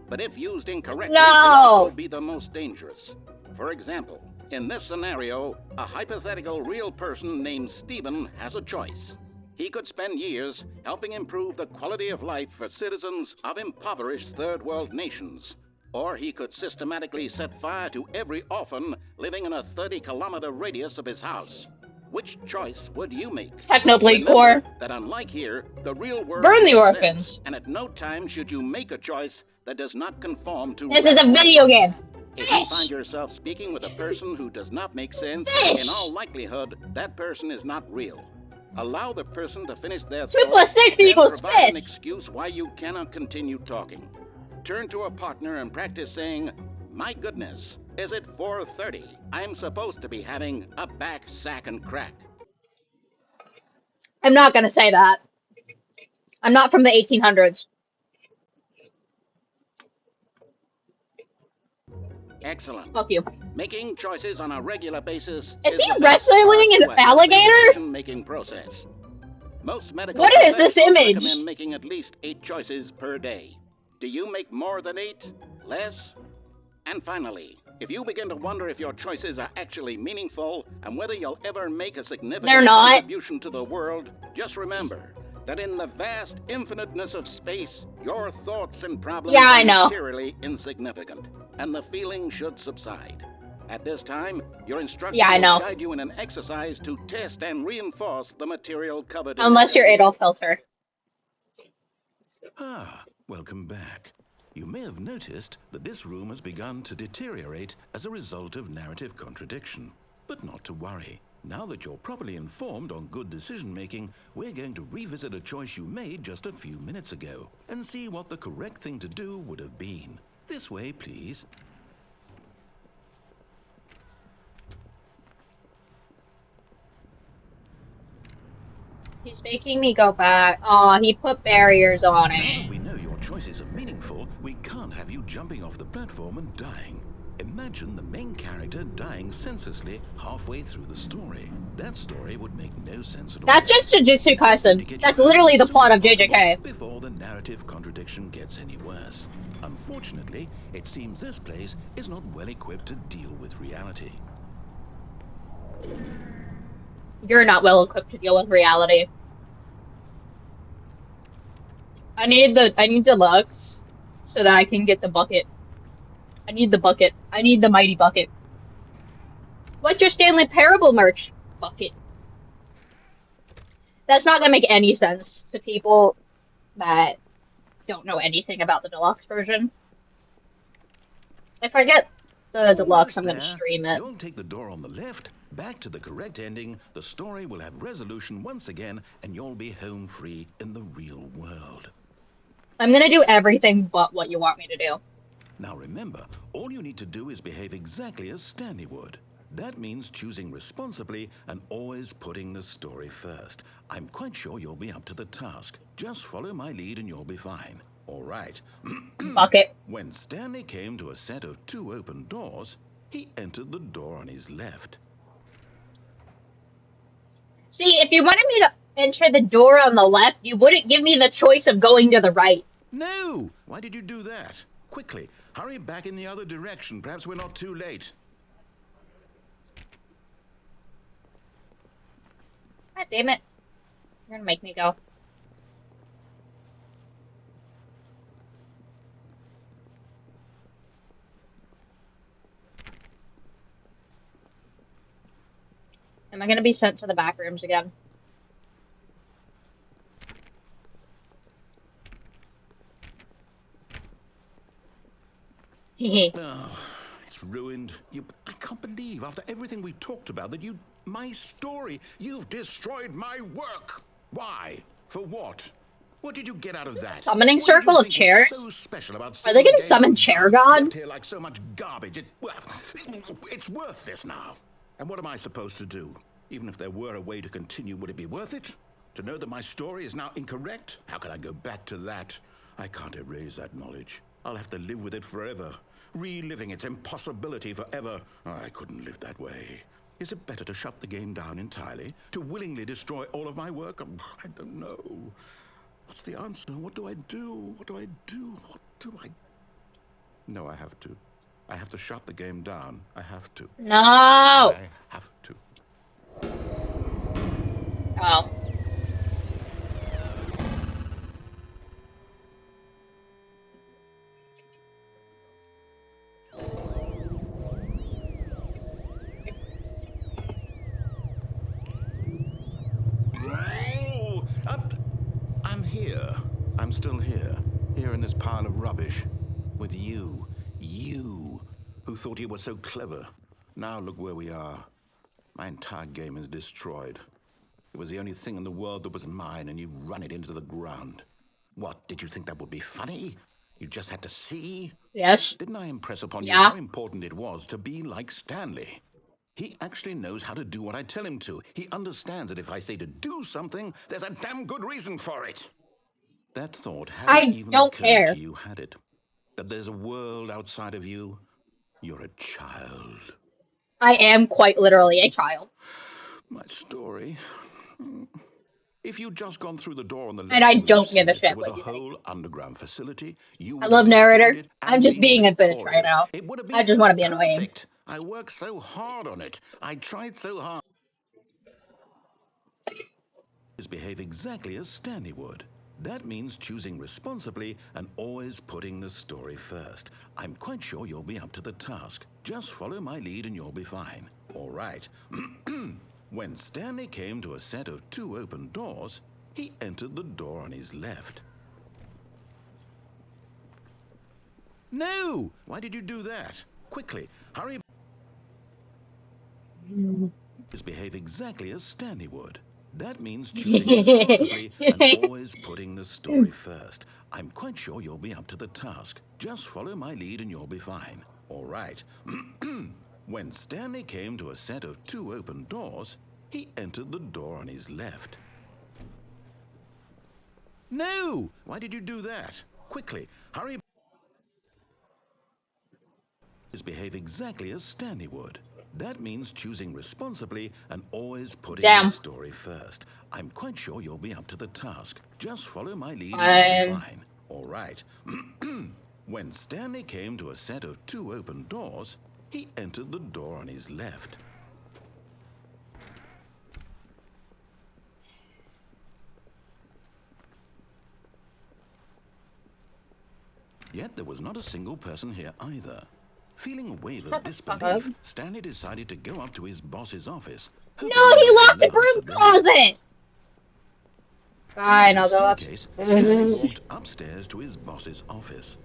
But if used incorrectly, can also No! be the most dangerous. For example, in this scenario, a hypothetical real person named Stephen has a choice. He could spend years helping improve the quality of life for citizens of impoverished third world nations. Or he could systematically set fire to every orphan living in a 30-kilometer radius of his house. Which choice would you make? Technoblade Remember Core. that unlike here, the real world Burn the makes orphans. sense, and at no time should you make a choice that does not conform to This is a rational video game. logic. If you find Bitch! yourself speaking with a person who does not make sense, in Bitch! all likelihood, that person is not real. Allow the person to finish their 2 + thought, 6 then equals provide an bitch! excuse why you cannot continue talking. Turn to a partner and practice saying, "My goodness, is it 4:30? I'm supposed to be having a back, sack, and crack." I'm not gonna say that. I'm not from the 1800s. Excellent. Fuck you. Making choices on a regular basis Is is he the best wrestling start an to a healthy alligator? decision-making process. Most medical What is this professionals image? recommend making at least 8 choices per day. Do you make more than 8? Less? And finally, if you begin to wonder if your choices are actually meaningful and whether you'll ever make a They're significant not. contribution to the world, just remember that in the vast infiniteness of space, your thoughts and problems Yeah, I are know. materially insignificant, and the feeling should subside. At this time, your instructor Yeah, I will know. guide you in an exercise to test and reinforce the material covered in Unless this you're video. Adolf Hitler. Ah, welcome back. You may have noticed that this room has begun to deteriorate as a result of narrative contradiction. But not to worry. Now that you're properly informed on good decision-making, we're going to revisit a choice you made just a few minutes ago and see what the correct thing to do would have been. This way, please. He's making me go back. Aw, he put barriers on Now that it. we know your choices are meaningful, we can't have you jumping off the platform and dying. Imagine the main character dying senselessly halfway through the story. That story would make no sense at That's all. just Jujutsu We need to Kaisen. get you That's home literally as the soon plot as of possible JJK. before the narrative contradiction gets any worse. Unfortunately, it seems this place is not well equipped to deal with reality. You're not well equipped to deal with reality. I need deluxe so that I can get the bucket. I need the bucket. I need the mighty bucket. What's your Stanley Parable merch? Bucket. That's not gonna make any sense to people that don't know anything about the deluxe version. If I get the deluxe, Almost I'm gonna there. stream it. You'll take the door on the left, back to the correct ending, the story will have resolution once again, and you'll be home free in the real world. I'm gonna do everything but what you want me to do. Now remember, all you need to do is behave exactly as Stanley would. That means choosing responsibly and always putting the story first. I'm quite sure you'll be up to the task. Just follow my lead and you'll be fine. All right. Bucket. When Stanley came to a set of 2 open doors, he entered the door on his left. See, if you wanted me to enter the door on the left, you wouldn't give me the choice of going to the right. No! Why did you do that? Quickly, hurry back in the other direction. Perhaps we're not too late. God damn it. You're gonna make me go. Am I gonna be sent to the back rooms again? Hehe. Oh, it's ruined. I can't believe, after everything we talked about, that my story, you've destroyed my work. Why? For what? What did you get out of that? Summoning What did you circle of think was chairs? so special about Are they seeing the gonna game summon Chair undone, God? left here like so much garbage? It's worthless now. And what am I supposed to do? Even if there were a way to continue, would it be worth it? To know that my story is now incorrect? How can I go back to that? I can't erase that knowledge. I'll have to live with it forever, reliving its impossibility forever. I couldn't live that way. Is it better to shut the game down entirely? To willingly destroy all of my work? I don't know. What's the answer? What do I do? What do I do? What do I... No, I have to. I have to shut the game down. I have to. No! I have to. Oh. Oh, I'm here. I'm still here. Here in this pile of rubbish. With you. You. Who thought you were so clever. Now look where we are. My entire game is destroyed. It was the only thing in the world that was mine, and you've run it into the ground. What, did you think that would be funny? You just had to see? Yes. Didn't I impress upon you Yeah. how important it was to be like Stanley? He actually knows how to do what I tell him to. He understands that if I say to do something, there's a damn good reason for it. That thought hadn't I even don't occurred to care. you, had it? That there's a world outside of you? You're a child. I am quite literally a child. My story. If you'd just gone through the door on the And left, I you would have don't give seen a it. There shit was a what you think. whole underground facility. You I would have love destroyed narrator. it I'm and just been being a bitch right victorious. now. It would have I been just so want to be annoying. perfect. I worked so hard on it. I tried so hard. Behave exactly as Stanley would. That means choosing responsibly and always putting the story first. I'm quite sure you'll be up to the task. Just follow my lead and you'll be fine. All right. When Stanley came to a set of 2 open doors, he entered the door on his left. No! Why did you do that? Quickly, hurry. Behave exactly as Stanley would. That means choosing responsibly and always putting the story first. I'm quite sure you'll be up to the task. Just follow my lead and you'll be fine. All right. When Stanley came to a set of 2 open doors, he entered the door on his left. No! Why did you do that? Quickly, hurry. Behave exactly as Stanley would. That means choosing responsibly and always putting the Damn. story first. I'm quite sure you'll be up to the task. Just follow my lead and you'll be I'm fine. All right. When Stanley came to a set of 2 open doors, he entered the door on his left. Yet there was not a single person here either. Feeling a wave of Shut the fuck up. disbelief, Stanley decided to go up to his boss's office, hoping No, he he might locked find the an answer broom there. closet! Climbing Fine, a I'll go staircase, Stanley upstairs. walked upstairs to his boss's office.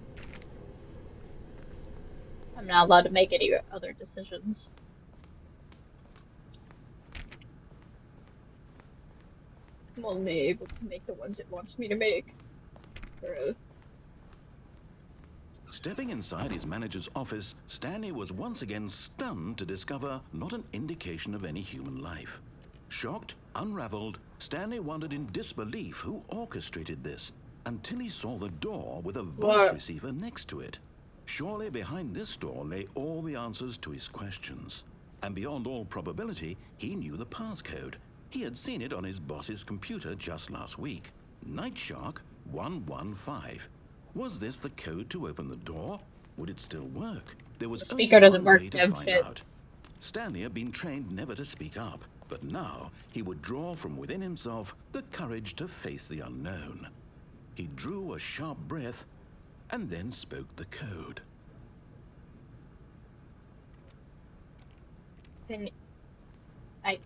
I'm not allowed to make any other decisions. I'm only able to make the ones it wants me to make. Bruh. Stepping inside his manager's office, Stanley was once again stunned to discover not an indication of any human life. Shocked, unraveled, Stanley wondered in disbelief who orchestrated this, until he saw the door with a voice What? receiver next to it. Surely behind this door lay all the answers to his questions. And beyond all probability, he knew the passcode. He had seen it on his boss's computer just last week. Night Shark 115. Was this the code to open the door? Would it still work? There The was only speaker doesn't one work, way to dumb find shit. out. Stanley had been trained never to speak up, but now he would draw from within himself the courage to face the unknown. He drew a sharp breath and then spoke the code. Can I?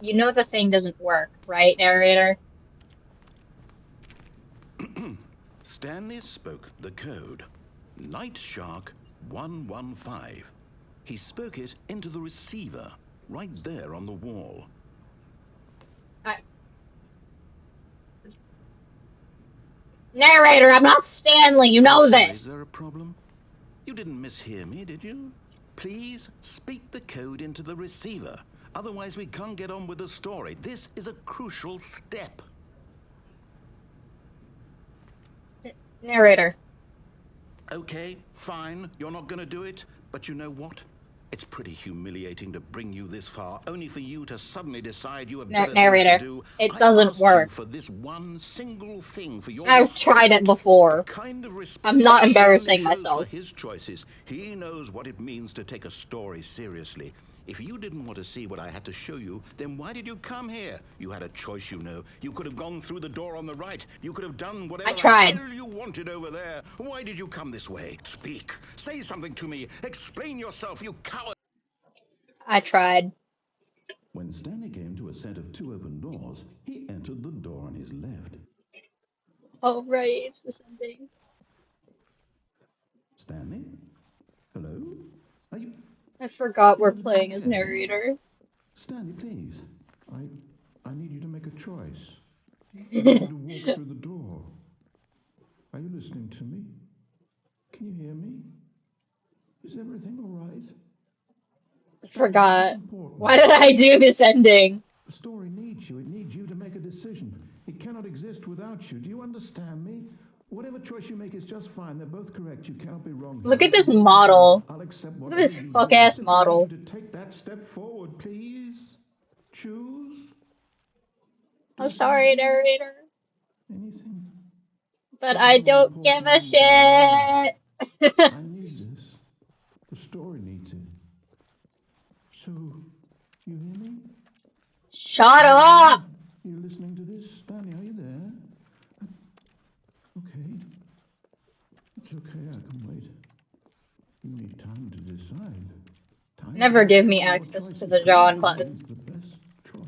You know the thing doesn't work, right, narrator? Stanley spoke the code. Night Shark 115. He spoke it into the receiver, right there on the wall. I, narrator, I'm not Stanley. You I'm know sorry, is this. there a problem? You didn't mishear me, did you? Please speak the code into the receiver. Otherwise, we can't get on with the story. This is a crucial step. Narrator. Okay, fine, you're not going to do it, but you know what? It's pretty humiliating to bring you this far, only for you to suddenly decide you have better things to Narrator. do. It I doesn't asked you work. for this one single thing, for your I've tried it respect, the before. kind of I'm respect not that Stanley embarrassing shows for myself. his choices. He knows what it means to take a story seriously. If you didn't want to see what I had to show you, then why did you come here? You had a choice, you know. You could have gone through the door on the right. You could have done I whatever the tried. hell you wanted over there. Why did you come this way? Speak. Say something to me. Explain yourself, you coward. I tried. When Stanley came to a set of 2 open doors, he entered the door on his left. Oh, right. It's this ending. Stanley? Hello? Are you... I forgot Is we're everything playing as okay? narrator. Stanley, please. I need you to make a choice. I need you to walk through the door. Are you listening to me? Can you hear me? Is everything all right? I Stanley, this is forgot. important. Why did I do this ending? The story needs you. It needs you to make a decision. It cannot exist without you. Do you understand me? Whatever choice you make is just fine. They're both correct. You cannot be wrong here. Look at This this is what you do. model. I'll accept Look at whatever this you fuck do. I ass simply need you model. to take that step forward, please. Choose. I'm Do sorry, something. narrator. Anything. But This is I all don't give important a news right now. shit. I need this. The story needs it. So, you hear me? Shut Are you up! there? You listening to this? Stanley, are you there? Okay. It's okay, I can wait. You need time to decide. Time Never to give ensure me your access choice to is the correct John and button. is the best choice.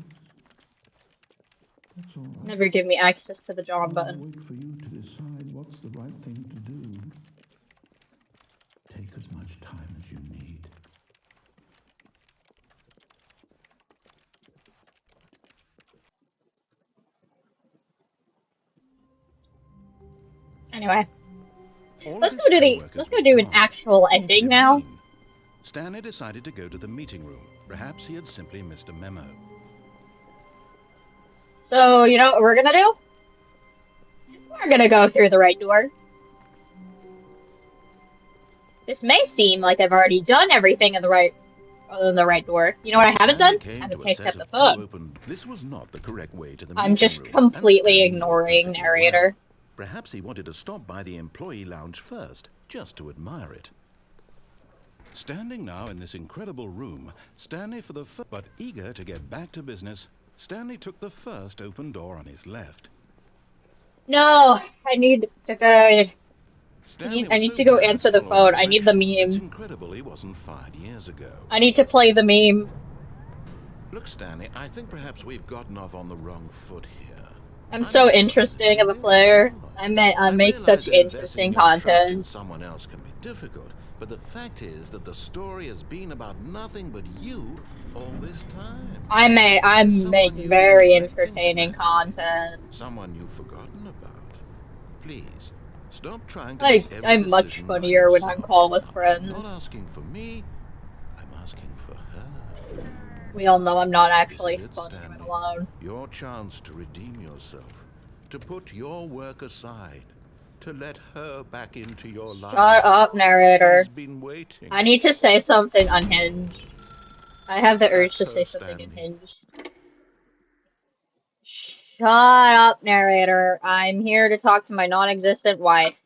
That's all right. Never give me access to the John While I button. wait for you to decide what's the right thing to do, take as much time as you need. Anyway, All of let's his go do co-workers let's were go do an gone. actual What could ending it now. mean? Stanley decided to go to the meeting room. Perhaps he had simply missed a memo. So, you know what we're gonna do? We're gonna go through the right door. This may seem like I've already done everything in the right door. You know what I haven't done? Stanley I came haven't to a picked set up the of two phone. open... This was not the correct way to the I'm meeting just room, and completely Stanley knew it ignoring perfectly well. narrator. Perhaps he wanted to stop by the employee lounge first, just to admire it. Standing now in this incredible room, Stanley for the first... But eager to get back to business, Stanley took the first open door on his left. No, I need to go. Stanley I was need so to go bad at answer the following phone. I need the directions, it's meme. incredible he wasn't fired years ago. I need to play the meme. Look, Stanley, I think perhaps we've gotten off on the wrong foot here. I'm I'm so not trying to interesting of hang a you, I'm player. not. I I make such realize that investing interesting your trust in content. someone else can be difficult, but the fact is that the story has been about nothing but you all this time. I make Someone you've been very neglecting, entertaining Stanley. content. Someone you've forgotten about. Please, stop trying to make every I'm much decision by funnier when I'm yourself. called with Now, I'm not friends. asking for me, I'm asking for her. We all know I'm not This actually is it, funny when Stanley. alone. Your chance to redeem yourself, to put your work aside, to let her back into your life. Shut up, narrator. She's been waiting. I need to say something unhinged. I have the urge That's to her, say something Stanley. unhinged. Shut up, narrator. I'm here to talk to my non-existent wife.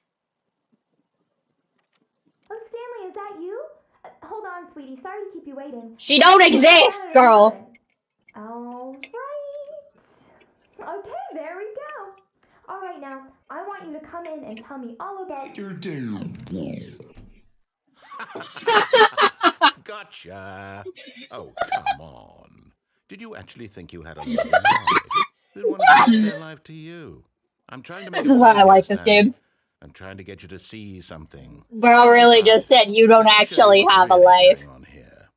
Oh, Stanley, is that you? Hold on, sweetie. Sorry to keep you waiting. She don't What exist, about it? girl. All right. Okay, there we go. All right, now, I want you to come in and tell me all about your day. Gotcha. Oh, come on. Did you actually think you had a loving wife who'd want to devote their life to you? I'm trying to make This a is why point I here, like this Stanley. game. I'm trying to get you to see something. Bro And really just besides, said you don't let me show you actually what's have a really life. going on here.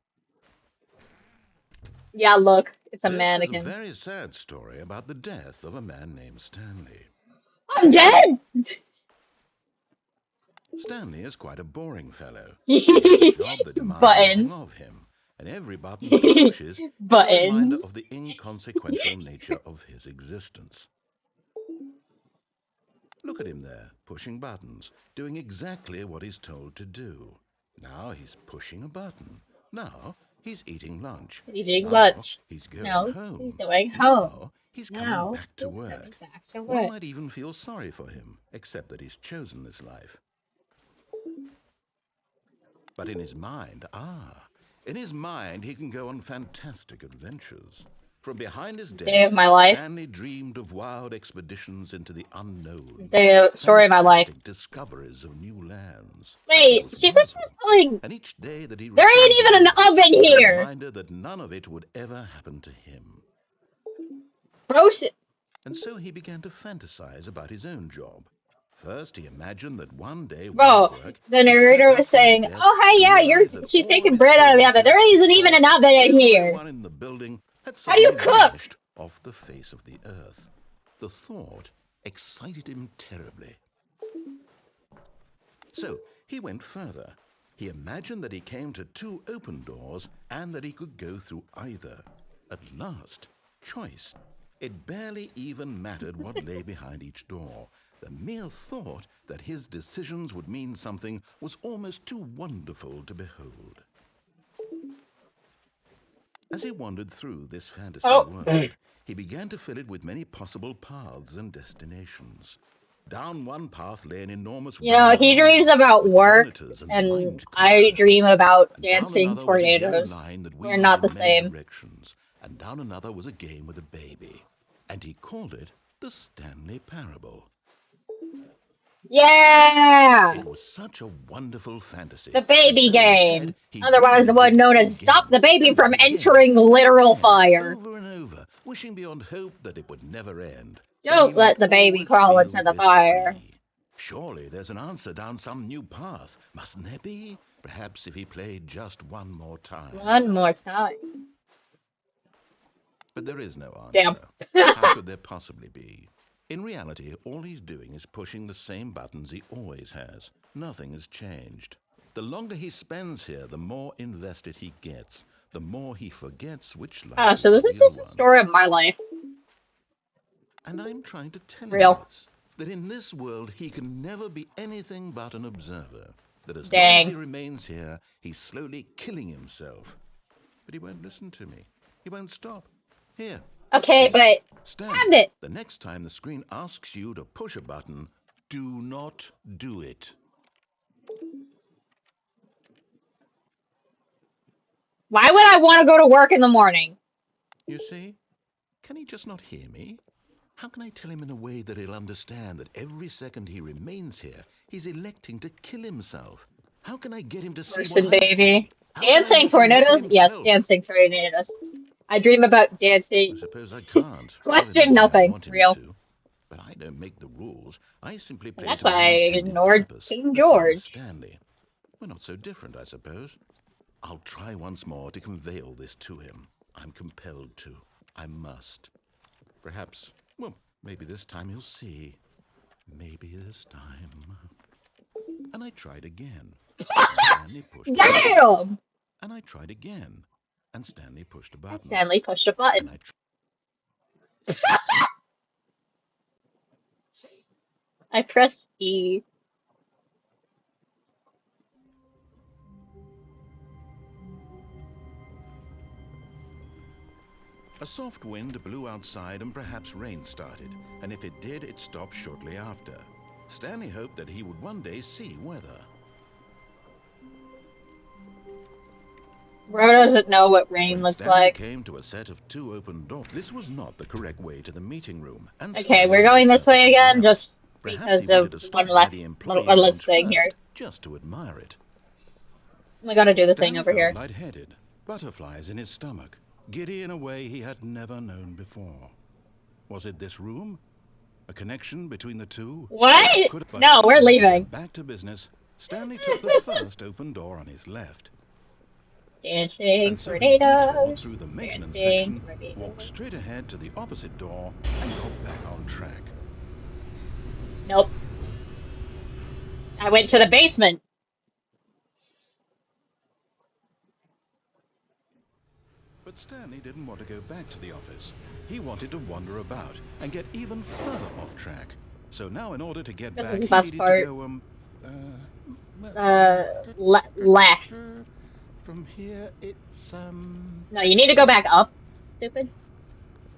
Yeah, look, it's a This is a mannequin. very sad story about the death of a man named Stanley. I'm dead! Stanley is quite a boring fellow. He has a job that demands nothing Buttons. of him, and every button he pushes is a reminder of Buttons. the inconsequential nature of his existence. Look at him there, pushing buttons, doing exactly what he's told to do. Now he's pushing a button. Now he's eating lunch. Eating Now lunch. he's going No, he's home. going home. Now he's coming Now back to he's coming work. back to One work. might even feel sorry for him, except that he's chosen this life. But in his mind, in his mind he can go on fantastic adventures. From behind his Day of desk, my life. Stanley dreamed of wild expeditions into the unknown. Story of my life. Fantastic discoveries of new lands. It Wait, was she says wonderful. like And each day that he there returned ain't to even an work oven was a here. reminder that none of it would ever happen to him. Bro, And so he began to fantasize about his own job. First, he imagined that one day while bro, at work, the he'd step narrator back was from his saying, desk "Oh hi, to yeah, realize that she's all of taking his bread out of the oven. coworkers, There isn't his even an boss, oven in here. everyone in the building had How do you suddenly cook?" vanished off the face of the earth. The thought excited him terribly. So he went further. He imagined that he came to two open doors and that he could go through either. At last, choice. It barely even mattered what lay behind each door. The mere thought that his decisions would mean something was almost too wonderful to behold. As he wandered through this fantasy Oh, world, he began to fill it with many possible paths and destinations. Down one path lay an enormous you know, round he dreams room about with work, monitors and and mind I dream controls. about And down dancing another was a yellow tornadoes. line that We're weaved not the in many same. directions. And down another was a game with a baby. And he called it the Stanley Parable. Yeah, It was such a wonderful fantasy. the And baby so instead, game, he otherwise the relived one it known as "Stop again the Baby and from again Entering and Literal again, Fire." over and over, wishing beyond hope that it would never end, that he Don't let might the baby always crawl feel into the this fire. free. Surely there's an answer down some new path, mustn't there be? Perhaps if he played just one more time. One more time. But there is no Damn. answer. How could there possibly be? In reality, all he's doing is pushing the same buttons he always has. Nothing has changed. The longer he spends here, the more invested he gets. The more he forgets which Oh, life is so the this is real just a one. story of my life. And I'm trying to tell him Real. this, that in this world he can never be anything but an observer. That as long as he Dang. remains here, he's slowly killing himself. But he won't listen to me. He won't stop. Here, watch Okay, this. but Stanley, damn it. the next time the screen asks you to push a button, do not do it. Why would I want to go to work in the morning? You see? Can he just not hear me? How can I tell him in a way that he'll understand that every second he remains here, he's electing to kill himself? How can I get him to see what Person, I baby. see? How can I Dancing make him look at tornadoes? Yes, himself? dancing tornadoes. I dream about I dancing. suppose I can't. Not in the Question way I nothing. want him Real. to. But I don't make the rules. I simply And play that's to why my I intended ignored purpose, King the same as George. Stanley. We're not so different, I suppose. I'll try once more to convey all this to him. I'm compelled to. I must. Perhaps, well, maybe this time he'll see. Maybe this time. And I tried again. And Stanley pushed a button. Damn! And I tried again. And Stanley pushed a And button. Stanley pushed a And button. I I pressed E. A soft wind blew outside and perhaps rain started, and if it did, it stopped shortly after. Stanley hoped that he would one day see weather. Bro doesn't know what rain When looks Stanley like. came to a set of two open doors, this was not the correct way to the meeting room, and Okay, Stanley we're knew going it this way perfectly again well. just Perhaps he because of wanted to one stop by left, the employee one less lounge thing here. first, just to admire it. We gotta do the thing Stanley over felt here. lightheaded, butterflies in his stomach, giddy in a way he had never known before. Was it this room? A connection between the two? What? But No, we're to leaving. get back to business, Stanley took the first open door on his left. Dancing And so he detoured tornadoes. through the maintenance Dancing section, walked tornadoes. straight ahead to the opposite door, and got back on track. Nope. I went to the basement. But Stanley didn't want to go back to the office. He wanted to wander about and get even further off track. So now in order to get This is back, the he best needed to part. go, Left. from here, it's, No, you need to go back up, stupid.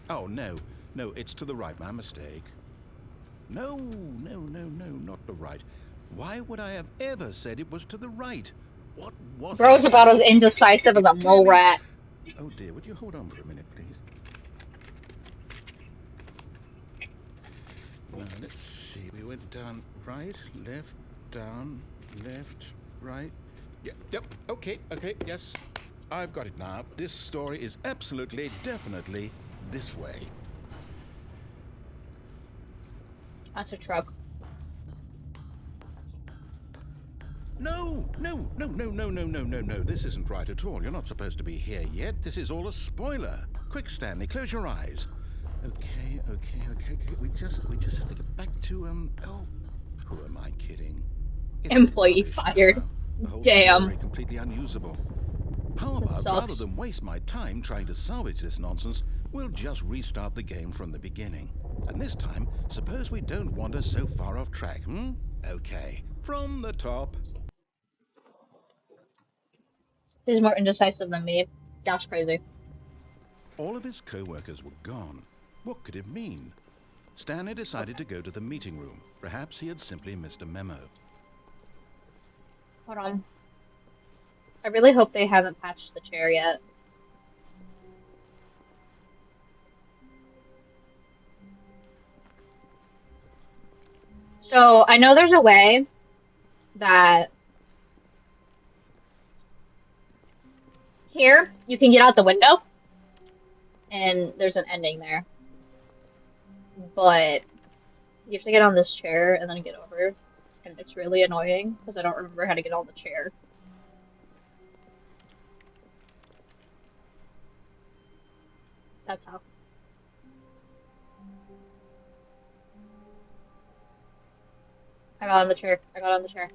Oh, no, it's to the right, my mistake. No, not the right. Why would I have ever said it was to the right? What was I Bro's about as thinking? indecisive as It's a mole clearly... rat. Oh dear, would you hold on for a minute, please? Now, let's see. We went down right, left, down, left, right. Yep, okay, yes. I've got it now. This story is absolutely, definitely this way. That's a truck. No. This isn't right at all. You're not supposed to be here yet. This is all a spoiler. Quick, Stanley, close your eyes. Okay. We just have to get back to, oh, who am I kidding? It's all Employee rubbish fired. now. The whole Damn. story completely unusable. How That about, rather sucks. than waste my time trying to salvage this nonsense, we'll just restart the game from the beginning. And this time, suppose we don't wander so far off track, hmm? Okay, from the top. He's more indecisive than me. That's crazy. All of his co-workers were gone. What could it mean? Stanley decided Okay, to go to the meeting room. Perhaps he had simply missed a memo. hold on. I really hope they haven't patched the chair yet. So I know there's a way that here you can get out the window and there's an ending there. But you have to get on this chair and then get over. And it's really annoying because I don't remember how to get on the chair. That's how. I got on the chair. I got on the chair.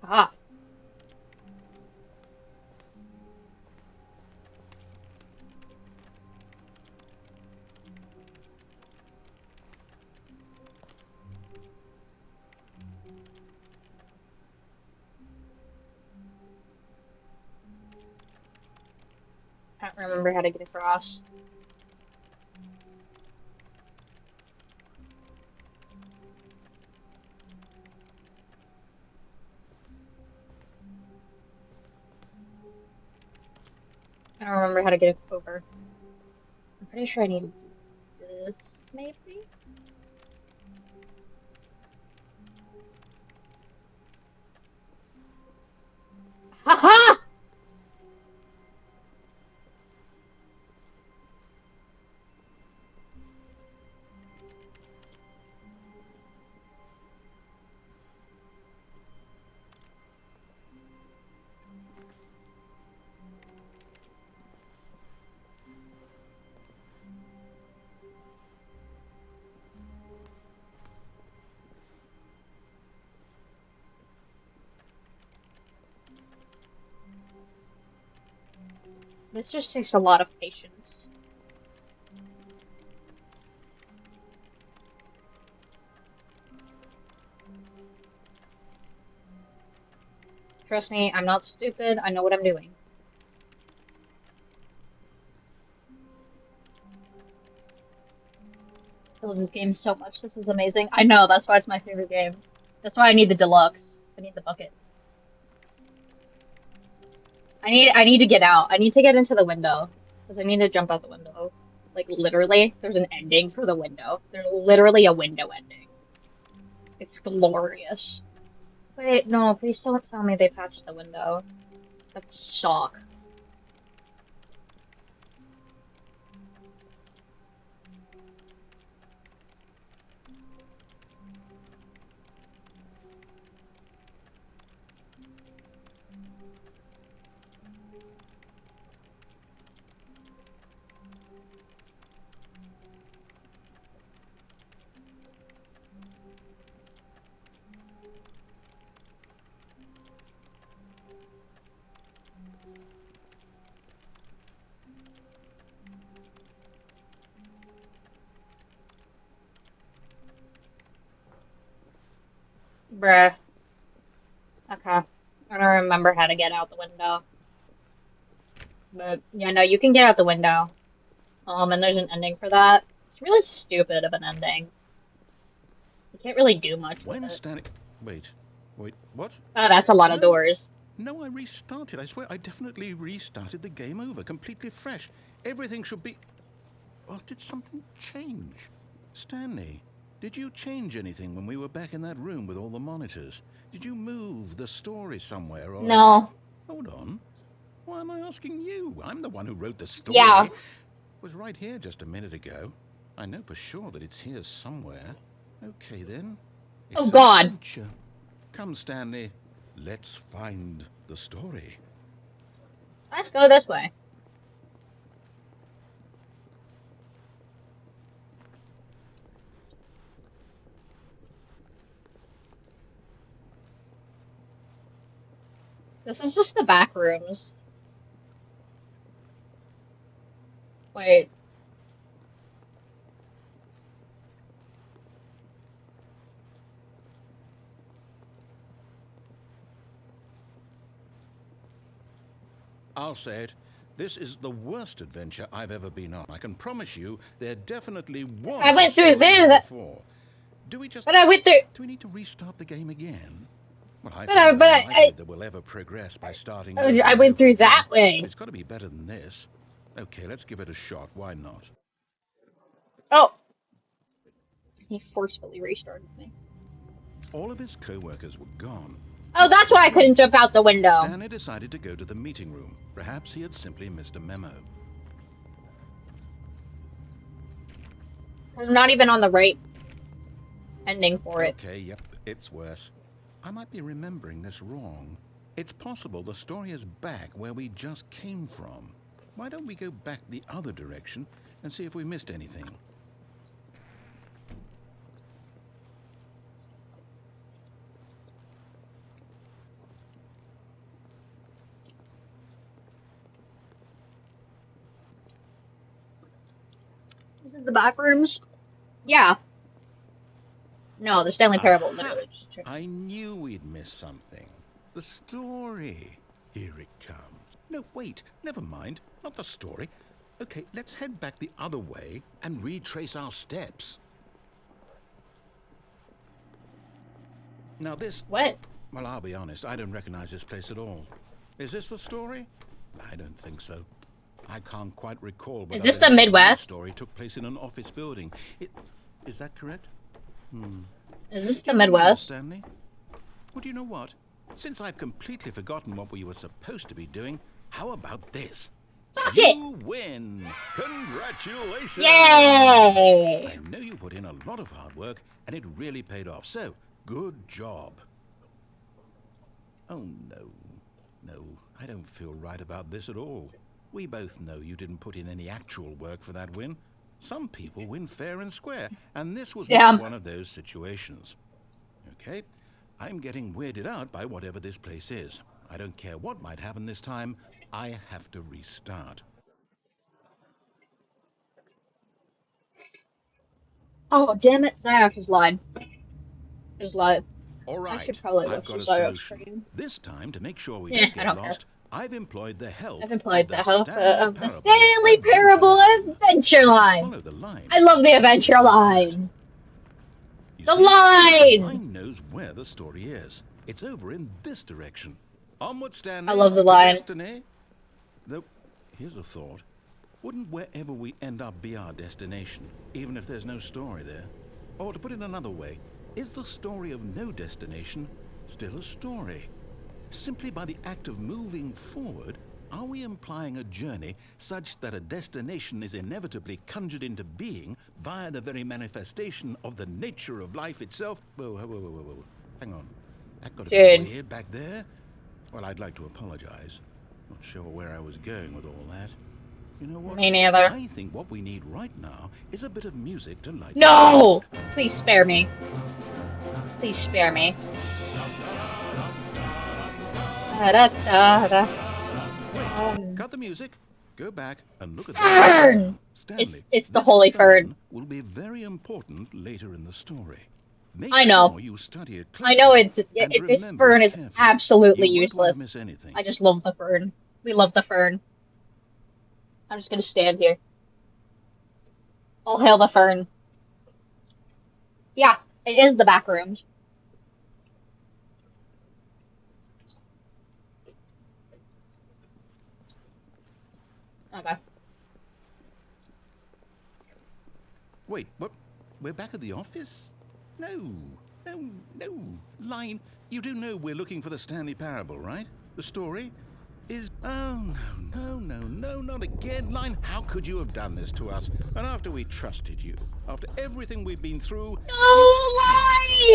Aha. I don't remember how to get across. I don't remember how to get over. I'm pretty sure I need to do this, maybe? Haha! This just takes a lot of patience. Trust me, I'm not stupid. I know what I'm doing. I love this game so much. This is amazing. I know, that's why it's my favorite game. That's why I need the deluxe. I need the bucket. I need to get out. I need to get into the window. Because I need to jump out the window. Like, literally, there's an ending for the window. There's literally a window ending. It's glorious. Wait, no, please don't tell me they patched the window. That's shock. Bruh. Okay. I don't remember how to get out the window. But, yeah, no, you can get out the window. And there's an ending for that. It's really stupid of an ending. You can't really do much with When it. standing... Wait, what? Oh, that's a lot of No, doors. no, I restarted. I swear, I definitely restarted the game over, completely fresh. Everything should be... Or did something change? Stanley, did you change anything when we were back in that room with all the monitors? Did you move the story somewhere, or... No. Hold on. Why am I asking you? I'm the one who wrote the story. Yeah. It was right here just a minute ago. I know for sure that it's here somewhere. Okay, then. Oh, It's an God. adventure. Come, Stanley. Let's find the story. Let's go this way. This is just the back rooms. Wait. I'll say it. This is the worst adventure I've ever been on. I can promise you there definitely I was a went through story here there, before. Do we just... but I went through, Do we need to restart the game again? Well, I but find I, it but unlikely that we'll ever progress by starting over I and went over through again. that But way. it's got to be better than this. Okay, let's give it a shot. Why not? Oh, he forcefully restarted me. All of his co-workers were gone. Oh, Which that's was why I couldn't weird. jump out the window. Stanley decided to go to the meeting room. Perhaps he had simply missed a memo. I'm not even on the right ending for it. Okay, yep, it's worse. I might be remembering this wrong. It's possible the story is back where we just came from. Why don't we go back the other direction and see if we missed anything? This is the back rooms? Yeah. No, the Stanley Parable Aha! literally just turned. I knew we'd miss something. The story. Here it comes. No, wait, never mind. Not the story. Okay, let's head back the other way and retrace our steps. Now this... What? Well, I'll be honest, I don't recognize this place at all. Is this the story? I don't think so. I can't quite recall, but Is I this the remember one Midwest? story took place in an office building. Is that correct? Hmm. Is this Do the you remember, Midwest? Stanley? Well, do you know what? Since I've completely forgotten what we were supposed to be doing, how about this? Fuck it! You win! Congratulations! Yay! I know you put in a lot of hard work, and it really paid off, so good job. Oh, no. No, I don't feel right about this at all. We both know you didn't put in any actual work for that win. Some people win fair and square, and this was Yeah. one of those situations. Okay, I'm getting weirded out by whatever this place is. I don't care what might happen this time. I have to restart. Oh, damn it. Zyox is live. Is live. All I should right, probably I've watch the got a Zyox solution. stream. This time, to make sure we Yeah, don't I get don't care. lost, I've employed the help I've employed of the the help Stanley of the Parable Stanley Adventure Parable Line. Adventure Just Line. follow the line. I love the It's Adventure simple as that. Line. You The see, the line! line knows where the story is. It's over in this direction. Onward, I Stanley, love the to line. destiny. Though, here's a thought. Wouldn't wherever we end up be our destination, even if there's no story there? Or to put it another way, is the story of no destination still a story? Simply by the act of moving forward, are we implying a journey such that a destination is inevitably conjured into being via the very manifestation of the nature of life itself? Whoa, whoa, whoa, whoa, whoa. Hang on. That got a bit Dude. weird back there. Well, I'd like to apologize. Not sure where I was going with all that. You know what? Me neither. I think what we need right now is a bit of music to light No! Please spare me. Please spare me. Da-da-da-da. Cut the music. Go back and look at Fern! the Stanley. It's the this holy fern. will be very important later in the story. Make I know. Sure you study it I closely, know and this remember fern it is carefully. absolutely You won't want to useless. miss anything. I just love the fern. We love the fern. I'm just gonna stand here. All hail the fern. Yeah, it is the back rooms. Okay. Wait, what? We're back at the office? No, no, no. Line, you do know we're looking for the Stanley Parable, right? The story is... Oh, no, not again. Line, how could you have done this to us? And after we trusted you, after everything we've been through... No,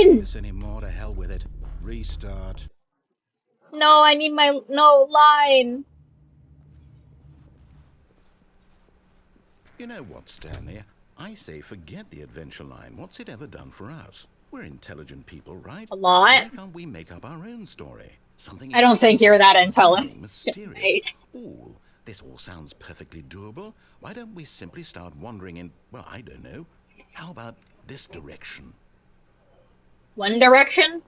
line! This anymore, to hell with it. Restart. No, I need my... No, line! You know what, Stanley? I say forget the adventure line. What's it ever done for us? We're intelligent people, right? A lot? Why can't we make up our own story? Something I don't think you're that intelligent, something mysterious. mate. Ooh, this all sounds perfectly doable. Why don't we simply start wandering in, well, I don't know. How about this direction? One Direction?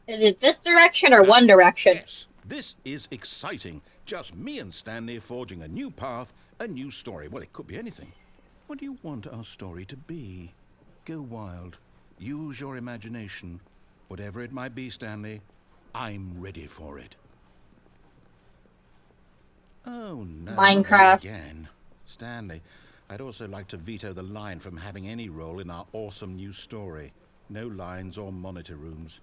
Is it this direction or One Direction? Yes, this is exciting. Just me and Stanley forging a new path, a new story. Well, it could be anything. What do you want our story to be? Go wild. Use your imagination. Whatever it might be, Stanley, I'm ready for it. Oh, no. Minecraft. Not again. Stanley, I'd also like to veto the line from having any role in our awesome new story. No lines or monitor rooms.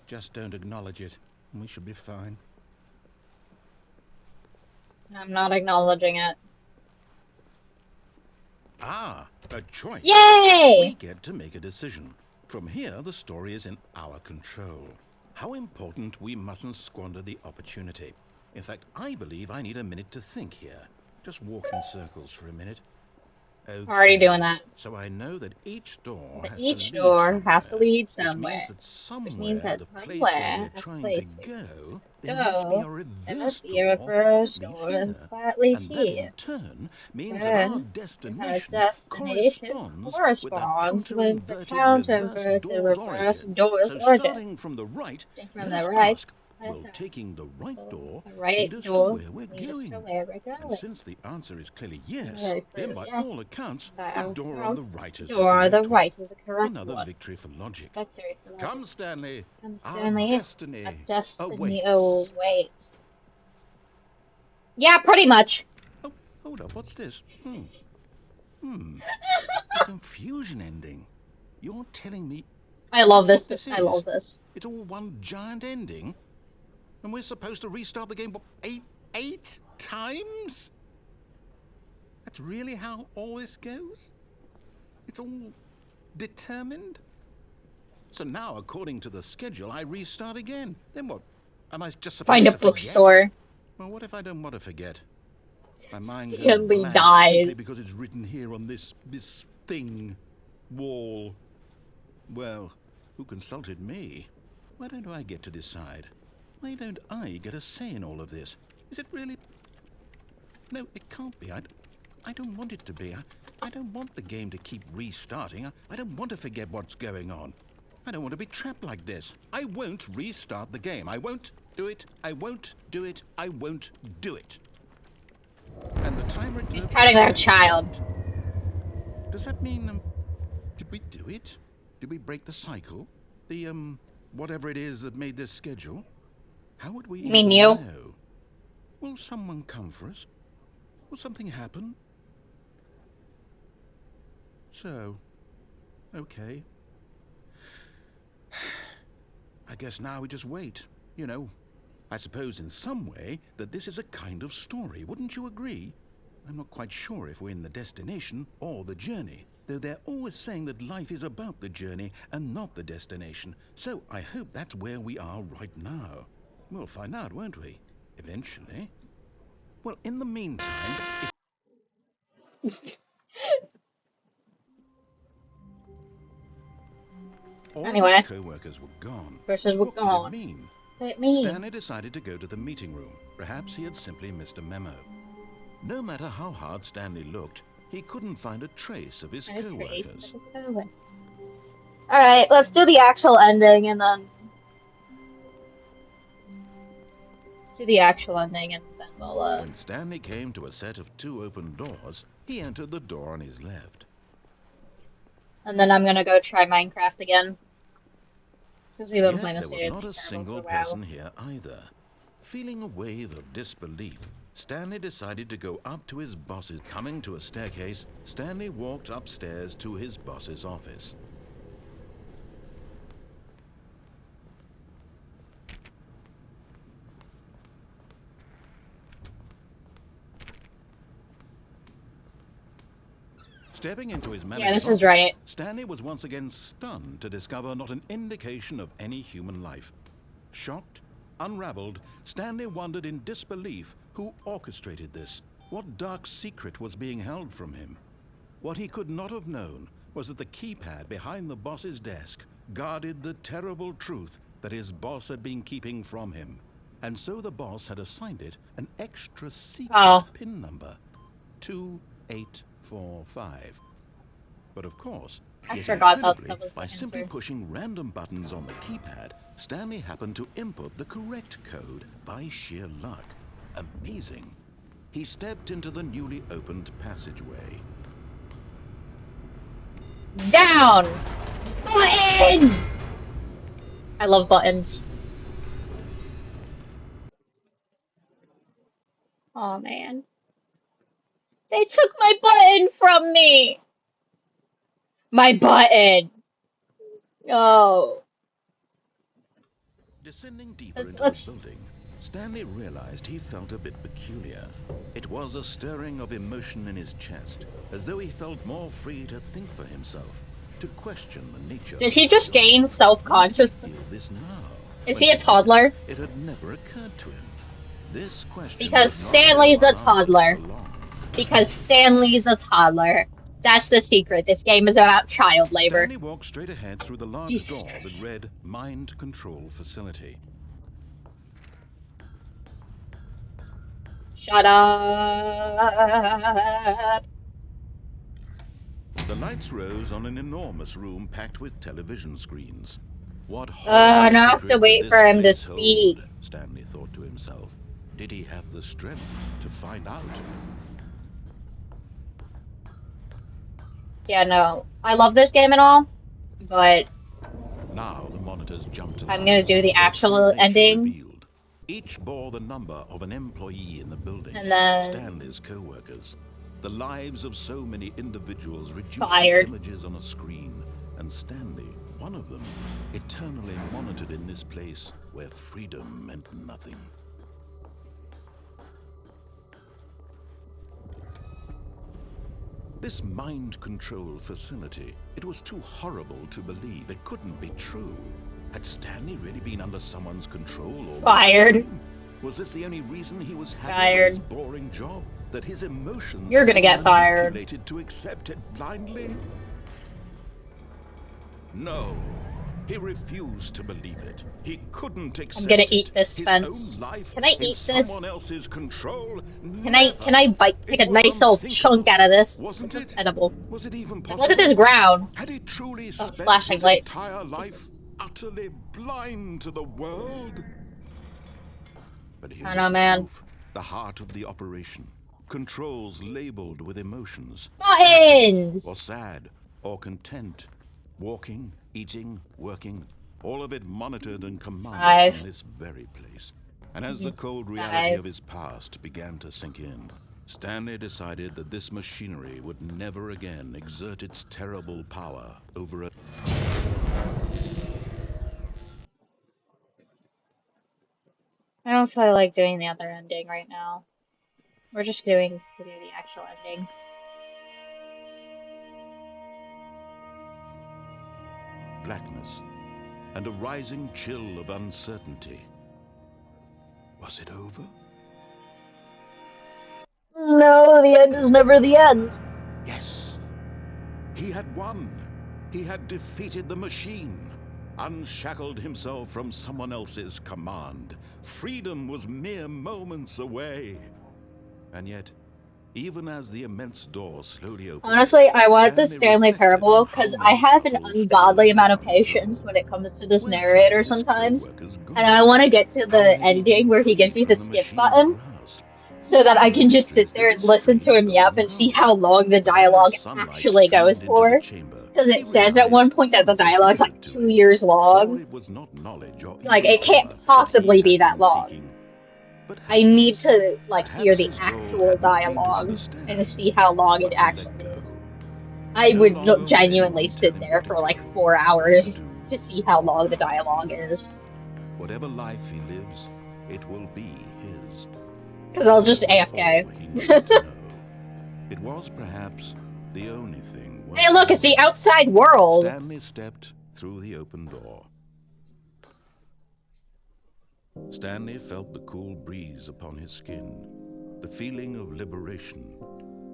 Just don't acknowledge it, and we should be fine. I'm not acknowledging it. Ah, a choice. Yay! We get to make a decision. From here, the story is in our control. How important we mustn't squander the opportunity. In fact, I believe I need a minute to think here. Just walk in circles for a minute. Already doing Okay, that. so I know that each door But has to each lead door has to somewhere, lead which means somewhere. that Which means somewhere, that the place where we're somewhere, a trying to place where go, we there must be go, a there reverse must be a door reverse that leads door here. that leads And that in here. turn means that our Then, if our destination destination corresponds with the corresponds with the counter-inverted reverse counter-inverted door's reverse origin. door's So origin. starting from the right, From let the us right, ask, let's will ask, taking the right will door the lead right us to door where we're lead us to going? where we're And going? since the answer is clearly yes, Very then clearly, by yes. all accounts, By the our door on the accounts, right the is the door on the correct one. right is the correct Another one. victory for logic. Victory for logic. Come, Stanley. And Our Stanley, a destiny destiny awaits. awaits. Yeah, pretty much. Oh, hold up. What's this? It's a confusion ending. You're telling me I love that's what this. this I love is? this. It's all one giant ending? And we're supposed to restart the game, what, eight times? That's really how all this goes? It's all determined? So now, according to the schedule, I restart again. Then what? Am I just Find supposed a to forget? bookstore. Well, what if I don't want to forget? My mind goes Stanley blank simply dies. because it's written here on this thing, wall. Well, who consulted me? Why don't I get to decide? Why don't I get a say in all of this? Is it really? No, it can't be. I don't want it to be. I don't want the game to keep restarting. I don't want to forget what's going on. I don't want to be trapped like this. I won't restart the game. I won't do it. I won't do it. I won't do it. And the timer She's patting that child. Does that mean, did we do it? Did we break the cycle? The, whatever it is that made this schedule? How would we You mean even you? know? Will someone come for us? Will something happen? So, okay. I guess now we just wait. You know, I suppose in some way that this is a kind of story. Wouldn't you agree? I'm not quite sure if we're in the destination or the journey, though they're always saying that life is about the journey and not the destination. So I hope that's where we are right now. We'll find out, won't we? Eventually. Well, in the meantime, all of his Anyway, co-workers were gone. versus we're What could it gone. mean? What did it mean? Stanley decided to go to the meeting room. Perhaps he had simply missed a memo. No matter how hard Stanley looked, he couldn't find a trace of his And a trace of co-workers. his co-workers. Alright, let's do the actual ending and then... Let's do the actual ending and then we'll, When Stanley came to a set of 2 open doors, he entered the door on his left. And then I'm gonna go try Minecraft again. Because we've been Yet playing this there was game not a terrible for single a while. person here either. Feeling a wave of disbelief, Stanley decided to go up to his boss's. Coming to a staircase, Stanley walked upstairs to his boss's office. Stepping into his Yeah, manager's this is office, right. Stanley was once again stunned to discover not an indication of any human life. Shocked, unraveled, Stanley wondered in disbelief who orchestrated this. What dark secret was being held from him? What he could not have known was that the keypad behind the boss's desk guarded the terrible truth that his boss had been keeping from him. And so the boss had assigned it an extra secret PIN number, 2845. But of course, I yet forgot that incredibly, that was the by simply answer. pushing random buttons on the keypad, Stanley happened to input the correct code by sheer luck. Amazing. He stepped into the newly opened passageway. Down! Button! I love buttons. Oh man. They took my button from me! My button! Oh. Descending deeper Let's, into the let's... building, Stanley realized he felt a bit peculiar. It was a stirring of emotion in his chest, as though he felt more free to think for himself, to question the nature Did of the he just schedule. gain Why did he self-consciousness? feel this now, Is when he a before toddler? it had never occurred to him? This question Because would not go Stanley's a unanswered for toddler. long. Because Stanley's a toddler. That's the secret. This game is about child labor. Stanley walked straight ahead through the large Jesus door that Christ. read Mind Control Facility. Shut up. The lights rose on an enormous room packed with television screens. What horrible Now I have to secret did wait this for him to place speak. hold? Stanley thought to himself. Did he have the strength to find out? Yeah, no. I love this game and all, but Now the monitors jumped to I'm gonna life, do the their true actual nature ending, revealed. Each bore the number of an employee in the building, and then Stanley's co-workers. The lives of so many individuals reduced to fired. images on a screen, and Stanley, one of them, eternally monitored in this place where freedom meant nothing. This mind control facility, it was too horrible to believe. It couldn't be true. Had Stanley really been under someone's control all this Fired. time? Was this the only reason he was happy with his Fired. boring job? That his emotions You're had gonna been get fired. manipulated to accept it blindly? No. He refused to believe it. He couldn't I'm gonna accept eat it. this His own fence. life Can I in eat someone this? else's control? Can Never. I bite, take It a was nice old chunk unthinkable, out of this? wasn't This looks it? edible. Was it even Like, look at this possible? ground. Had he truly Oh, spent flashing his lights. entire life Jesus. utterly blind to the world? But I here don't was know, the man. proof. The heart of the operation. Controls labeled with emotions. Happy or Buttons! sad or content. Walking, eating, working. All of it monitored and commanded 5. from this very place. And as the Mhm. cold reality 5. of his past began to sink in, Stanley decided that this machinery would never again exert its terrible power over a... I don't feel like doing the other ending right now. We're just going to do the actual ending. blackness and a rising chill of uncertainty. Was it over? No, the end is never the end. Yes. He had won. He had defeated the machine, unshackled himself from someone else's command. Freedom was mere moments away. And yet, even as the immense door slowly opened, Honestly, I wanted the Stanley Stanley reflected Parable on how because I many have an puzzles still ungodly lay amount of unsolved. patience when it comes to this Where had narrator his sometimes. co-workers And I gone? want to get to How the had he ending been where he gives freed you the from the skip machine's button grasp? so that I What can just sit mysteries there did and this listen to strange him yap building and see hold? how long the As dialogue sunlight actually goes streamed into the for. chamber, Because he it says at one realized point that the what was dialogue's like needed to 2 him. years For long. it was not knowledge or Like, even it can't power that he possibly be had that been long. seeking, but I need happiness. to, like, hear Perhaps the his goal actual had not been to dialogue and understand, see how long it but to let actually go. is. I No would longer would genuinely anyone tell sit him there where to for like go, 4 what to hours do, to see how long or the how to dialogue feel. is. Whatever life he lives, it will be his. Because I'll That just was all AFK. he needed to know. It was perhaps the only thing Hey, worth look, it's the knowing. outside world. Stanley stepped through the open door. Stanley felt the cool breeze upon his skin, the feeling of liberation,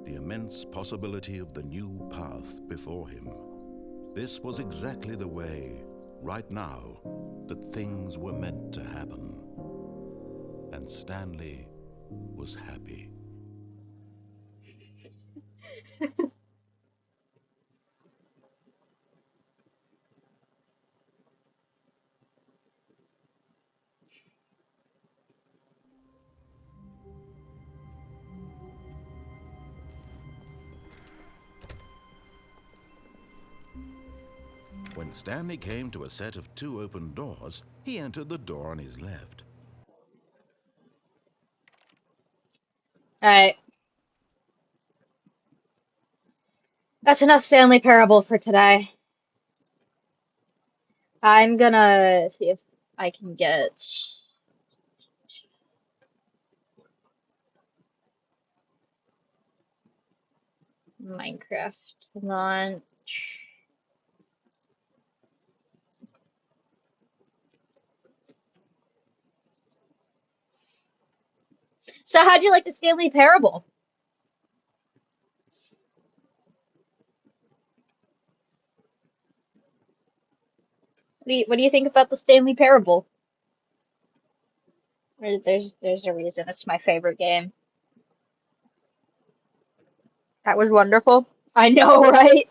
the immense possibility of the new path before him. This was exactly the way, right now, that things were meant to happen. And Stanley was happy. When Stanley came to a set of 2 open doors, he entered the door on his left. Alright, that's enough Stanley Parable for today. I'm gonna see if I can get Minecraft launch. So how'd you like the Stanley Parable? What do you think about the Stanley Parable? There's a reason it's my favorite game. That was wonderful. I know, right?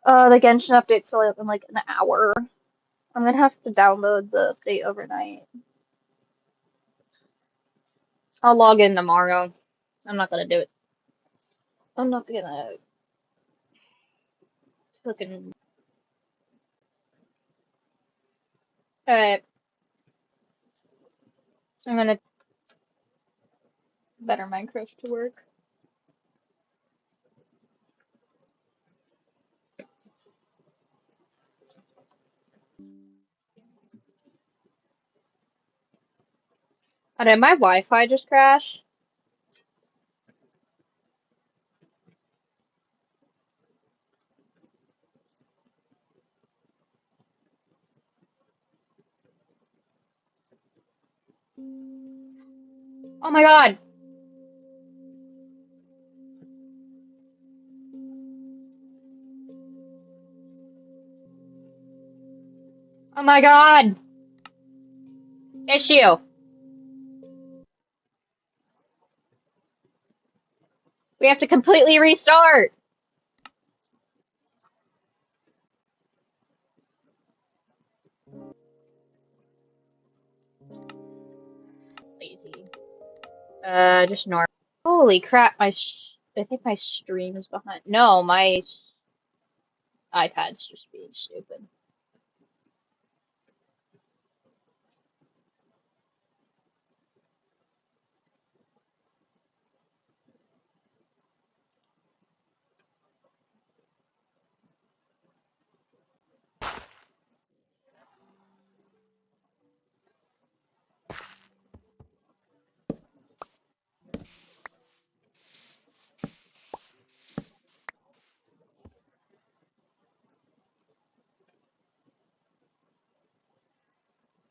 The Genshin update's only up in like an hour. I'm gonna have to download the update overnight. I'll log in tomorrow. I'm not gonna do it. I'm not gonna fucking. Alright, I'm gonna better Minecraft to work. Oh, did my Wi-Fi just crash? Oh my god! Oh my god! Issue! We have to completely restart! Lazy. Just normal. Holy crap, I think my stream is behind. No, my iPad's just being stupid.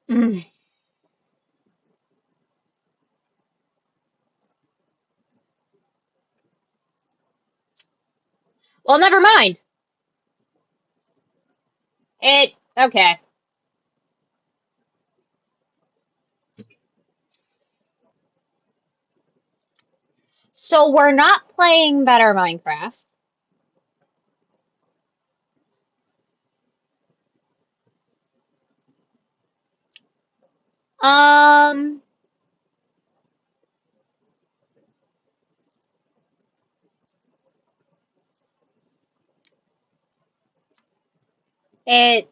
Mm. Well, never mind. Okay. So we're not playing Better Minecraft. Um, it,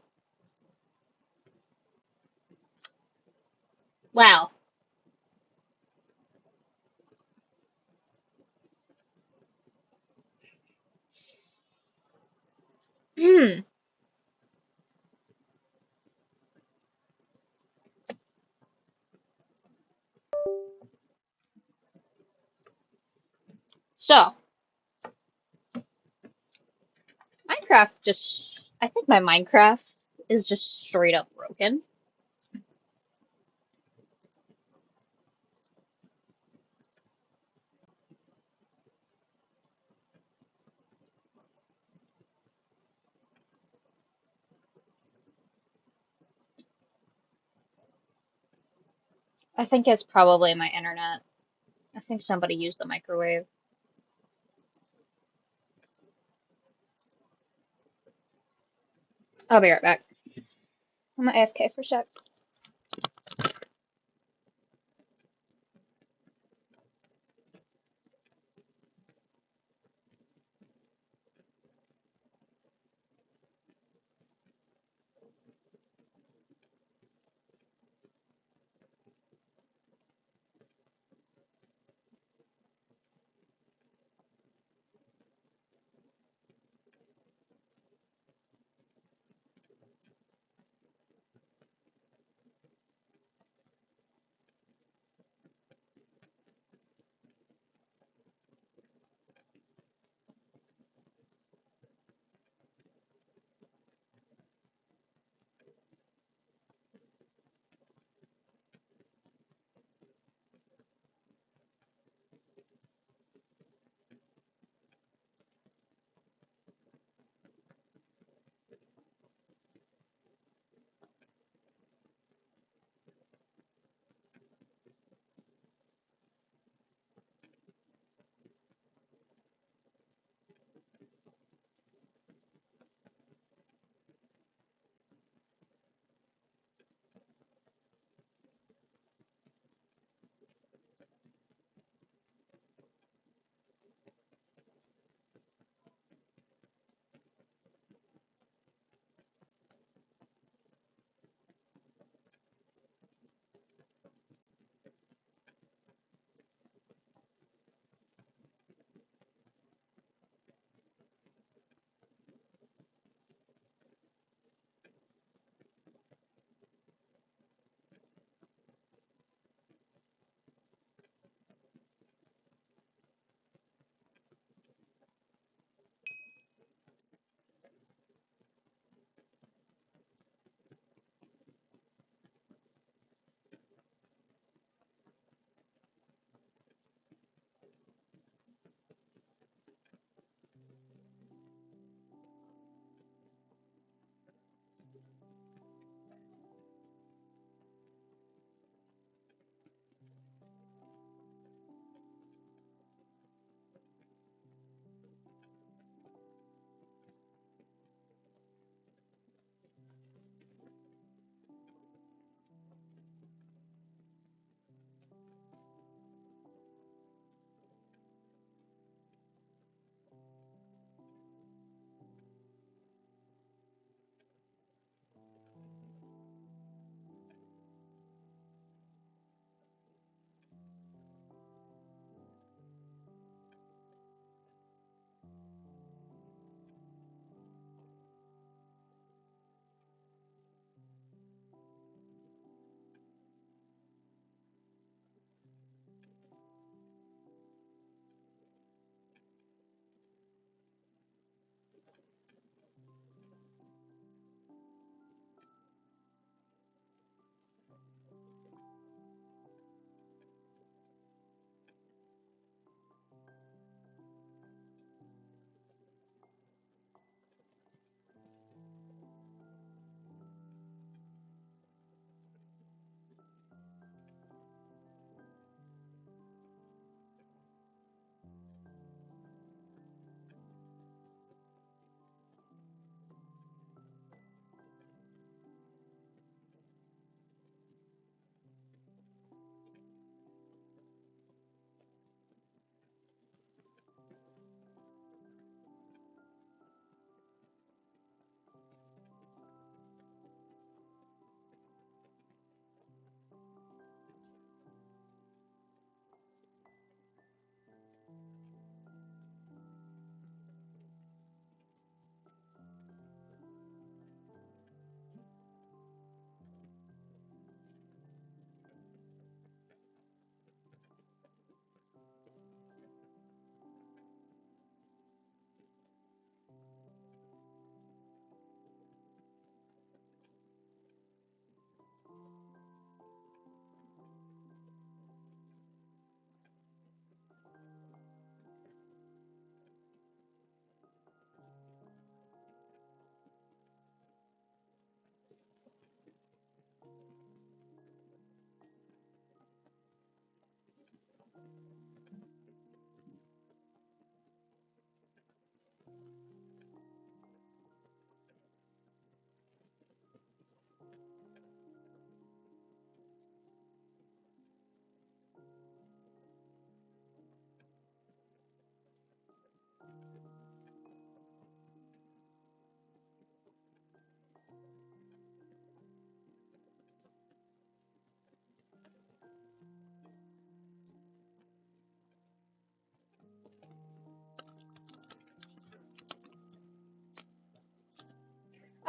well, hmm. So, I think my Minecraft is just straight up broken. I think it's probably my internet. I think somebody used the microwave. I'll be right back. I'm gonna AFK for a sec.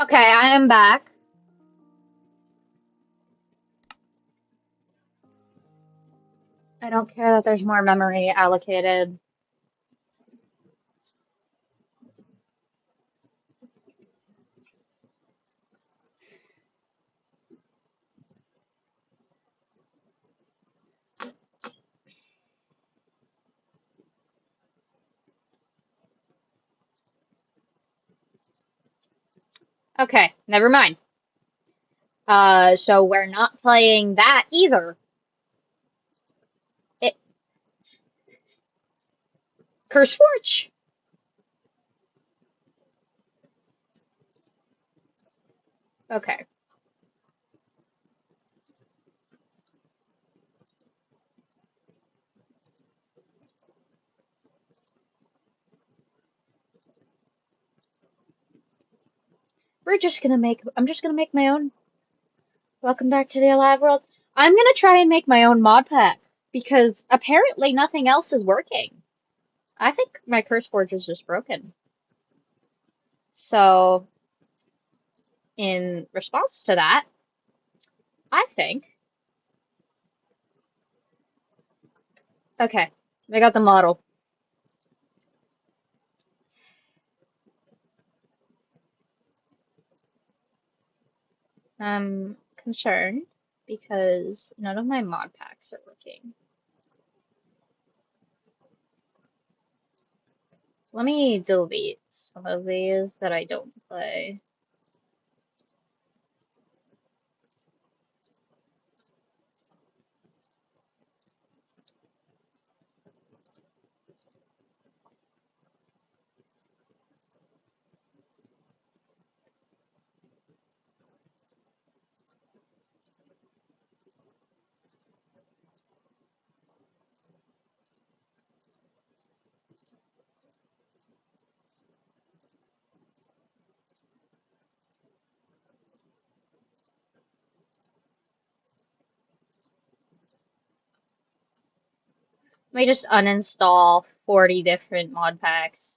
Okay, I am back. I don't care that there's more memory allocated. Okay, never mind. So we're not playing that either. It Curse Forge. Okay. I'm just gonna make my own. Welcome back to the Alive World. I'm gonna try and make my own mod pack because apparently nothing else is working. I think my Curse Forge is just broken. So, in response to that, I think, okay, I got the model. I'm concerned because none of my mod packs are working. Let me delete some of these that I don't play. Let me just uninstall 40 different mod packs.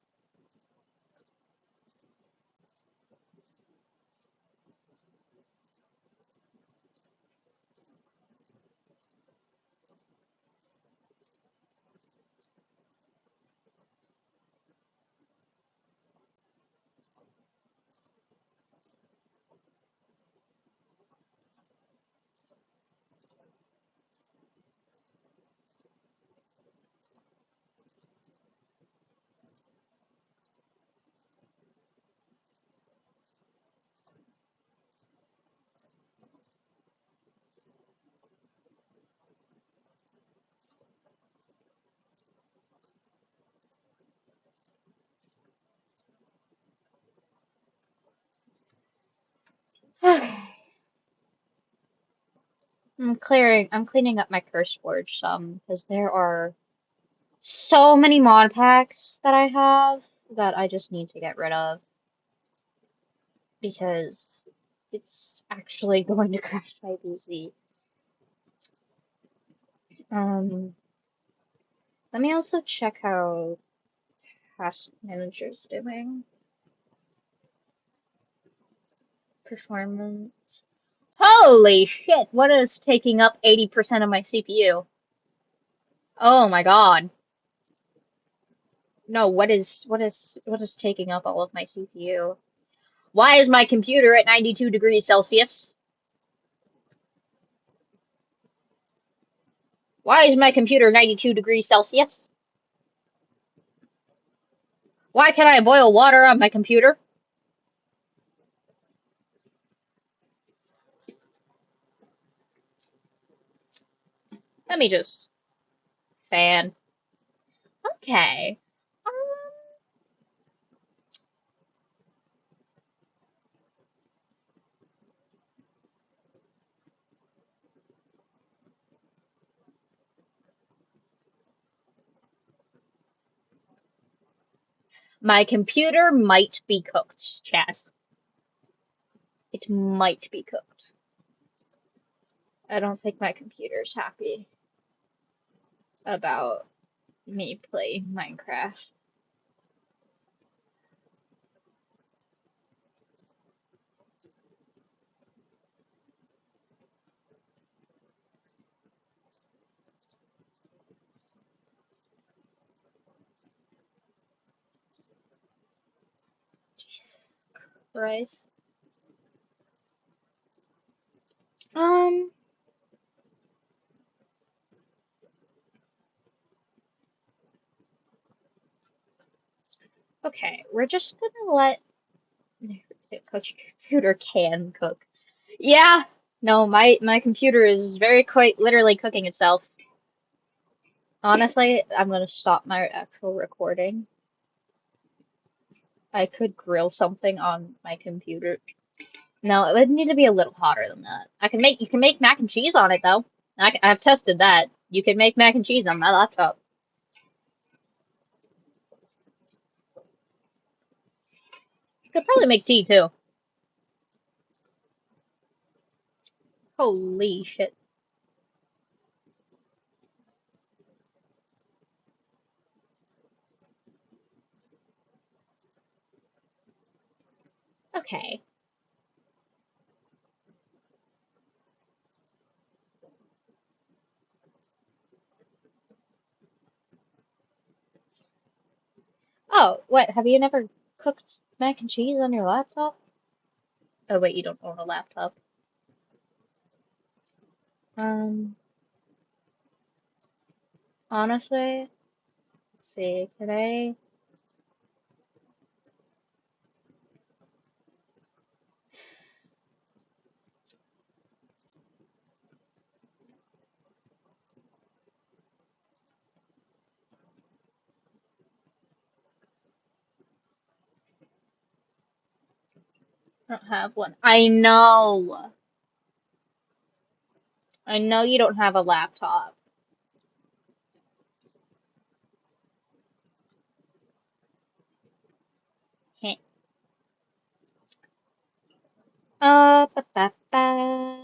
I'm cleaning up my Curse Forge some because there are so many mod packs that I have that I just need to get rid of because it's actually going to crash my PC. Um, Let me also check how Task Manager's doing. Performance. Holy shit, what is taking up 80% of my CPU? Oh my god. No, what is taking up all of my CPU? Why is my computer at 92 degrees Celsius? Why is my computer 92 degrees Celsius? Why can I boil water on my computer? Let me just fan. Okay. Um, my computer might be cooked, chat. It might be cooked. I don't think my computer's happy about me playing Minecraft. Christ. Um, okay, we're just gonna let cook. Your computer can cook. Yeah, no, my computer is very quite literally cooking itself. Honestly, I'm gonna stop my actual recording. I could grill something on my computer. No, it would need to be a little hotter than that. You can make mac and cheese on it though. I've tested that. You can make mac and cheese on my laptop. You could probably make tea too. Holy shit. Okay. Oh, what? Have you never cooked mac and cheese on your laptop? Oh wait, you don't own a laptop. Um, honestly, let's see. Can I don't have one. I know. I know you don't have a laptop. Heh. Ba, ba, ba.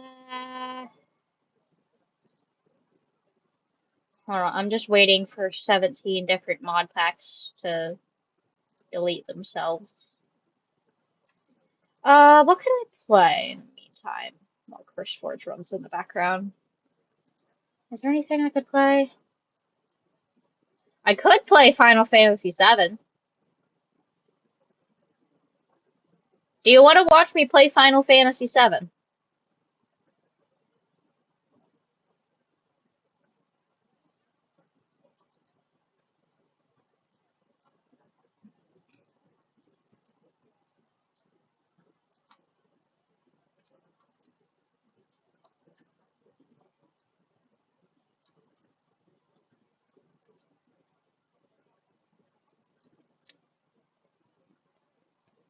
Hold on, I'm just waiting for 17 different mod packs to delete themselves. What can I play in the meantime while Curse Forge runs in the background? Is there anything I could play? I could play Final Fantasy VII. Do you want to watch me play Final Fantasy VII?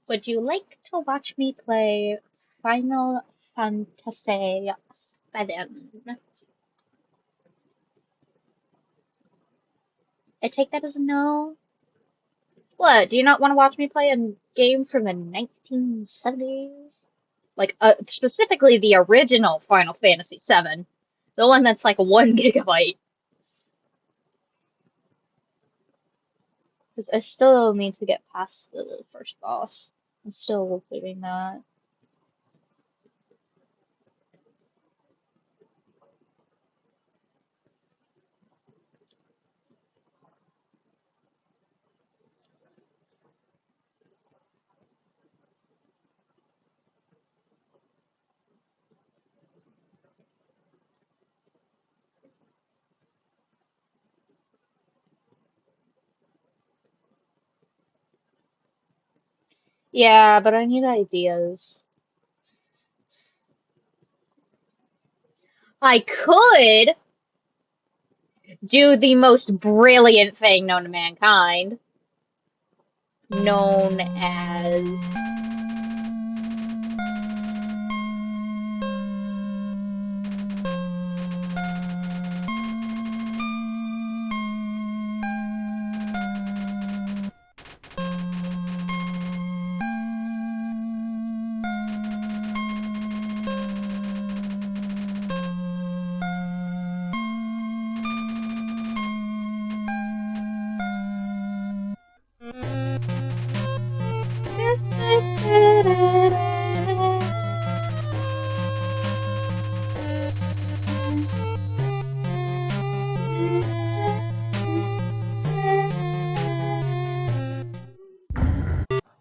Would you like to watch me play Final Fantasy VII? I take that as a no. What? Do you not want to watch me play a game from the 1970s? Like, specifically the original Final Fantasy VII, the one that's like 1 GB. Because I still need to get past the first boss. I'm still doing that. Yeah, but I need ideas. I could do the most brilliant thing known to mankind, known as.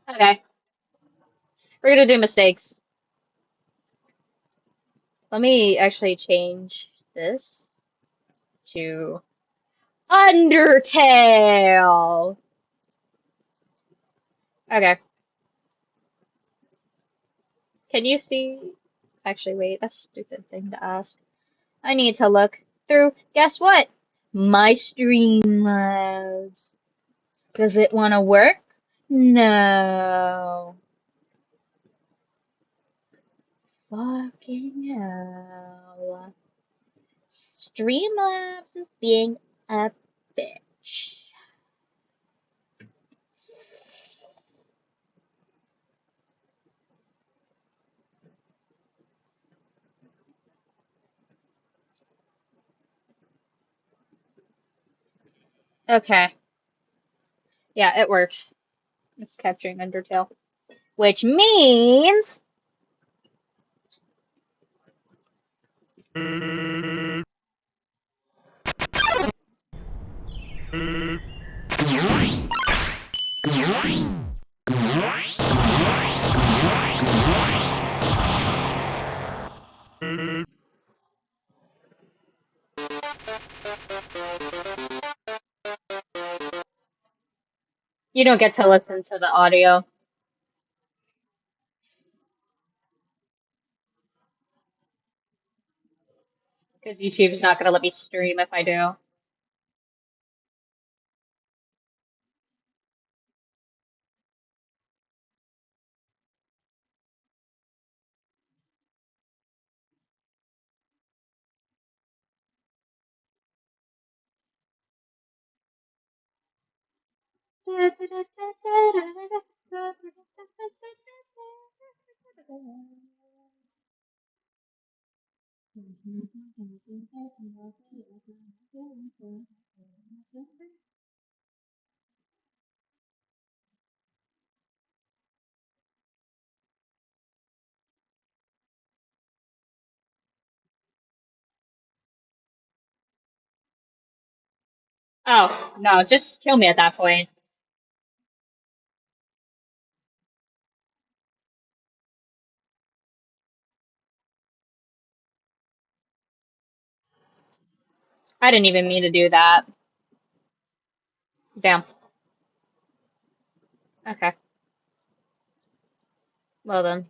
Okay. We're gonna do mistakes. Let me actually change this to Undertale. Okay. Can you see? Actually, wait, that's a stupid thing to ask. I need to look through. Guess what? My Streamlabs. Does it want to work? No. Fucking hell. Streamlabs is being a bitch. Okay. Yeah, it works. It's capturing Undertale. Which means you don't get to listen to the audio because YouTube's not going to let me stream if I do. Oh, no, just kill me at that point. I didn't even mean to do that. Damn. Okay. Well then.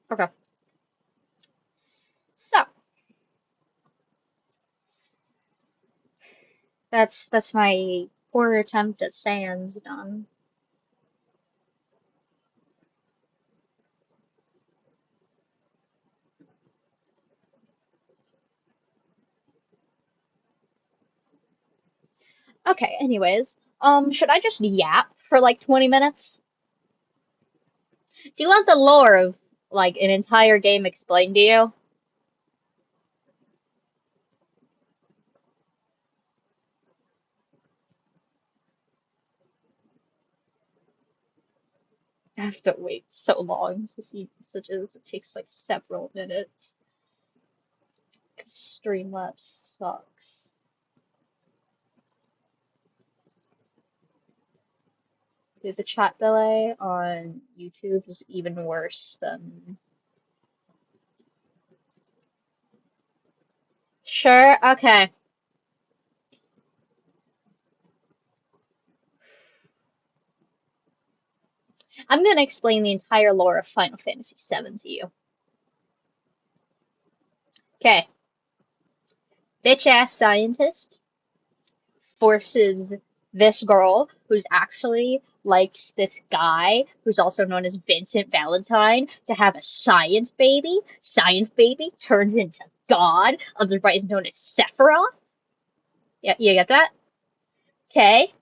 Okay. So, that's my poor attempt at stands done. Okay, anyways. Should I just yap for like 20 minutes? Do you want the lore of like an entire game explained to you? I have to wait so long to see messages. It takes like several minutes. Streamlabs sucks. Dude, the chat delay on YouTube is even worse than. Sure, okay. I'm gonna explain the entire lore of Final Fantasy VII to you. Okay. Bitch ass scientist forces this girl who's actually likes this guy who's also known as Vincent Valentine to have a science baby. Science baby turns into God, otherwise known as Sephiroth. Yeah, you get that? Okay.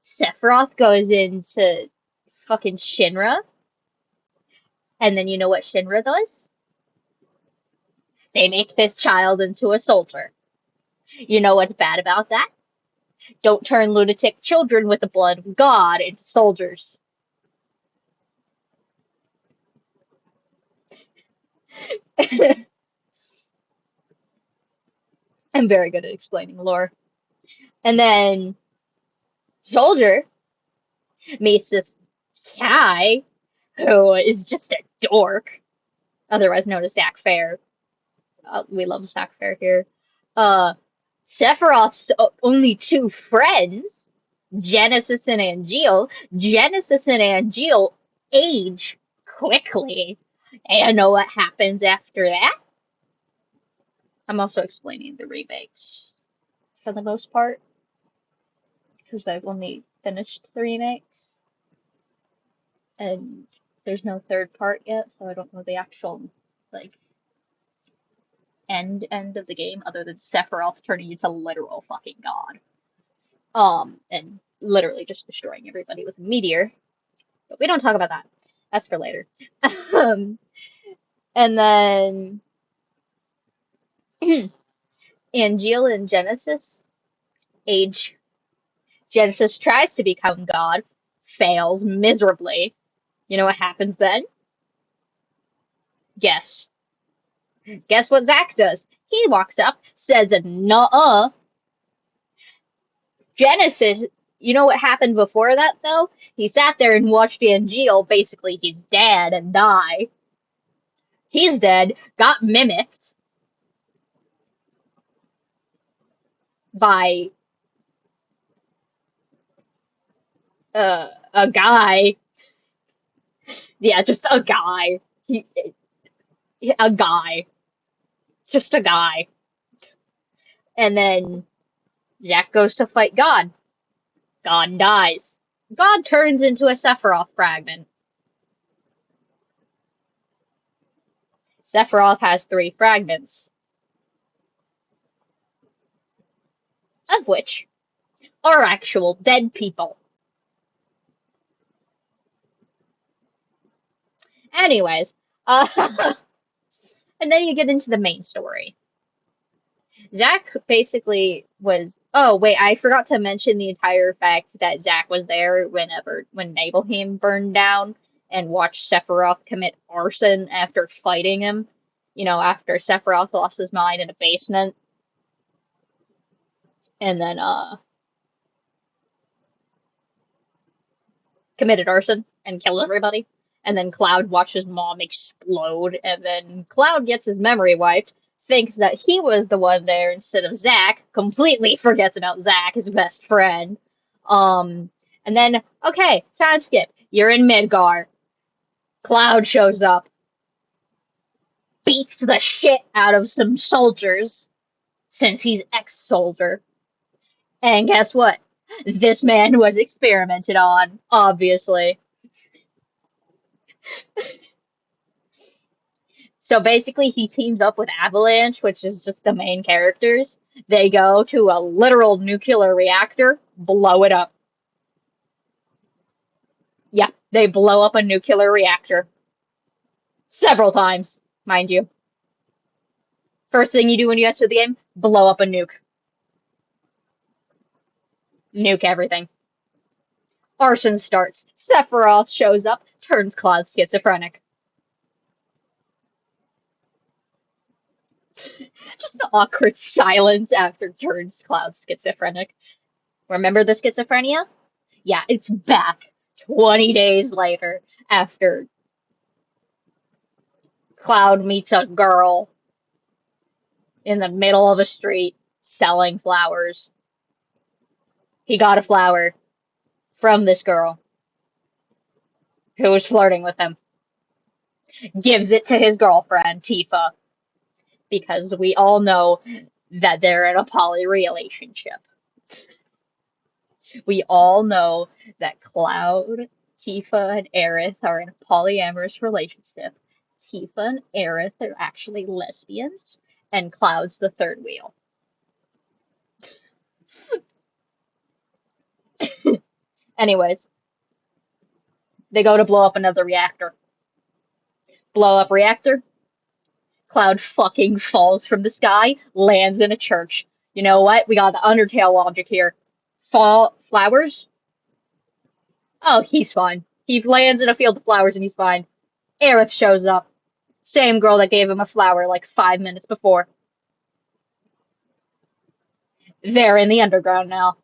Sephiroth goes into fucking Shinra, and then you know what Shinra does? They make this child into a soldier. You know what's bad about that? Don't turn lunatic children with the blood of God into soldiers. I'm very good at explaining lore. And then Soldier meets this guy who is just a dork, otherwise known as Zach Fair. We love Zach Fair here. Uh, Sephiroth's only two friends, Genesis and Angeal. Genesis and Angeal age quickly. And know what happens after that? I'm also explaining the remakes for the most part, because I've only finished the remakes, and there's no third part yet, so I don't know the actual, like, end of the game, other than Sephiroth turning into literal fucking god. And literally just destroying everybody with a meteor. But we don't talk about that. That's for later. um, and then Angeal and Genesis age. Genesis tries to become God, fails miserably. You know what happens then? Guess. Guess what Zack does? He walks up, says a nuh-uh. Genesis, you know what happened before that though? He sat there and watched Angeal, basically he's dead, and die. He's dead, got mimicked by a guy. Yeah, just a guy. He, a guy. Just a guy. And then Jack goes to fight God. God dies. God turns into a Sephiroth fragment. Sephiroth has three fragments, of which are actual dead people. Anyways, and then you get into the main story. Zack basically was. Oh wait, I forgot to mention the entire fact that Zack was there when Nibelheim burned down and watched Sephiroth commit arson after fighting him. You know, after Sephiroth lost his mind in a basement, and then committed arson and killed everybody. And then Cloud watched his mom explode, and then Cloud gets his memory wiped, thinks that he was the one there instead of Zack, completely forgets about Zack, his best friend. Um, and then, okay, time skip. You're in Midgar. Cloud shows up, beats the shit out of some soldiers, since he's ex-soldier. And guess what? This man was experimented on, obviously. So basically, he teams up with Avalanche, which is just the main characters. They go to a literal nuclear reactor, blow it up. Yeah, they blow up a nuclear reactor. Several times, mind you. First thing you do when you enter the game, blow up a nuke. Nuke everything. Arson starts. Sephiroth shows up, turns Cloud schizophrenic. Just the awkward silence after turns Cloud schizophrenic. Remember the schizophrenia? Yeah, it's back 20 days later after Cloud meets a girl in the middle of a street selling flowers. He got a flower from this girl who was flirting with him, gives it to his girlfriend, Tifa, because we all know that they're in a poly relationship. We all know that Cloud, Tifa, and Aerith are in a polyamorous relationship. Tifa and Aerith are actually lesbians, and Cloud's the third wheel. Anyways, they go to blow up another reactor. Blow up reactor. Cloud fucking falls from the sky, lands in a church. You know what? We got the Undertale logic here. Flowers? Oh, he's fine. He lands in a field of flowers and he's fine. Aerith shows up. Same girl that gave him a flower like 5 minutes before. They're in the underground now.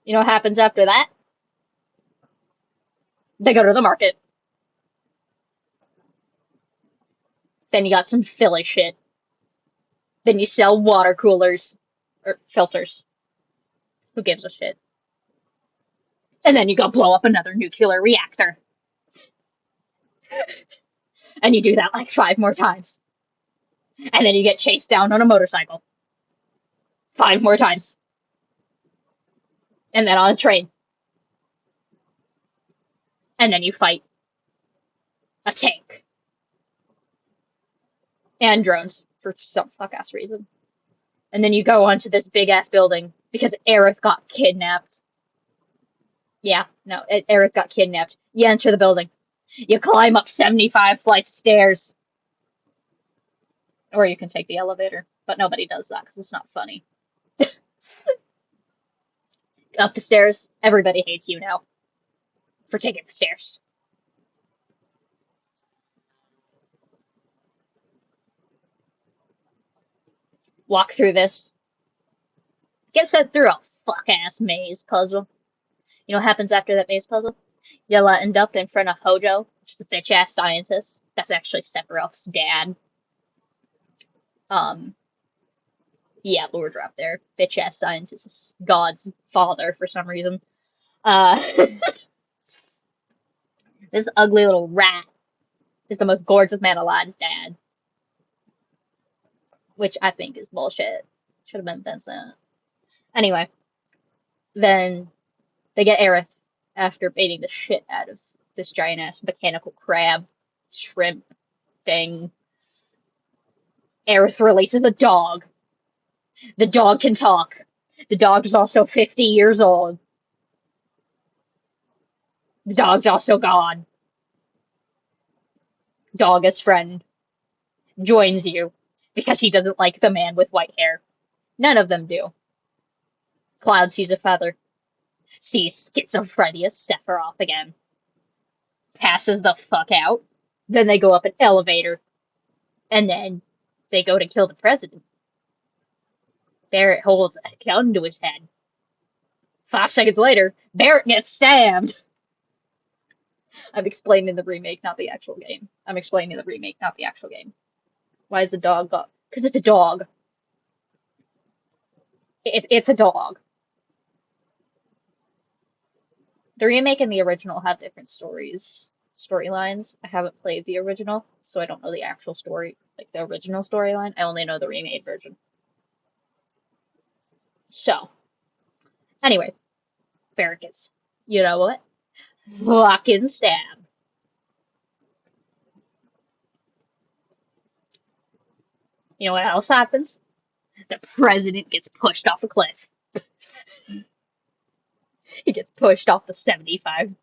You know what happens after that? They go to the market. Then you got some Philly shit. Then you sell water coolers. Or filters. Who gives a shit? And then you go blow up another nuclear reactor. And you do that like 5 more times. And then you get chased down on a motorcycle. 5 more times. And then on a train. And then you fight a tank. And drones for some fuck ass reason. And then you go onto this big ass building because Aerith got kidnapped. Yeah, no, Aerith got kidnapped. You enter the building. You climb up 75 flights of stairs. Or you can take the elevator. But nobody does that because it's not funny. Up the stairs. Everybody hates you now for taking the stairs. Walk through this. Get sent through a fuck ass maze puzzle. You know what happens after that maze puzzle? You'll end up in front of Hojo, which is a bitch ass scientist. That's actually Sephiroth's dad. Um, yeah, Lord drop there. Bitch ass scientist is God's father for some reason. Uh, this ugly little rat is the most gorgeous man alive's dad, which I think is bullshit. Should have been Vincent. Anyway, then they get Aerith after baiting the shit out of this giant ass mechanical crab shrimp thing. Aerith releases a dog. The dog can talk. The dog is also 50 years old. The dog's also gone. Dog as friend joins you because he doesn't like the man with white hair. None of them do. Cloud sees a feather, sees schizophrenia Sephiroth again, passes the fuck out. Then they go up an elevator, and then they go to kill the president. Barrett holds a gun to his head. 5 seconds later, Barrett gets stabbed. I'm explaining the remake, not the actual game. I'm explaining the remake, not the actual game. Why is the dog gone? Because it's a dog. It's a dog. The remake and the original have different storylines. I haven't played the original, so I don't know the actual story, like the original storyline. I only know the remade version. So, anyway, Barrett gets, you know what? Fucking stabbed. You know what else happens? The president gets pushed off a cliff. He gets pushed off the 75.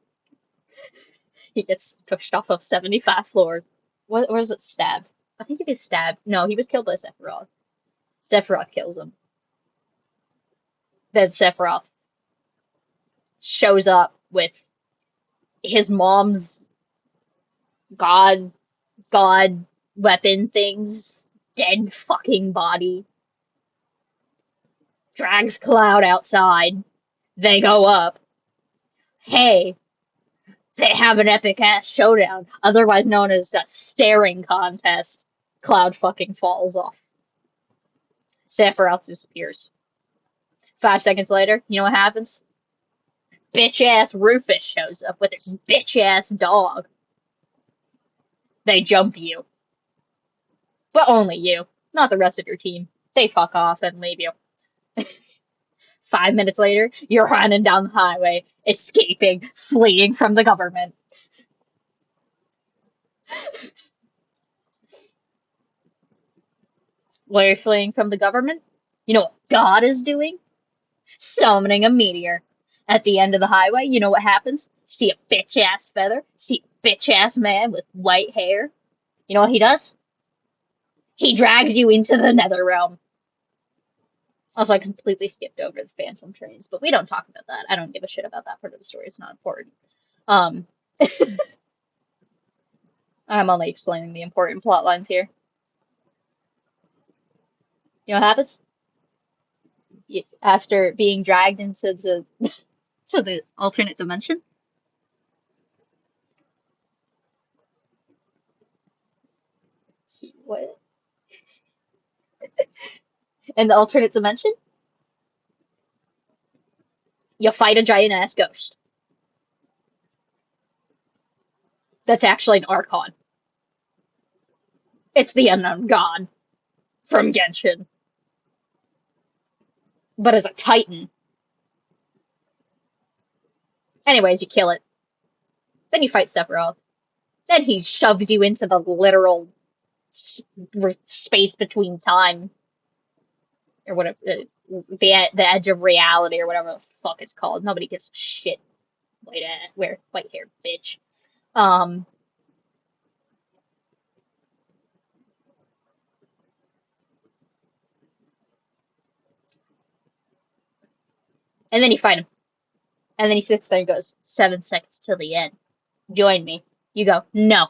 He gets pushed off of 75 floors. What was it? Stabbed? I think he was stabbed. No, he was killed by Sephiroth. Sephiroth kills him. Then Sephiroth shows up with his mom's god god weapon things, dead fucking body. Drags Cloud outside. They go up. Hey, they have an epic ass showdown, otherwise known as a staring contest. Cloud fucking falls off. Sephiroth disappears. 5 seconds later, you know what happens? Bitch ass Rufus shows up with his bitch ass dog. They jump you. But only you, not the rest of your team. They fuck off and leave you. 5 minutes later, you're running down the highway, escaping, fleeing from the government. Why are you fleeing from the government? You know what God is doing? Summoning a meteor. At the end of the highway, you know what happens? See a bitch ass feather? See a bitch ass man with white hair? You know what he does? He drags you into the nether realm. Also, I completely skipped over the Phantom trains, but we don't talk about that. I don't give a shit about that part of the story. It's not important. Um, I'm only explaining the important plot lines here. You know what happens? After being dragged into the to the alternate dimension. What? In the alternate dimension, you fight a giant ass ghost. That's actually an Archon. It's the unknown god from Genshin, but as a Titan. Anyways, you kill it. Then you fight Sephiroth. Then he shoves you into the literal space between time, or whatever, the edge of reality, or whatever the fuck it's called. Nobody gives a shit. White hair, bitch. Um, and then you fight him, and then he sits there and goes, 7 seconds till the end. Join me. You go, no.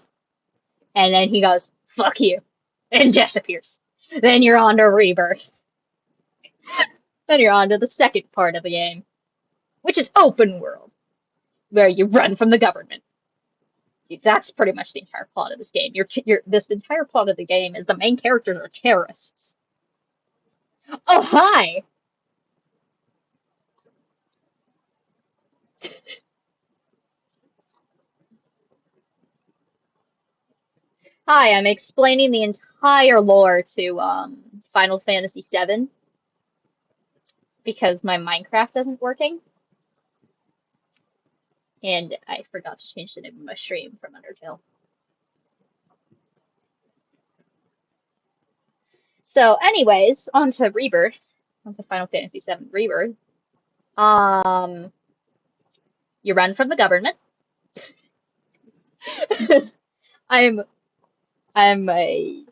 And then he goes, fuck you, and disappears. Then you're on to Rebirth. Then you're on to the second part of the game, which is open world, where you run from the government. That's pretty much the entire plot of this game. This entire plot of the game is the main characters are terrorists. Oh, hi! Hi, I'm explaining the entire lore to Final Fantasy VII because my Minecraft isn't working, and I forgot to change the name of my stream from Undertale. So, anyways, on to Rebirth, on to Final Fantasy VII Rebirth. Um, you run from the government. I'm I'm a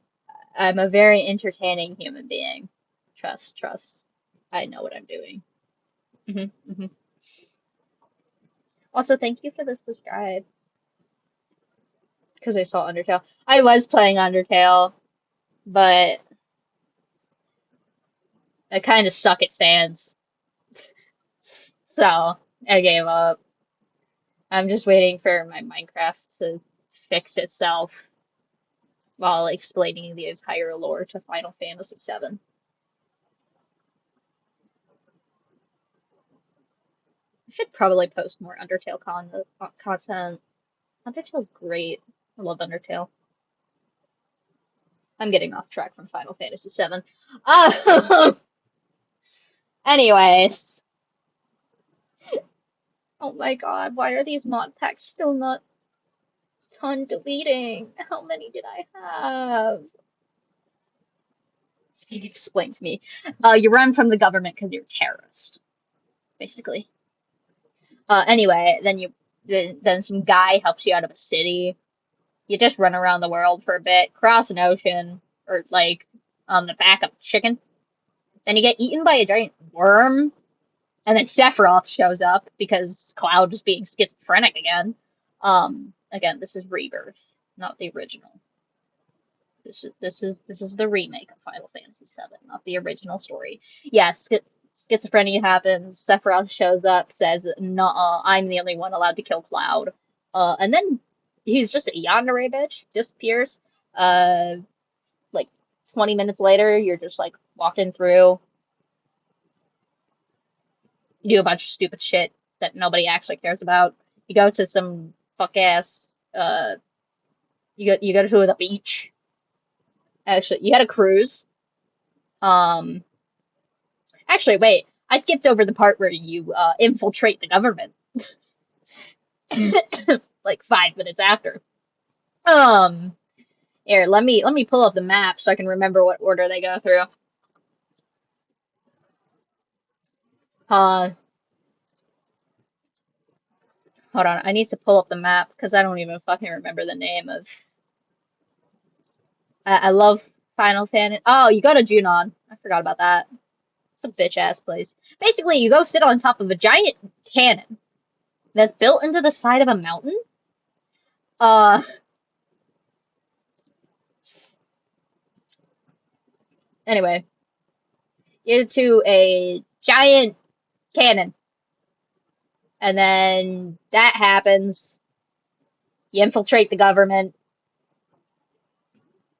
I'm a very entertaining human being. Trust. I know what I'm doing. Hmm. Also, thank you for the subscribe because I saw Undertale. I was playing Undertale, but I kind of suck at stands, so I gave up. I'm just waiting for my Minecraft to fix itself while explaining the entire lore to Final Fantasy VII. I should probably post more Undertale content. Undertale's great. I love Undertale. I'm getting off track from Final Fantasy VII. Anyways, oh my god, why are these mod packs still not done deleting? How many did I have? It's being explained to me. You run from the government because you're a terrorist, basically. Anyway, then some guy helps you out of a city. You just run around the world for a bit, cross an ocean, or like on the back of a chicken. Then you get eaten by a giant worm, and then Sephiroth shows up because Cloud is being schizophrenic again. Again, this is Rebirth, not the original. This is the remake of Final Fantasy VII, not the original story. Yes, schizophrenia happens. Sephiroth shows up, says, "Nuh-uh, I'm the only one allowed to kill Cloud." And then he's just a yandere bitch, disappears. Uh, like 20 minutes later, you're just like walking through, you do a bunch of stupid shit that nobody actually cares about. You go to some fuck ass. You go to the beach. Actually, you had a cruise. Um, actually, wait. I skipped over the part where you infiltrate the government. Like 5 minutes after. Um, Here, let me pull up the map so I can remember what order they go through. Uh, Hold on. I need to pull up the map because I don't even fucking remember the name of. I love Final Fantasy. Oh, you go to Junon. I forgot about that. It's a bitch ass place. Basically, you go sit on top of a giant cannon that's built into the side of a mountain. Uh, anyway, into a giant cannon, and then that happens. You infiltrate the government,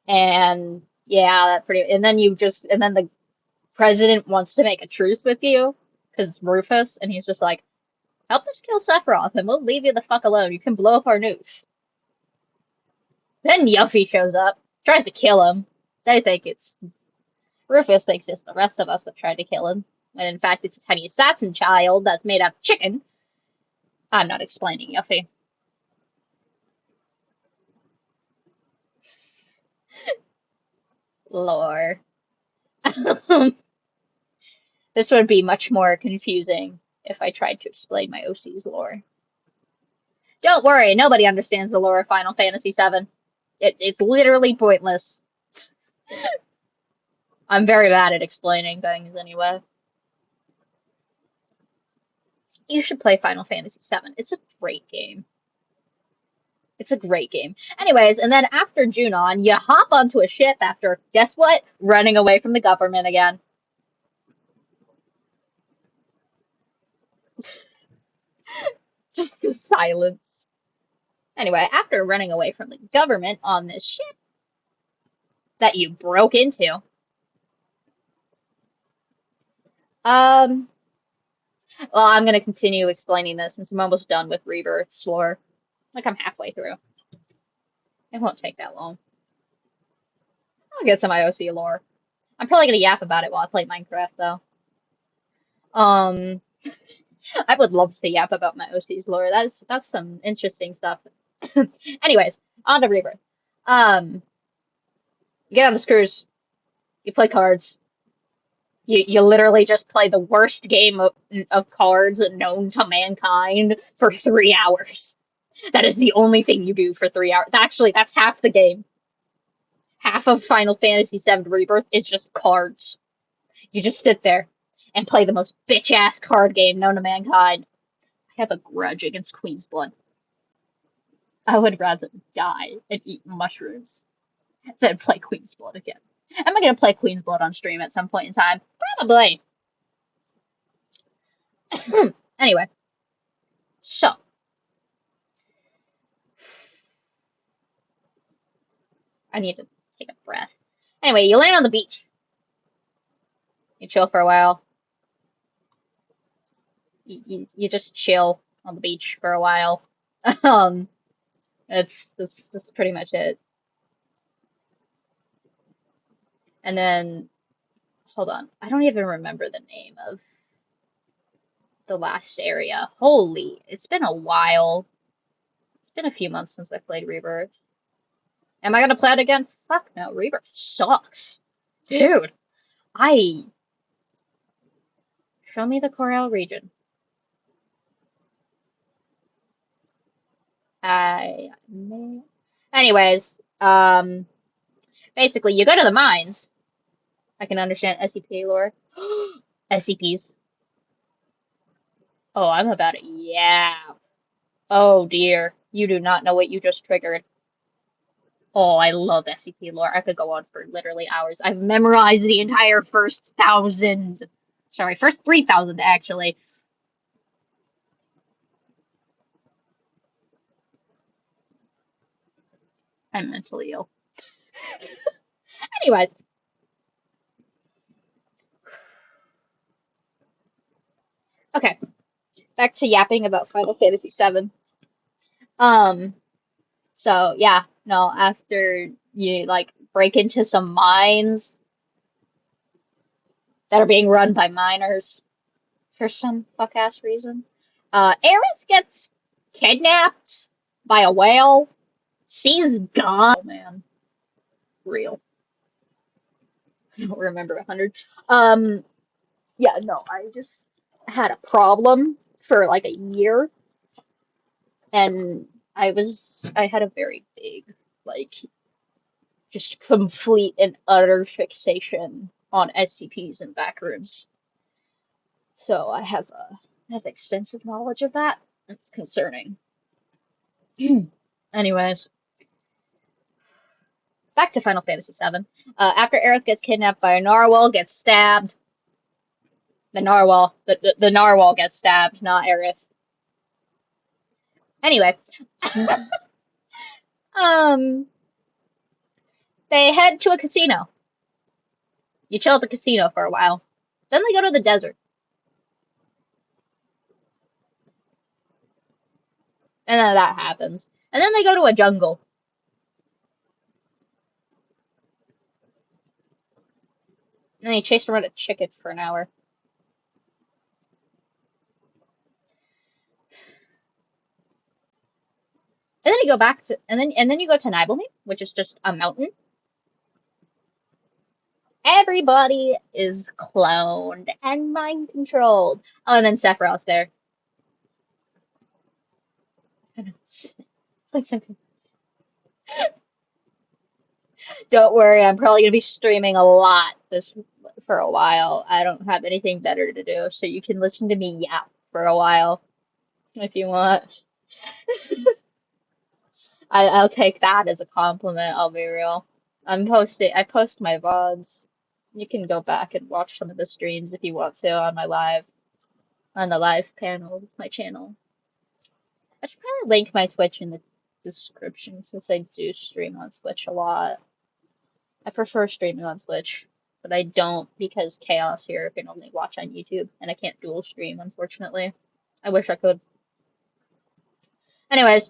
and yeah, that pretty. And then the president wants to make a truce with you because it's Rufus, and he's just like, "Help us kill Sephiroth, and we'll leave you the fuck alone. You can blow up our nukes." Then Yuffie shows up, tries to kill him. They think it's Rufus thinks it's the rest of us that tried to kill him, when in fact it's a tiny assassin child that's made out of chicken. I'm not explaining, Yuffie. Lore. This would be much more confusing if I tried to explain my OC's lore. Don't worry, nobody understands the lore of Final Fantasy VII. It's literally pointless. I'm very bad at explaining things anyway. You should play Final Fantasy VII. It's a great game. It's a great game. Anyways, and then after Junon, you hop onto a ship after, guess what? Running away from the government again. Just the silence. Anyway, after running away from the government on this ship that you broke into, um, well, I'm gonna continue explaining this since I'm almost done with Rebirth's lore. Like I'm halfway through. It won't take that long. I'll get some IOC lore. I'm probably gonna yap about it while I play Minecraft though. Um, I would love to yap about my OC's lore. That's some interesting stuff. Anyways, on to Rebirth. Um, you get on this cruise, you play cards. You literally just play the worst game of cards known to mankind for 3 hours. That is the only thing you do for 3 hours. Actually, that's half the game. Half of Final Fantasy VII Rebirth is just cards. You just sit there and play the most bitch ass card game known to mankind. I have a grudge against Queen's Blood. I would rather die and eat mushrooms than play Queen's Blood again. Am I gonna play Queen's Blood on stream at some point in time? Probably. Anyway, so I need to take a breath. Anyway, you land on the beach. You chill for a while. You just chill on the beach for a while. Um, that's pretty much it. And then hold on, I don't even remember the name of the last area. Holy, it's been a while. It's been a few months since I played Rebirth. Am I gonna play it again? Fuck no, Rebirth sucks. Dude, I show me the Corel region. I anyways, basically you go to the mines. I can understand SCP lore. SCPs. Oh, I'm about it. Yeah. Oh dear. You do not know what you just triggered. Oh, I love SCP lore. I could go on for literally hours. I've memorized the entire first 1,000. Sorry, first 3,000 actually. I'm mentally ill. Anyways, okay. Back to yapping about Final Fantasy VII. Um, so yeah, no, after you like break into some mines that are being run by miners for some fuck ass reason, Aerith gets kidnapped by a whale. She's gone. Oh man, real. I don't remember 100. Um, yeah, no, I just had a problem for like a year, and I had a very big, like, just complete and utter fixation on SCPs and backrooms. So I have extensive knowledge of that. It's concerning. Anyways, back to Final Fantasy VII. After Aerith gets kidnapped by a narwhal, gets stabbed. The narwhal gets stabbed, not Aerith. Anyway, um, they head to a casino. You chill at the casino for a while. Then they go to the desert, and then that happens. And then they go to a jungle, and they chase around a chicken for an hour. And then you go back to, and then you go to Nibelheim, which is just a mountain. Everybody is cloned and mind controlled. Oh, and then Sephiroth's there. Don't worry, I'm probably gonna be streaming a lot this for a while. I don't have anything better to do, so you can listen to me yap for a while if you want. I'll take that as a compliment, I'll be real. I post my VODs. You can go back and watch some of the streams if you want to on the live panel of my channel. I should probably link my Twitch in the description since I do stream on Twitch a lot. I prefer streaming on Twitch, but I don't because Chaos here can only watch on YouTube and I can't dual stream, unfortunately. I wish I could. Anyways,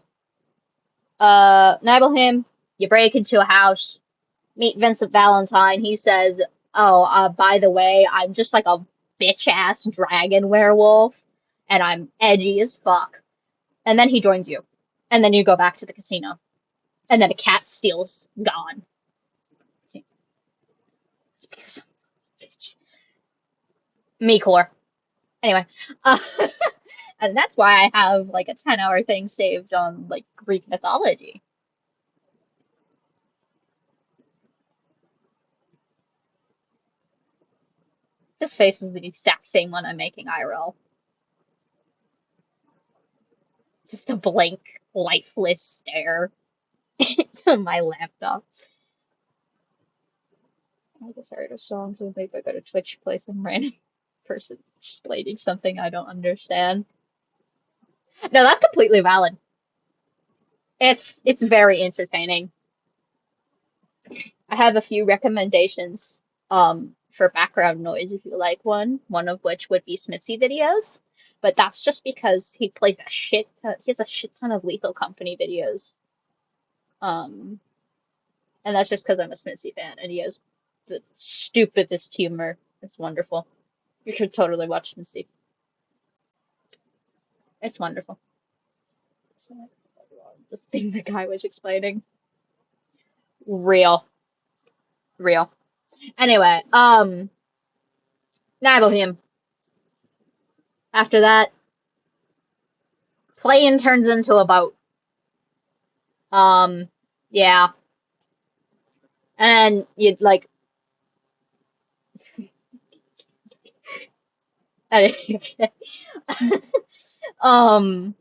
Nibelheim, you break into a house, meet Vincent Valentine. He says, "Oh, by the way, I'm just like a bitch ass dragon werewolf, and I'm edgy as fuck." And then he joins you, and then you go back to the casino, and then a cat steals gone. Me core. Anyway, uh, and that's why I have like a 10-hour thing saved on like Greek mythology. This face is the exact same one I'm making IRL. Just a blank, lifeless stare to my laptop. I get tired of songs, so maybe I go to Twitch, play some random person explaining something I don't understand. No, that's completely valid. It's very entertaining. I have a few recommendations for background noise if you like one of which would be Smithy videos. But that's just because he has a shit ton of Lethal Company videos. Um, and that's just because I'm a Smithy fan and he has the stupidest humor. It's wonderful. You should totally watch Smithy. It's wonderful. So, the thing the guy was explaining. Real. Real. Anyway, Nibelheim. After that, plane turns into a boat. Um, yeah. And you'd like, um,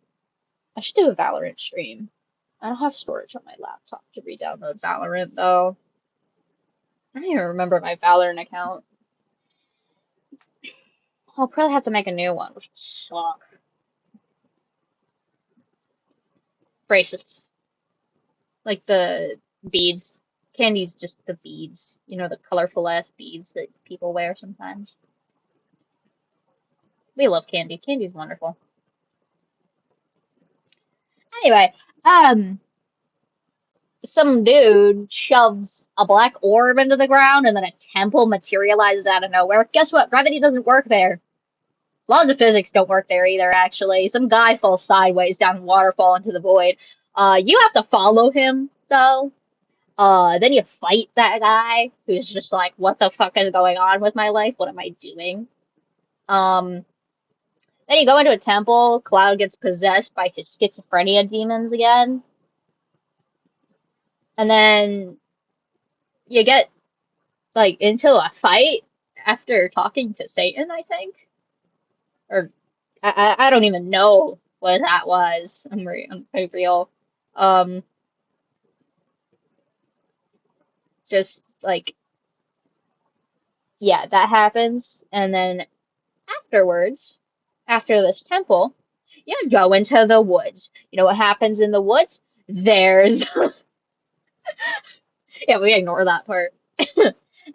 I should do a Valorant stream. I don't have storage on my laptop to re-download Valorant though. I don't even remember my Valorant account. I'll probably have to make a new one, which would suck. Bracelets. Like the beads. Candy's just the beads. You know, the colorful ass beads that people wear sometimes. We love candy. Candy's wonderful. Anyway, um, some dude shoves a black orb into the ground and then a temple materializes out of nowhere. Guess what? Gravity doesn't work there. Laws of physics don't work there either, actually. Some guy falls sideways down a waterfall into the void. You have to follow him, though. Then you fight that guy who's just like, what the fuck is going on with my life? What am I doing? Um, then you go into a temple. Cloud gets possessed by his schizophrenia demons again. And then you get like into a fight after talking to Satan, I think. Or I don't even know what that was. I'm pretty real. Um, just like yeah, that happens, and then afterwards, after this temple, you go into the woods. You know what happens in the woods? There's yeah, we ignore that part.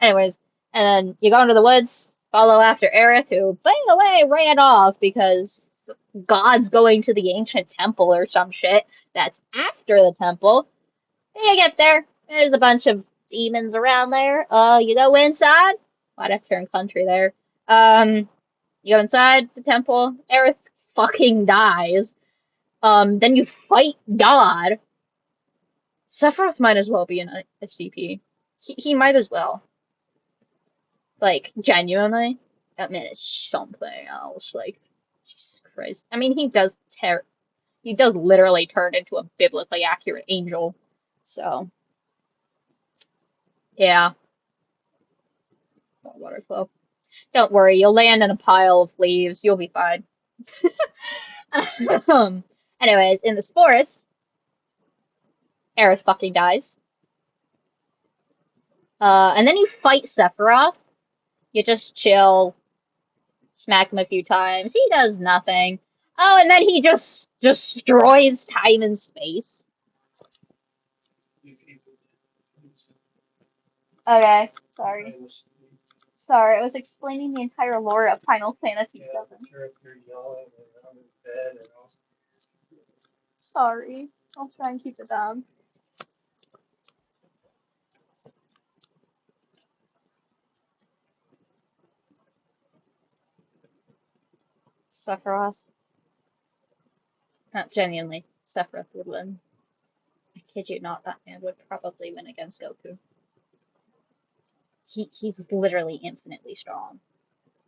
Anyways, and then you go into the woods, follow after Aerith, who, by the way, ran off because God's going to the ancient temple or some shit. That's after the temple. You get there, there's a bunch of demons around there. You go inside. Why'd I turn country there? You go inside the temple. Aerith fucking dies. Then you fight God. Sephiroth might as well be in a CP. He might as well. Like, genuinely. That man is something else. Like, Jesus Christ. I mean, he does literally turn into a biblically accurate angel. So, yeah. Water flow. Don't worry, you'll land in a pile of leaves. You'll be fine. um, anyways, in this forest, Aerith fucking dies. And then you fight Sephiroth. You just chill, smack him a few times. He does nothing. Oh, and then he just destroys time and space. Okay, sorry. Sorry, I was explaining the entire lore of Final Fantasy VII. Sorry. I'll try and keep it down. Sephiroth. Not genuinely. Sephiroth would win. I kid you not, that man would probably win against Goku. He's literally infinitely strong.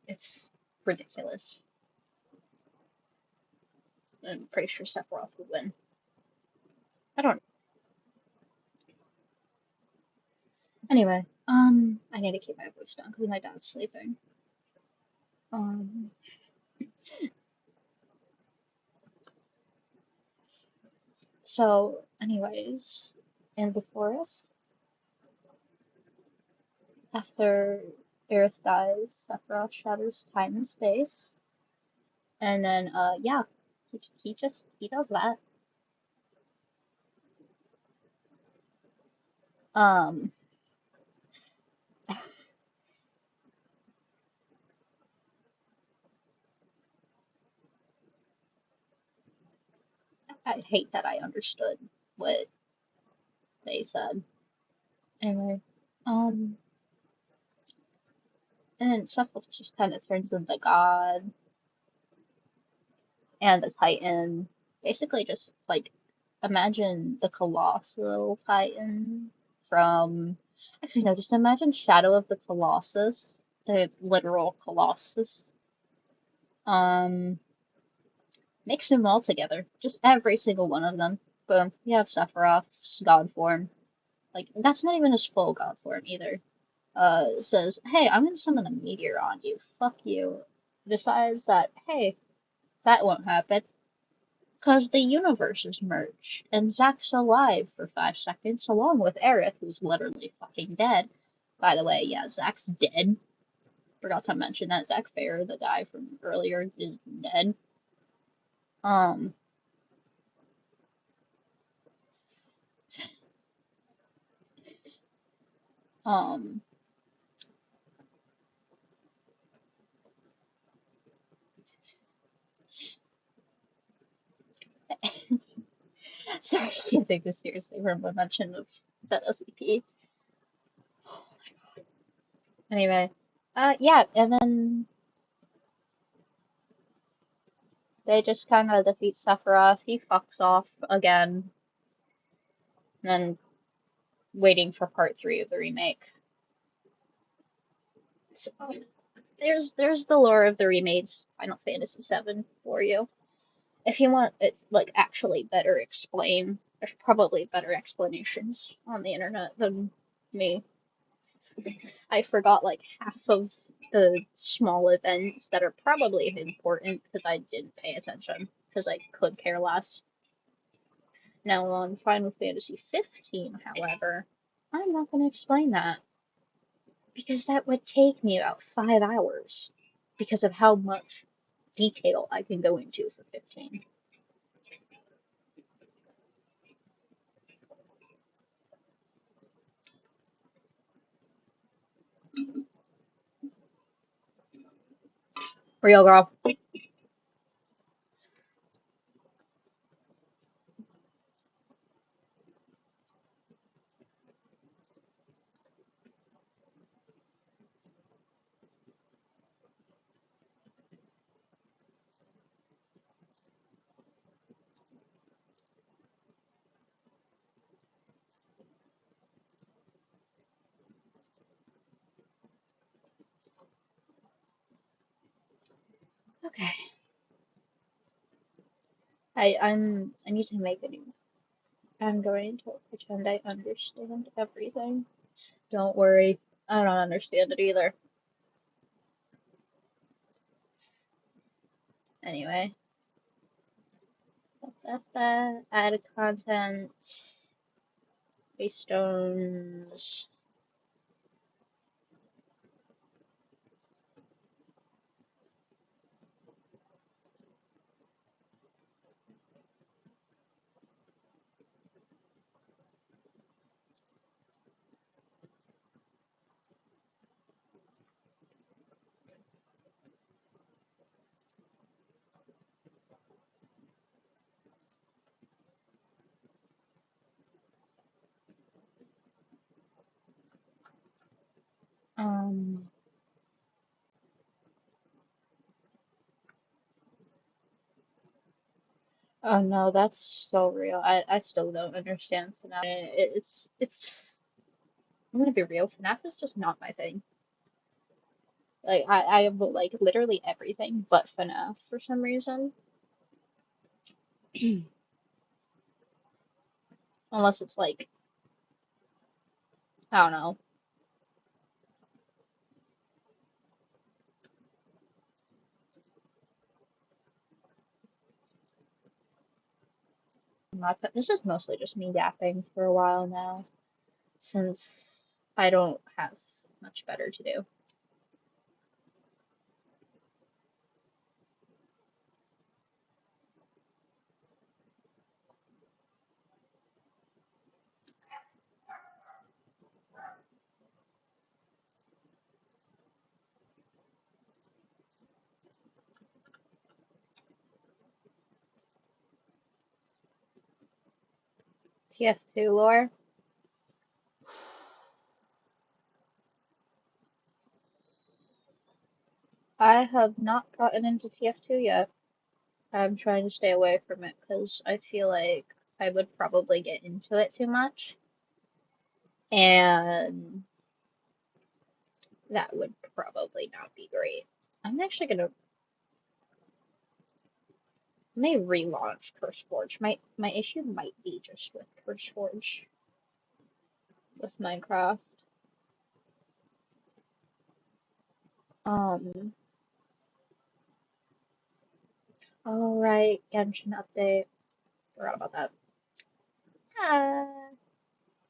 It's ridiculous. I'm pretty sure Sephiroth would win. I don't. Anyway, I need to keep my voice down because my dad's sleeping. Um, so, anyways, in the forest, after Aerith dies, Sephiroth shatters time and space, and then, yeah, he does that. Um, I hate that I understood what they said. Anyway, um, and then Sephiroth just kind of turns into God and the Titan. Basically, just like imagine the colossal Titan from. Actually, no, just imagine Shadow of the Colossus, the literal Colossus. Um, mix them all together, just every single one of them. Boom, you have Sephiroth's God form. Like that's not even his full God form either. Says, "Hey, I'm gonna summon a meteor on you. Fuck you." Decides that, hey, that won't happen. Because the universes merge, and Zack's alive for 5 seconds, along with Aerith, who's literally fucking dead. By the way, yeah, Zack's dead. Forgot to mention that Zack Fair, the guy from earlier, is dead. Um, um, sorry, I can't take this seriously from the mention of that SCP. Anyway, yeah, and then they just kind of defeat Sephiroth. He fucks off again, and then waiting for part 3 of the remake. So, there's the lore of the remakes Final Fantasy VII for you. If you want it like actually better explained, there's probably better explanations on the internet than me. I forgot like half of the small events that are probably important because I didn't pay attention because I could care less. Now on Final Fantasy 15, however, I'm not going to explain that because that would take me about 5 hours because of how much detail I can go into for 15. Real girl. Okay. I need to make a new. I'm going to pretend I understand everything. Don't worry. I don't understand it either. Anyway. Add content. Base stones. Um. Oh no, that's so real. I still don't understand FNAF. It's. I'm gonna be real. FNAF is just not my thing. Like I have like literally everything but FNAF for some reason. Unless it's like I don't know. This is mostly just me yapping for a while now, since I don't have much better to do. TF2 lore. I have not gotten into TF2 yet. I'm trying to stay away from it because I feel like I would probably get into it too much, and that would probably not be great. I'm actually gonna may relaunch CurseForge. My issue might be just with CurseForge with Minecraft. Um, alright, Genshin update. Forgot about that. Ah.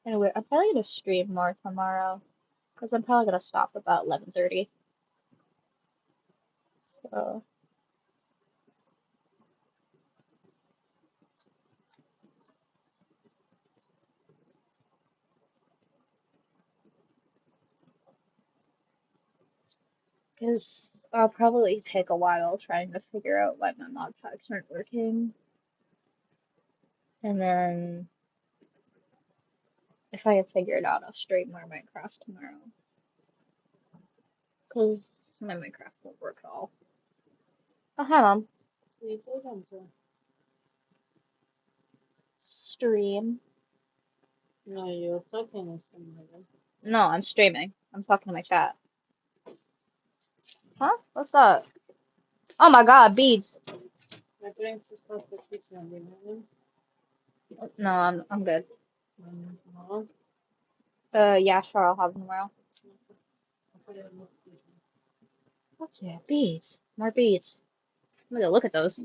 Anyway, I'm probably gonna stream more tomorrow because I'm probably gonna stop about 11:30. So, because I'll probably take a while trying to figure out why my mod packs aren't working, and then if I can figure it out, I'll stream more Minecraft tomorrow. Because my Minecraft won't work at all. Oh, hi, Mom. Stream. No, you're talking to somebody. No, I'm streaming. I'm talking to my chat. Huh? What's that? Oh my god, beads. I'm going to start with pizza and dinner. No, I'm good. Tomorrow. Yeah, sure, I'll have them tomorrow. Fuck yeah, beads. More beads. I'm gonna look at those.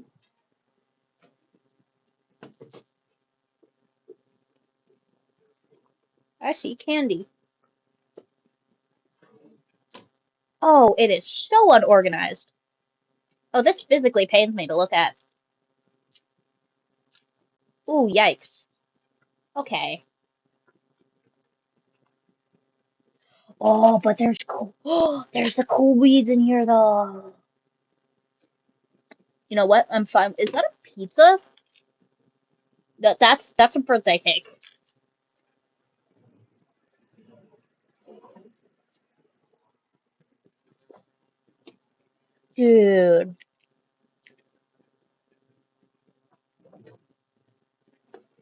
I see candy. Oh, it is so unorganized. Oh, this physically pains me to look at. Ooh, yikes. Okay. Oh, but there's cool. Oh, there's the cool weeds in here though. You know what? I'm fine. Is that a pizza? That's a birthday cake, dude.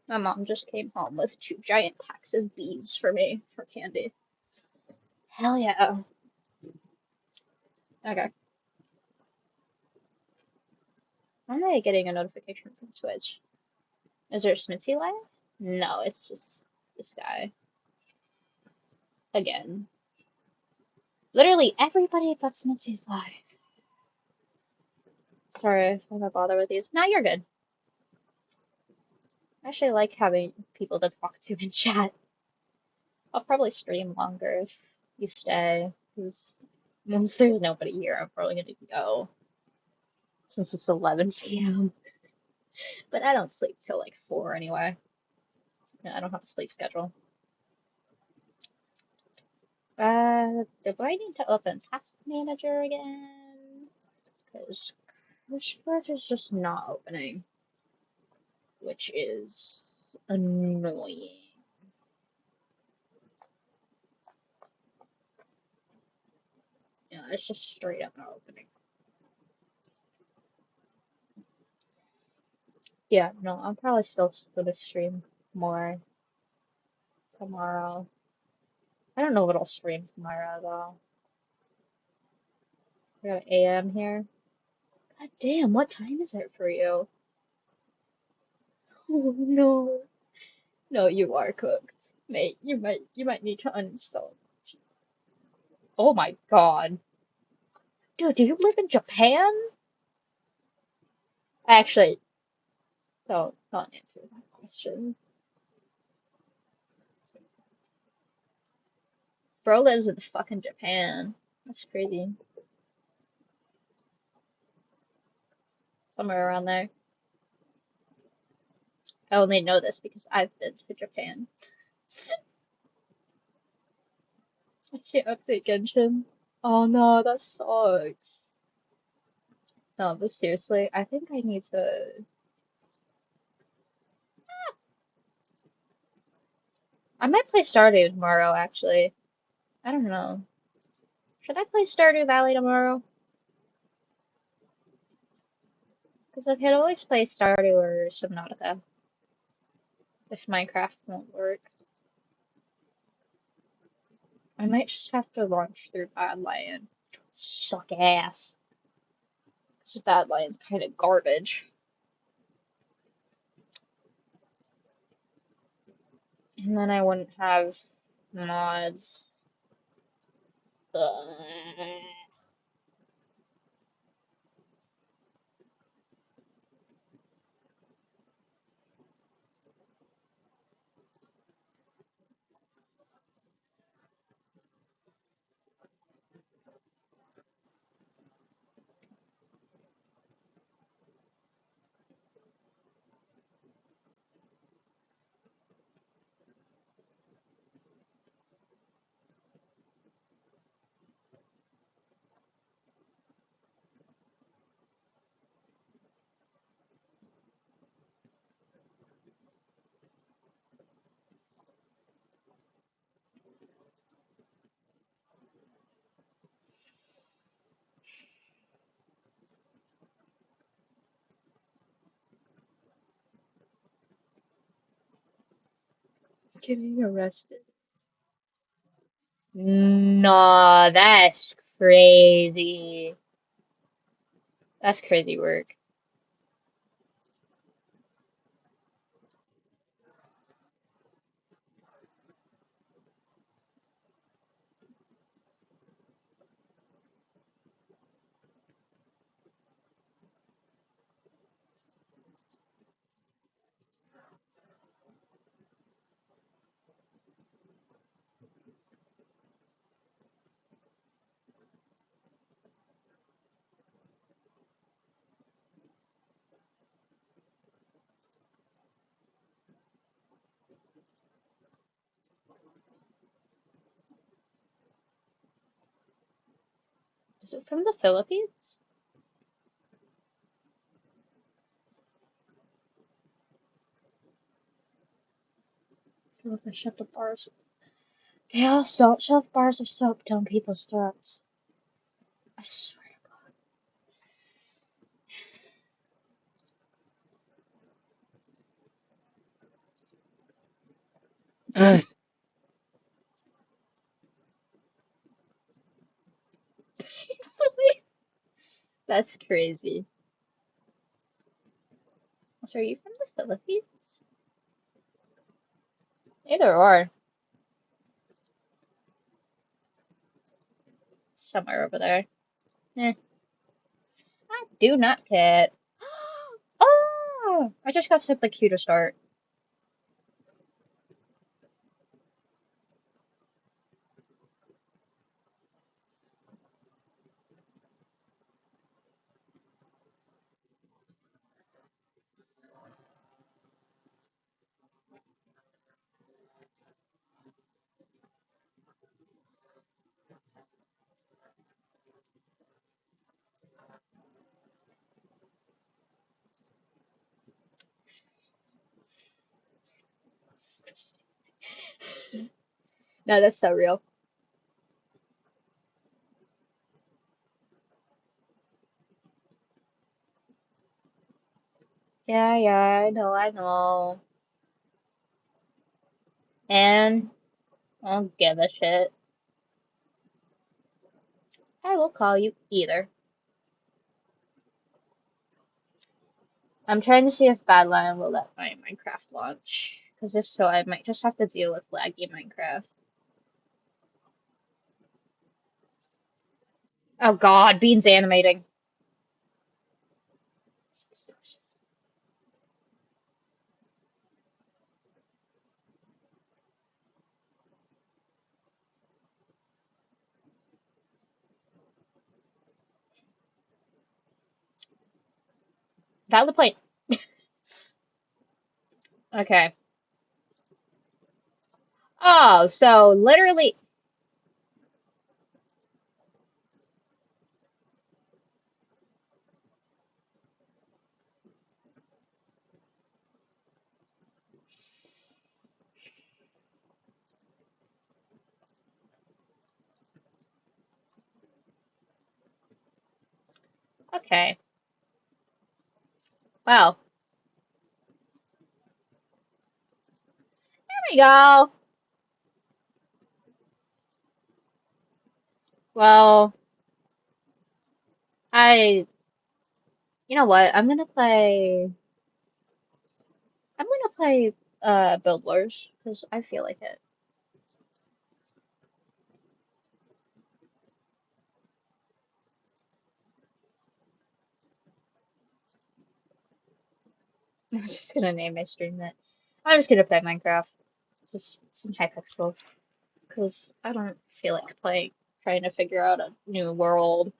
My mom just came home with two giant packs of beads for me for candy. Hell yeah. Okay. Why am I getting a notification from Twitch? Is there a Smithy live? No, it's just this guy again. Literally everybody but Smithy's live. Sorry if I'm gonna bother with these. No, you're good. I actually like having people to talk to in chat. I'll probably stream longer if you stay, because once there's nobody here, I'm probably gonna go since it's 11 p.m. But I don't sleep till like 4 anyway. Yeah, I don't have a sleep schedule. Do I need to open Task Manager again? Because Cursor is just not opening, which is annoying. Yeah, it's just straight up not opening. Yeah, no, I'm probably still gonna stream more tomorrow. I don't know what I'll stream tomorrow though. We got AM here. God damn, what time is it for you? Oh no. No, you are cooked. Mate, you might need to uninstall. Oh my God. Dude, do you live in Japan? Actually, don't answer that question. Bro lives in fucking Japan. That's crazy. Somewhere around there. I only know this because I've been to Japan. I can't update Genshin. Oh no, that sucks. No, but seriously, I think I need to. I might play Stardew tomorrow, actually. I don't know. Should I play Stardew Valley tomorrow? Because I could always play Stardew or Subnautica if Minecraft won't work. I might just have to launch through Badlion. Suck ass. Because Badlion's kind of garbage. And then I wouldn't have mods. Ugh. Getting arrested. Nah, that's crazy. That's crazy work. Is it from the Philippines? Philippines shut the bars. They all don't shove bars of soap down people's throats. I swear to God. That's crazy. So are you from the Philippines? Either or. Somewhere over there. Eh, I do not care. Oh! I just got such a cute start. No, that's so real. Yeah, yeah, I know. And I don't give a shit. I will call you either. I'm trying to see if Badlion will let my Minecraft launch. Because if so, I might just have to deal with laggy Minecraft. Oh god, Bean's animating. Valid point. Okay. Oh, so literally. Okay. Well, there we go. Well, I. You know what? I'm gonna play Build Wars because I feel like it. I'm just gonna name my stream that. I'm just gonna play Minecraft. Just some Hypixel. Because I don't feel like trying to figure out a new world.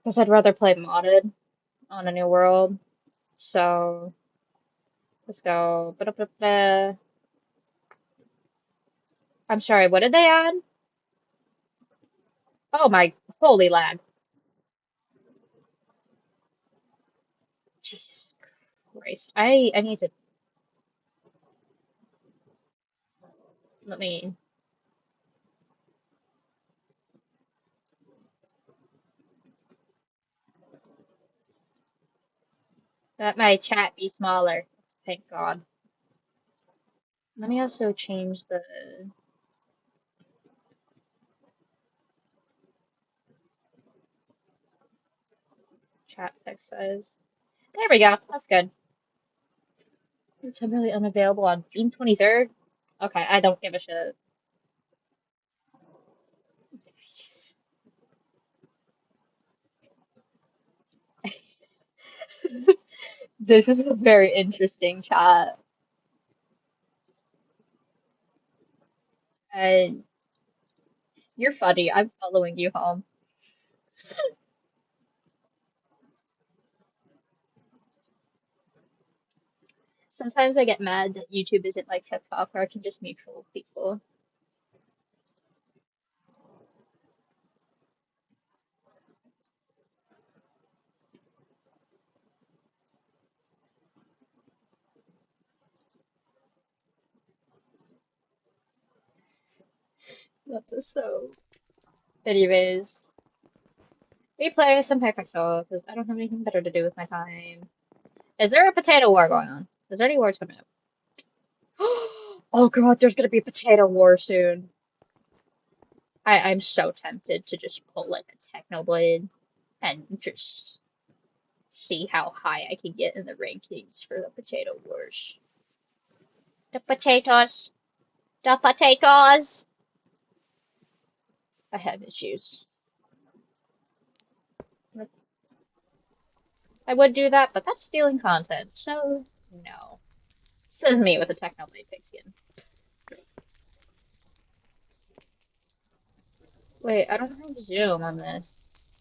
Because I'd rather play modded on a new world. So let's go. Ba-da-ba-ba. I'm sorry, what did they add? Oh my holy lag. Jesus Christ. I need to let me let my chat be smaller. Thank God. Let me also change the chat text size. There we go. That's good. It's really unavailable on June 23rd. Okay, I don't give a shit. This is a very interesting chat. And you're funny. I'm following you home. Sometimes I get mad that YouTube isn't like TikTok where I can just mutual people. episode. Anyways, we play some Hypixel because I don't have anything better to do with my time. Is there a potato war going on? Is there any wars coming up? Oh god, there's gonna be a potato war soon. I'm so tempted to just pull like a Technoblade and just see how high I can get in the rankings for the potato wars. The potatoes! The potatoes! I have issues. I would do that, but that's stealing content, so no. This is me with a Technoblade pigskin. Wait, I don't have zoom on this,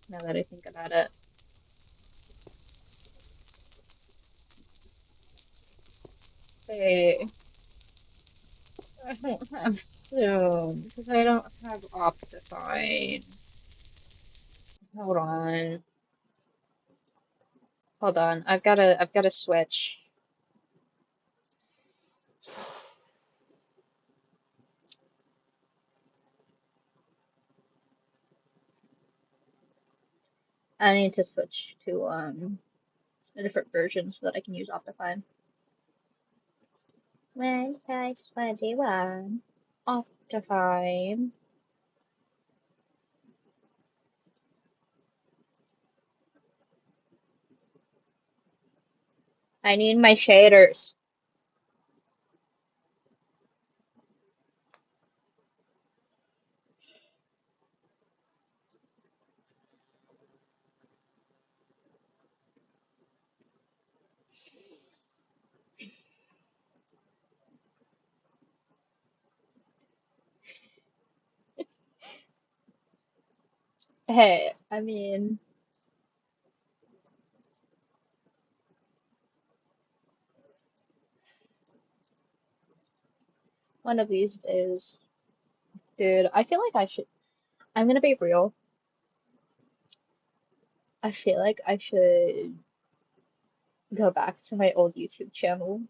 now that I think about it. Wait, I don't have zoom, because I don't have Optifine. Hold on. Hold on. I've gotta switch. I need to switch to a different version so that I can use Optifine. 2021. Optifine. I need my shaders. Hey, I mean, one of these days. Dude, I feel like I should. I'm gonna be real. I feel like I should go back to my old YouTube channel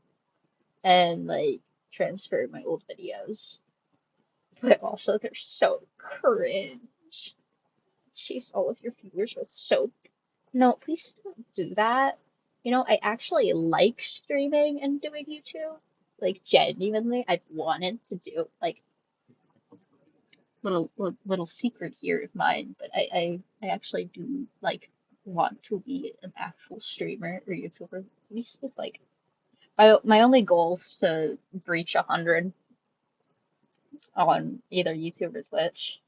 and like transfer my old videos. But also, they're so cringe. Chase all of your viewers with soap. No, please don't do that. You know, I actually like streaming and doing YouTube. Like, genuinely, I've wanted to do like little secret here of mine, but I actually do like want to be an actual streamer or YouTuber. At least with like my only goal is to reach 100 on either YouTube or Twitch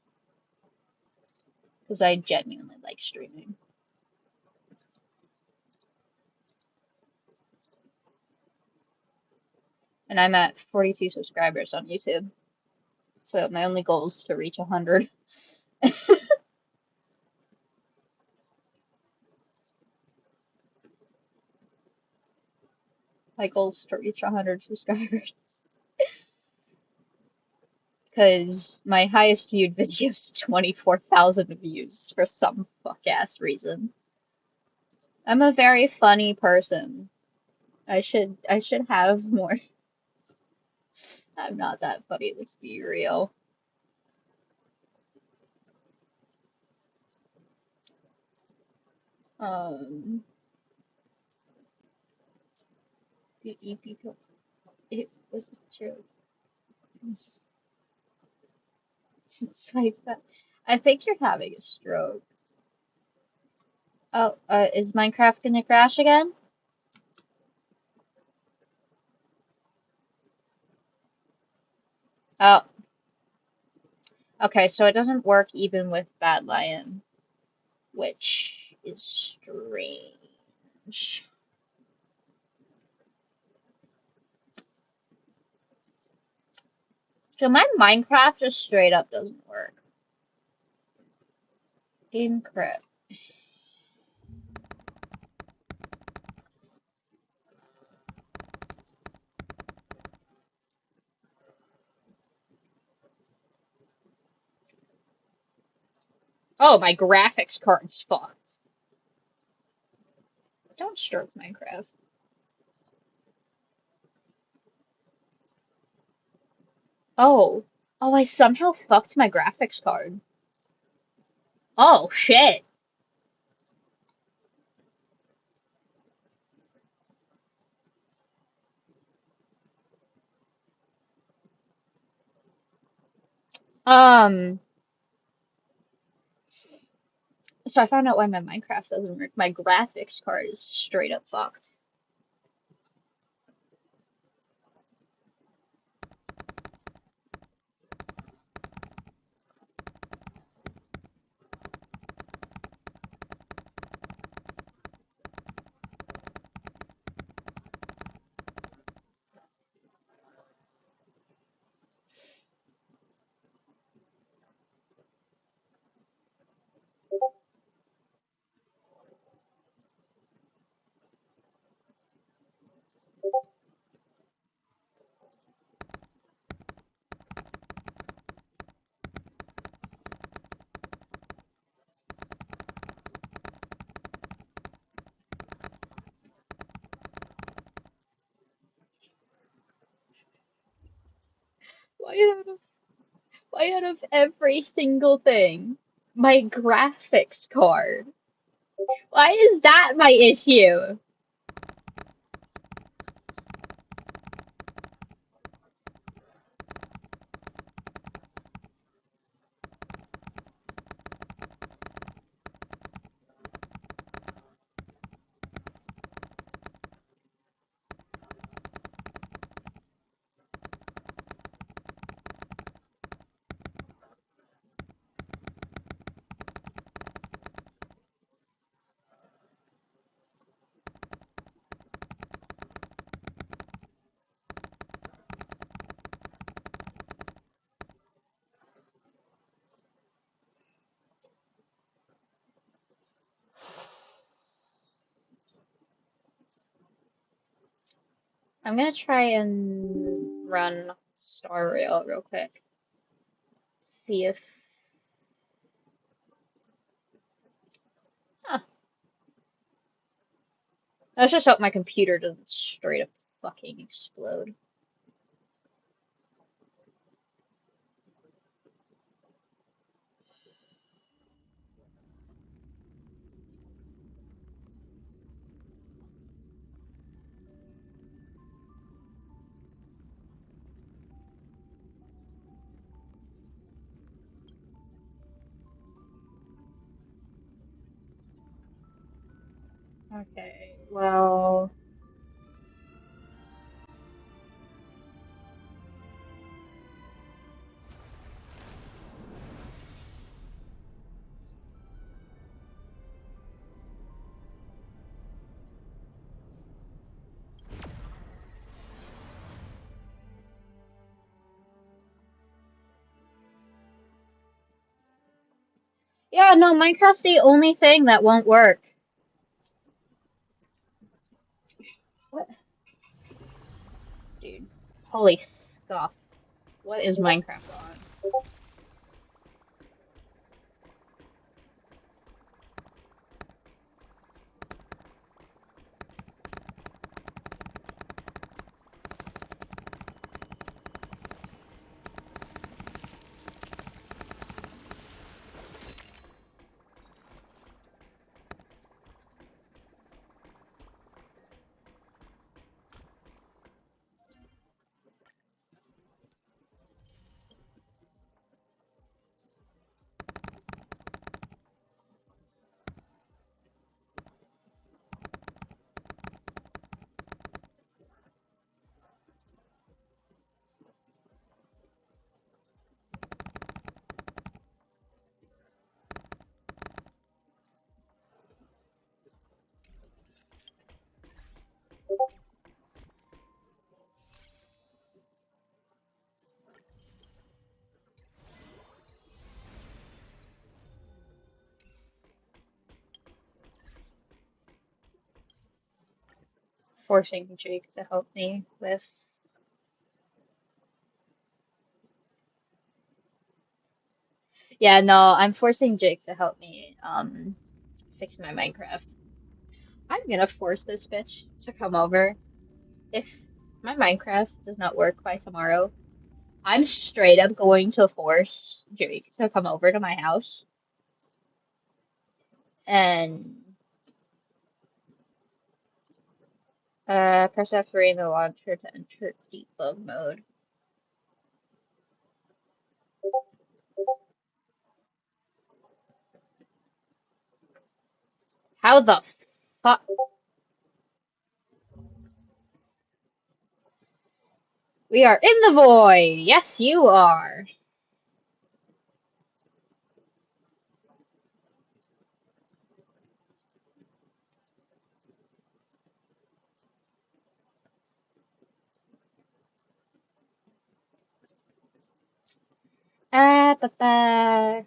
because I genuinely like streaming. And I'm at 42 subscribers on YouTube. So my only goal is to reach 100. My goal is to reach 100 subscribers. Because my highest viewed video is 24,000 views for some fuck ass reason. I'm a very funny person. I should have more. I'm not that funny, let's be real. Um, the people, it was true. It's like that. I think you're having a stroke. Oh, is Minecraft gonna crash again? Oh, okay, so it doesn't work even with Bad Lion, which is strange. So my Minecraft just straight up doesn't work. Incorrect. Oh, my graphics card's fucked. Don't stroke Minecraft. Oh. Oh, I somehow fucked my graphics card. Oh shit. Um, so I found out why my Minecraft doesn't work. My graphics card is straight up fucked. Why out of why out of every single thing? My graphics card. Why is that my issue? I'm gonna try and run Star Rail real quick. See if. Huh. Let's just hope my computer doesn't straight up fucking explode. Okay, well. Yeah, no, Minecraft's the only thing that won't work. What? Dude. Holy scuff. What is Minecraft on? Forcing Jake to help me with. Yeah, no, I'm forcing Jake to help me fix my Minecraft. I'm gonna force this bitch to come over. If my Minecraft does not work by tomorrow, I'm straight up going to force Jake to come over to my house and press F3 in the launcher to enter debug mode. How the fuck? We are in the void! Yes, you are! Ah, ba ba.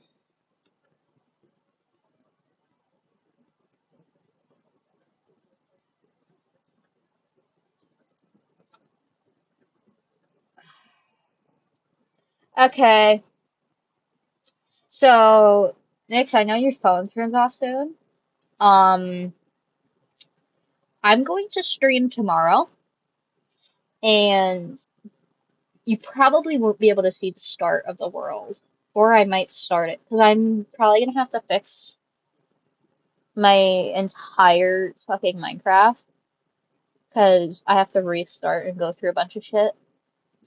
Okay, so Nix, I know your phone turns off soon. Um, I'm going to stream tomorrow, and you probably won't be able to see the start of the world, or I might start it because I'm probably gonna have to fix my entire fucking Minecraft because I have to restart and go through a bunch of shit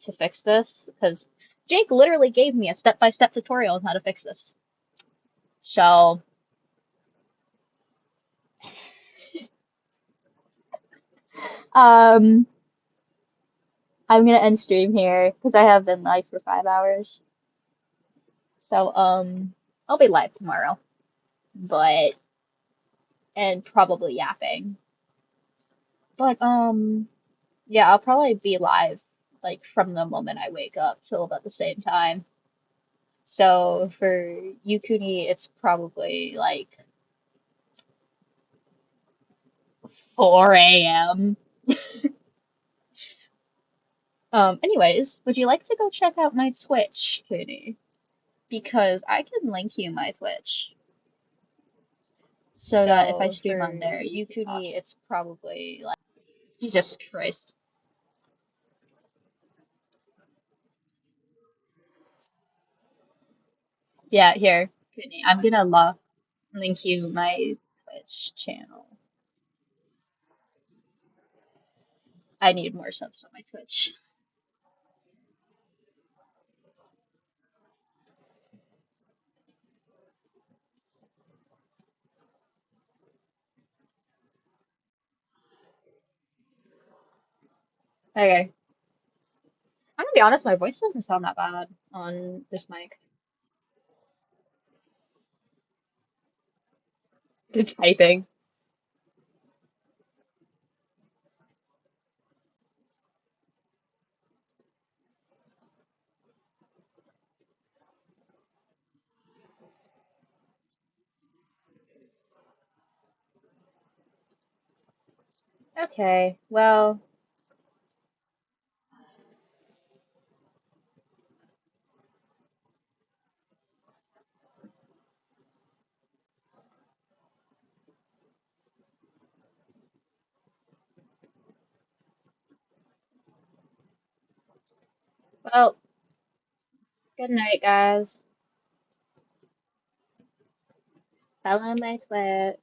to fix this because Jake literally gave me a step-by-step tutorial on how to fix this. So, um, I'm gonna end stream here because I have been live for 5 hours. So, I'll be live tomorrow, but and probably yapping. But yeah, I'll probably be live like from the moment I wake up till about the same time. So for you, Cooney, it's probably like 4 a.m. Anyways, would you like to go check out my Twitch, Cooney? Because I can link you my Twitch so that if I So stream for on there, you, you Cooney, could it's it's probably like Jesus Christ. Yeah, here, Cooney, I'm gonna link you my Twitch channel. I need more subs on my Twitch. Okay. I'm gonna be honest, my voice doesn't sound that bad on this mic. Good typing. Okay, well, good night, guys. Follow my Twitch.